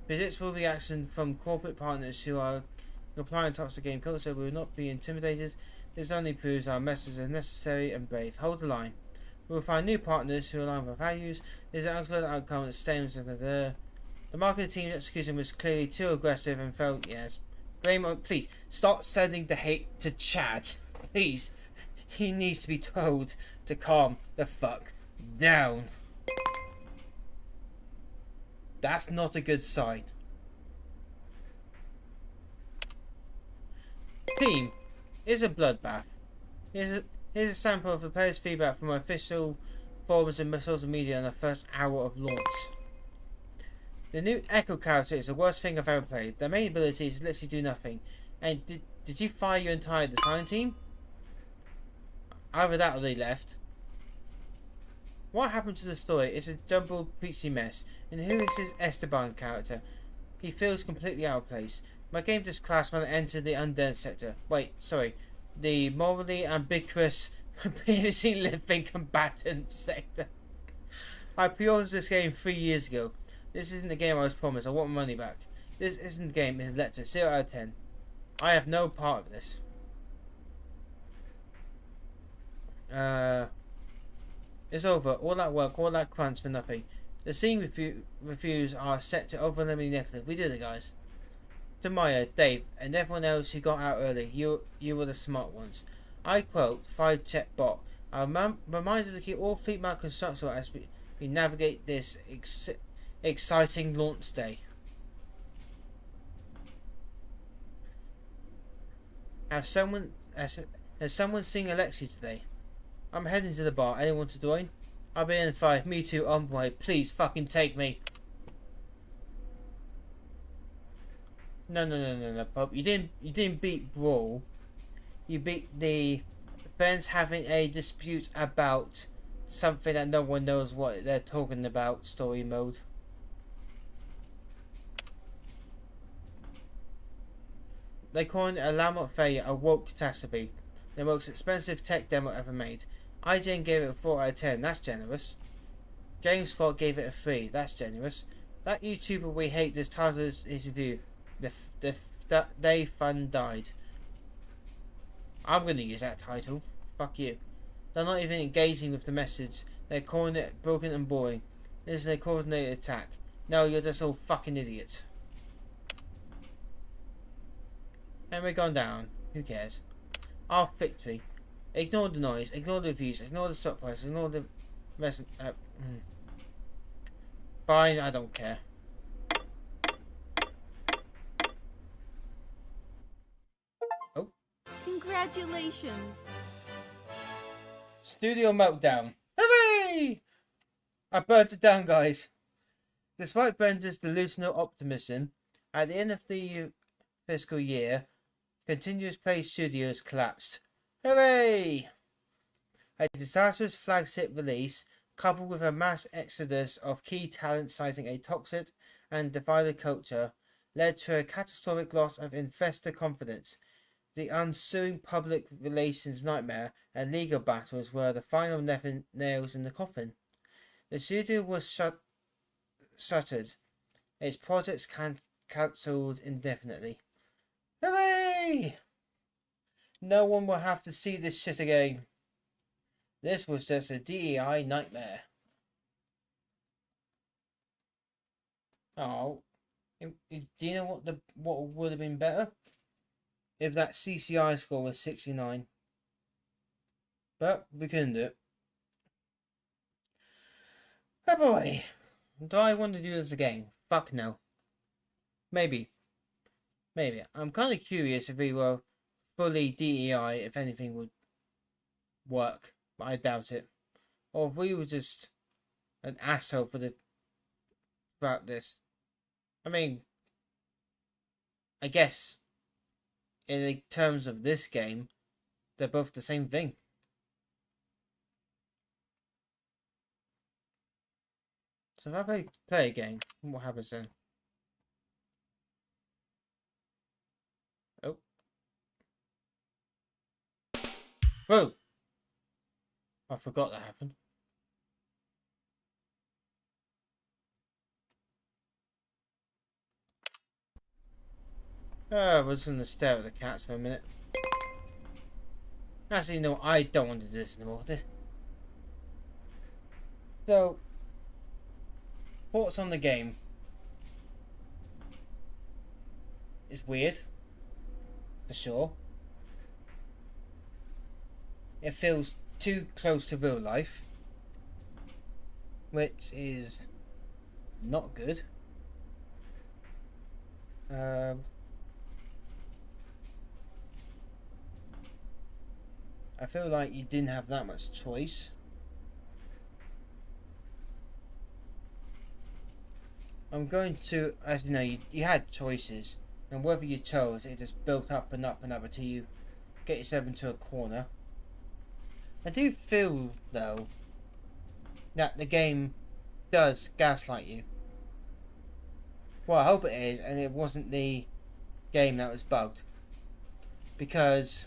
predictable reaction from corporate partners who are applying toxic game culture. We will not be intimidated. This only proves our message is necessary and brave. Hold the line. We will find new partners who align with our values. This is an unexpected outcome that stems with the marketing team's execution was clearly too aggressive and felt, yes, Blame on, please, stop sending the hate to Chad. Please. He needs to be told to calm the fuck down. That's not a good sign. Team is a bloodbath. Here's a sample of the players' feedback from official forums and social media in the first hour of launch. The new Echo character is the worst thing I've ever played. Their main ability is to literally do nothing. And did you fire your entire design team? Either that or they left. What happened to the story? It's a jumbled, peachy mess. And who is this Esteban character? He feels completely out of place. My game just crashed when I entered the undead sector. Wait, sorry. The morally ambiguous, previously living combatant sector. I pre-ordered this game 3 years ago. This isn't the game I was promised. I want my money back. This isn't the game. It's lecture 0 out of 10. I have no part of this. It's over. All that work, all that crunch for nothing. The Steam reviews are set to overwhelmingly negative. We did it, guys. To Maya, Dave, and everyone else who got out early, you were the smart ones. I quote, 5-check bot. I'm reminded to keep all feedback constructive as we navigate this exciting launch day. Has someone seen Alexi today? I'm heading to the bar. Anyone to join? I'll be in 5. Me too. On my way. Please fucking take me. No, Bob. You didn't beat Brawl. You beat the friends having a dispute about something that no one knows what they're talking about. Story mode. They call it a Lamont failure, a woke catastrophe. The most expensive tech demo ever made. IGN gave it a 4 out of 10. That's generous. GameSpot gave it a 3. That's generous. That YouTuber we hate just titled his review. The day fun died. I'm gonna use that title. Fuck you. They're not even engaging with the message. They're calling it broken and boring. This is a coordinated attack. No, you're just all fucking idiots. And we're gone down. Who cares? Our victory. Ignore the noise, ignore the reviews, ignore the stock price, ignore the rest. Fine, I don't care. Oh. Congratulations! Studio meltdown. Hooray! I burnt it down, guys. Despite Brenda's delusional optimism, at the end of the fiscal year, Continuous Play Studios collapsed. Hooray! A disastrous flagship release, coupled with a mass exodus of key talent citing a toxic and divided culture, led to a catastrophic loss of investor confidence. The ensuing public relations nightmare and legal battles were the final nails in the coffin. The studio was shuttered, its projects cancelled indefinitely. Hooray! No one will have to see this shit again. This was just a DEI nightmare. Oh, do you know what would have been better? If that CCI score was 69. But we couldn't do it. Oh boy. Do I want to do this again? Fuck no. Maybe. I'm kind of curious if we were fully DEI, if anything would work, but I doubt it. Or if we were just an asshole throughout this. I mean, I guess in the terms of this game, they're both the same thing. So if I play a game, what happens then? Oh. Whoa! I forgot that happened. I was going to stare at the cats for a minute. Actually, no, I don't want to do this anymore. So, thoughts on the game? It's weird. for sure. It feels too close to real life, which is not good. I feel like you didn't have that much choice. I'm going to, as you know, you had choices, and whether you chose, it just built up and up and up until you get yourself into a corner. I do feel, though, that the game does gaslight you. Well, I hope it is, and it wasn't the game that was bugged. Because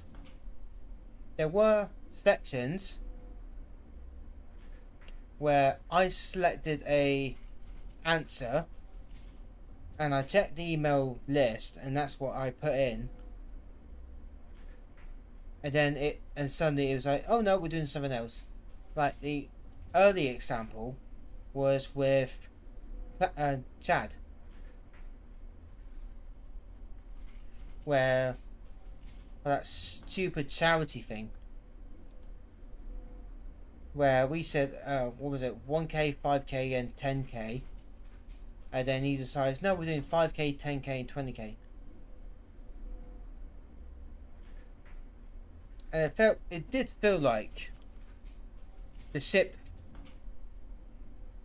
there were sections where I selected a answer and I checked the email list and that's what I put in, and then suddenly it was like, oh no, we're doing something else. Like the early example was with Chad, where that stupid charity thing where we said what was it, 1k, 5k and 10k, and then he decides, no, we're doing 5k, 10k and 20k. And it did feel like the ship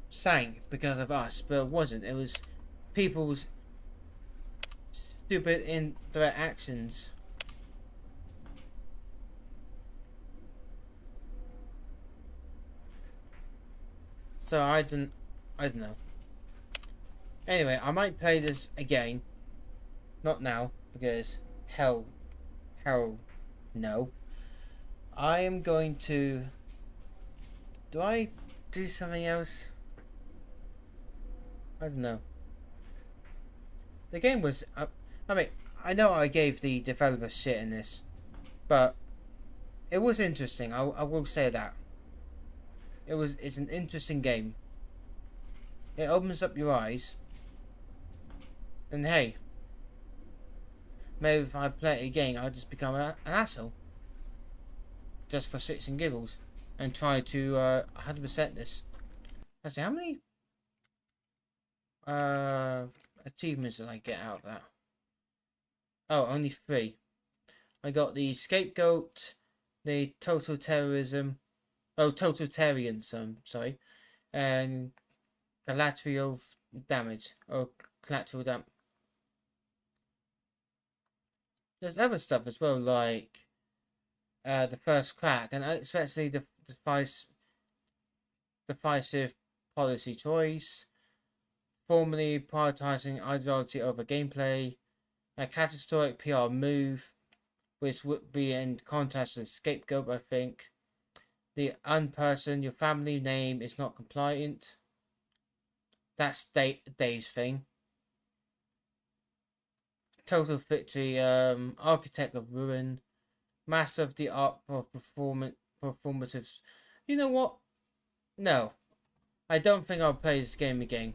sank because of us, but it wasn't. It was people's stupid interactions. So I don't know. Anyway, I might play this again. Not now, because hell no. I am going to... Do I do something else? I don't know. The game was... I mean, I know I gave the developers shit in this, but it was interesting. I will say that. It's an interesting game. It opens up your eyes. And hey, maybe if I play it again, I'll just become an asshole. Just for shits and giggles. And try to 100% this. Let's see, how many achievements did I get out of that? Oh, only 3. I got the scapegoat, the totalitarianism, sorry, and collateral damage, or collateral damage. There's other stuff as well, like the first crack, and especially the decisive policy choice, formally prioritizing ideology over gameplay, a catastrophic PR move, which would be in contrast to the scapegoat, I think. The unperson, your family name is not compliant. That's Dave's thing. Total victory, architect of ruin, master of the art of performative. You know what? No, I don't think I'll play this game again.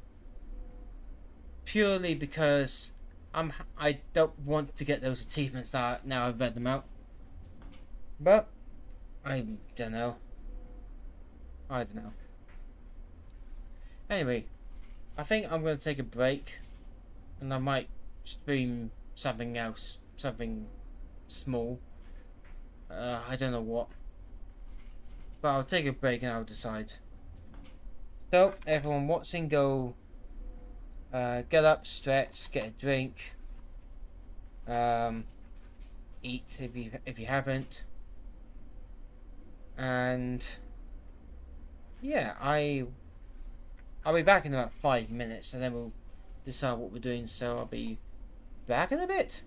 Purely because I don't want to get those achievements that now I've read them out. But I don't know. Anyway, I think I'm going to take a break, and I might stream something else, something small. I don't know what, but I'll take a break and I'll decide. So everyone watching, go get up, stretch, get a drink, eat if you haven't, and yeah, I'll be back in about 5 minutes, and then we'll decide what we're doing. So I'll be back in a bit.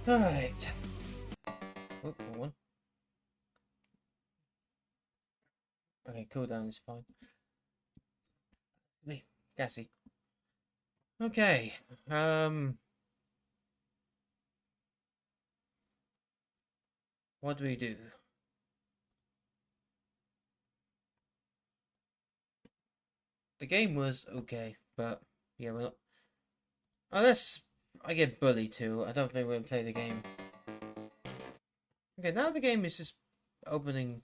Alright. Oh, go on. Okay, cooldown is fine. Me, gassy. Okay. What do we do? The game was okay, but yeah, we're not. Unless I get bullied too, I don't think we're gonna play the game. Okay, now the game is just opening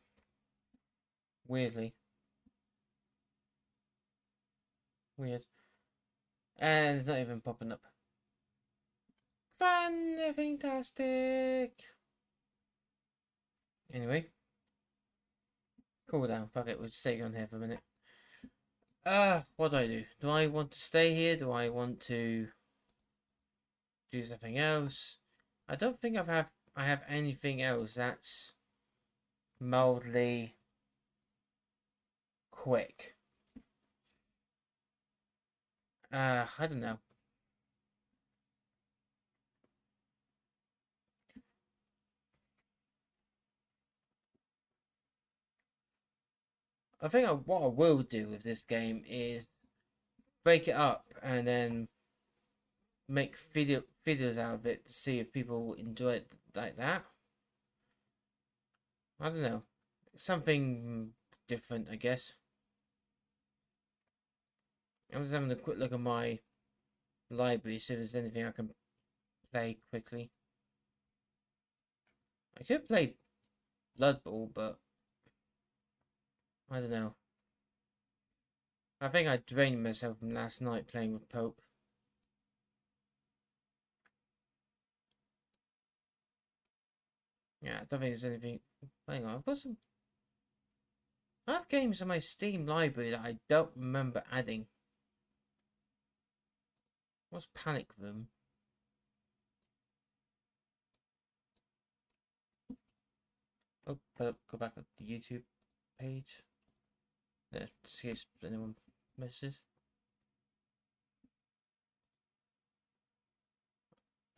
weirdly. Weird. And it's not even popping up. Fantastic. Anyway. Cool down. Fuck it, we'll stay on here for a minute. What do I do? Do I want to stay here? Do I want to do something else? I don't think I have anything else that's mildly quick. I don't know. I think what I will do with this game is break it up and then make videos out of it to see if people enjoy it like that. I don't know. Something different, I guess. I'm just having a quick look at my library, see if there's anything I can play quickly. I could play Blood Bowl, but I don't know. I think I drained myself from last night playing with Pope. Yeah, I don't think there's anything. Hang on, I've got some. I have games on my Steam library that I don't remember adding. What's Panic Room? Oh, go back up the YouTube page. Yeah, see if anyone misses.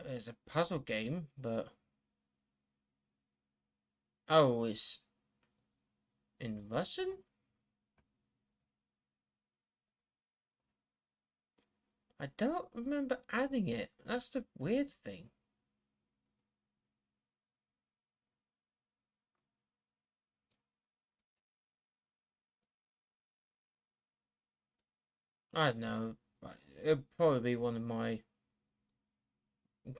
It's a puzzle game, but oh, it's in Russian? I don't remember adding it. That's the weird thing. I don't know. It'll probably be one of my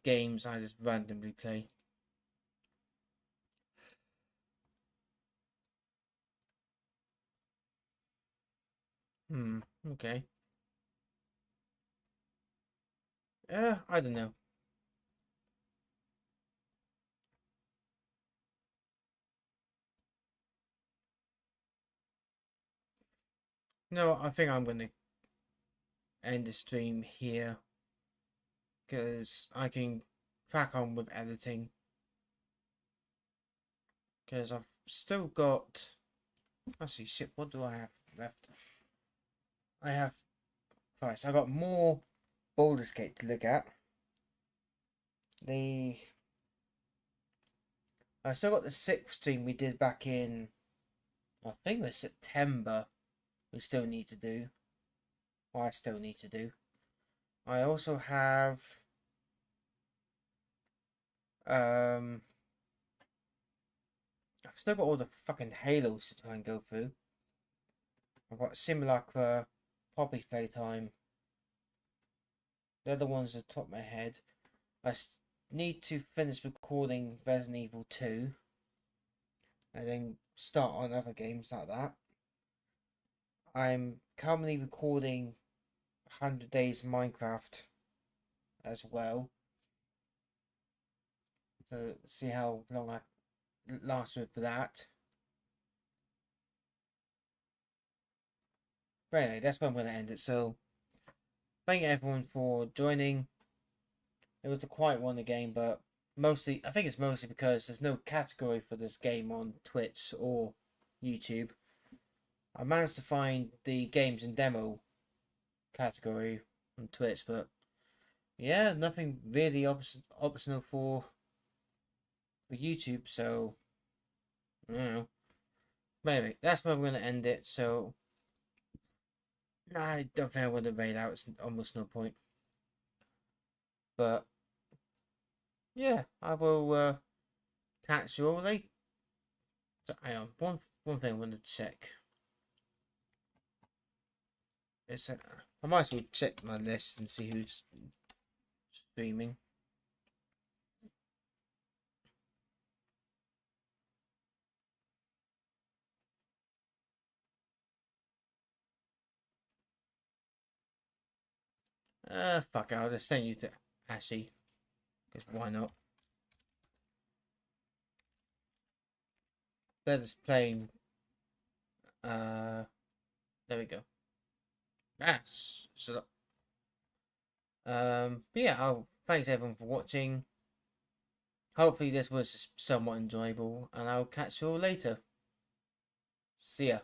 games I just randomly play. Okay. I don't know. No, I think I'm going to end the stream here. Because I can crack on with editing. Because I've still got... Actually, shit, what do I have left? I have... Christ, I got more Baldur's Gate to look at. I still got the 6th stream we did back in... I think it was September. We still need to do. Or I still need to do. I also have... I've still got all the fucking Halos to try and go through. I've got Simulacra, Poppy Playtime. They're the ones at the top of my head. I need to finish recording Resident Evil 2. And then start on other games like that. I'm currently recording 100 Days Minecraft as well. So see how long I last with that. But anyway, that's where I'm going to end it. So thank you everyone for joining. It was a quiet one again, but mostly, I think it's mostly because there's no category for this game on Twitch or YouTube. I managed to find the games and demo category on Twitch, but yeah, nothing really optional for for YouTube, so I don't know. But anyway, that's where I'm gonna end it. So I don't think I'm gonna raid out. It's almost no point. But yeah, I will catch you all later. So hang on, one thing I want to check. Is I might as well check my list and see who's streaming. Fuck it, I'll just send you to Ashy. Because why not? They're just playing. There we go. So. But yeah, thanks everyone for watching. Hopefully this was somewhat enjoyable, and I'll catch you all later. See ya.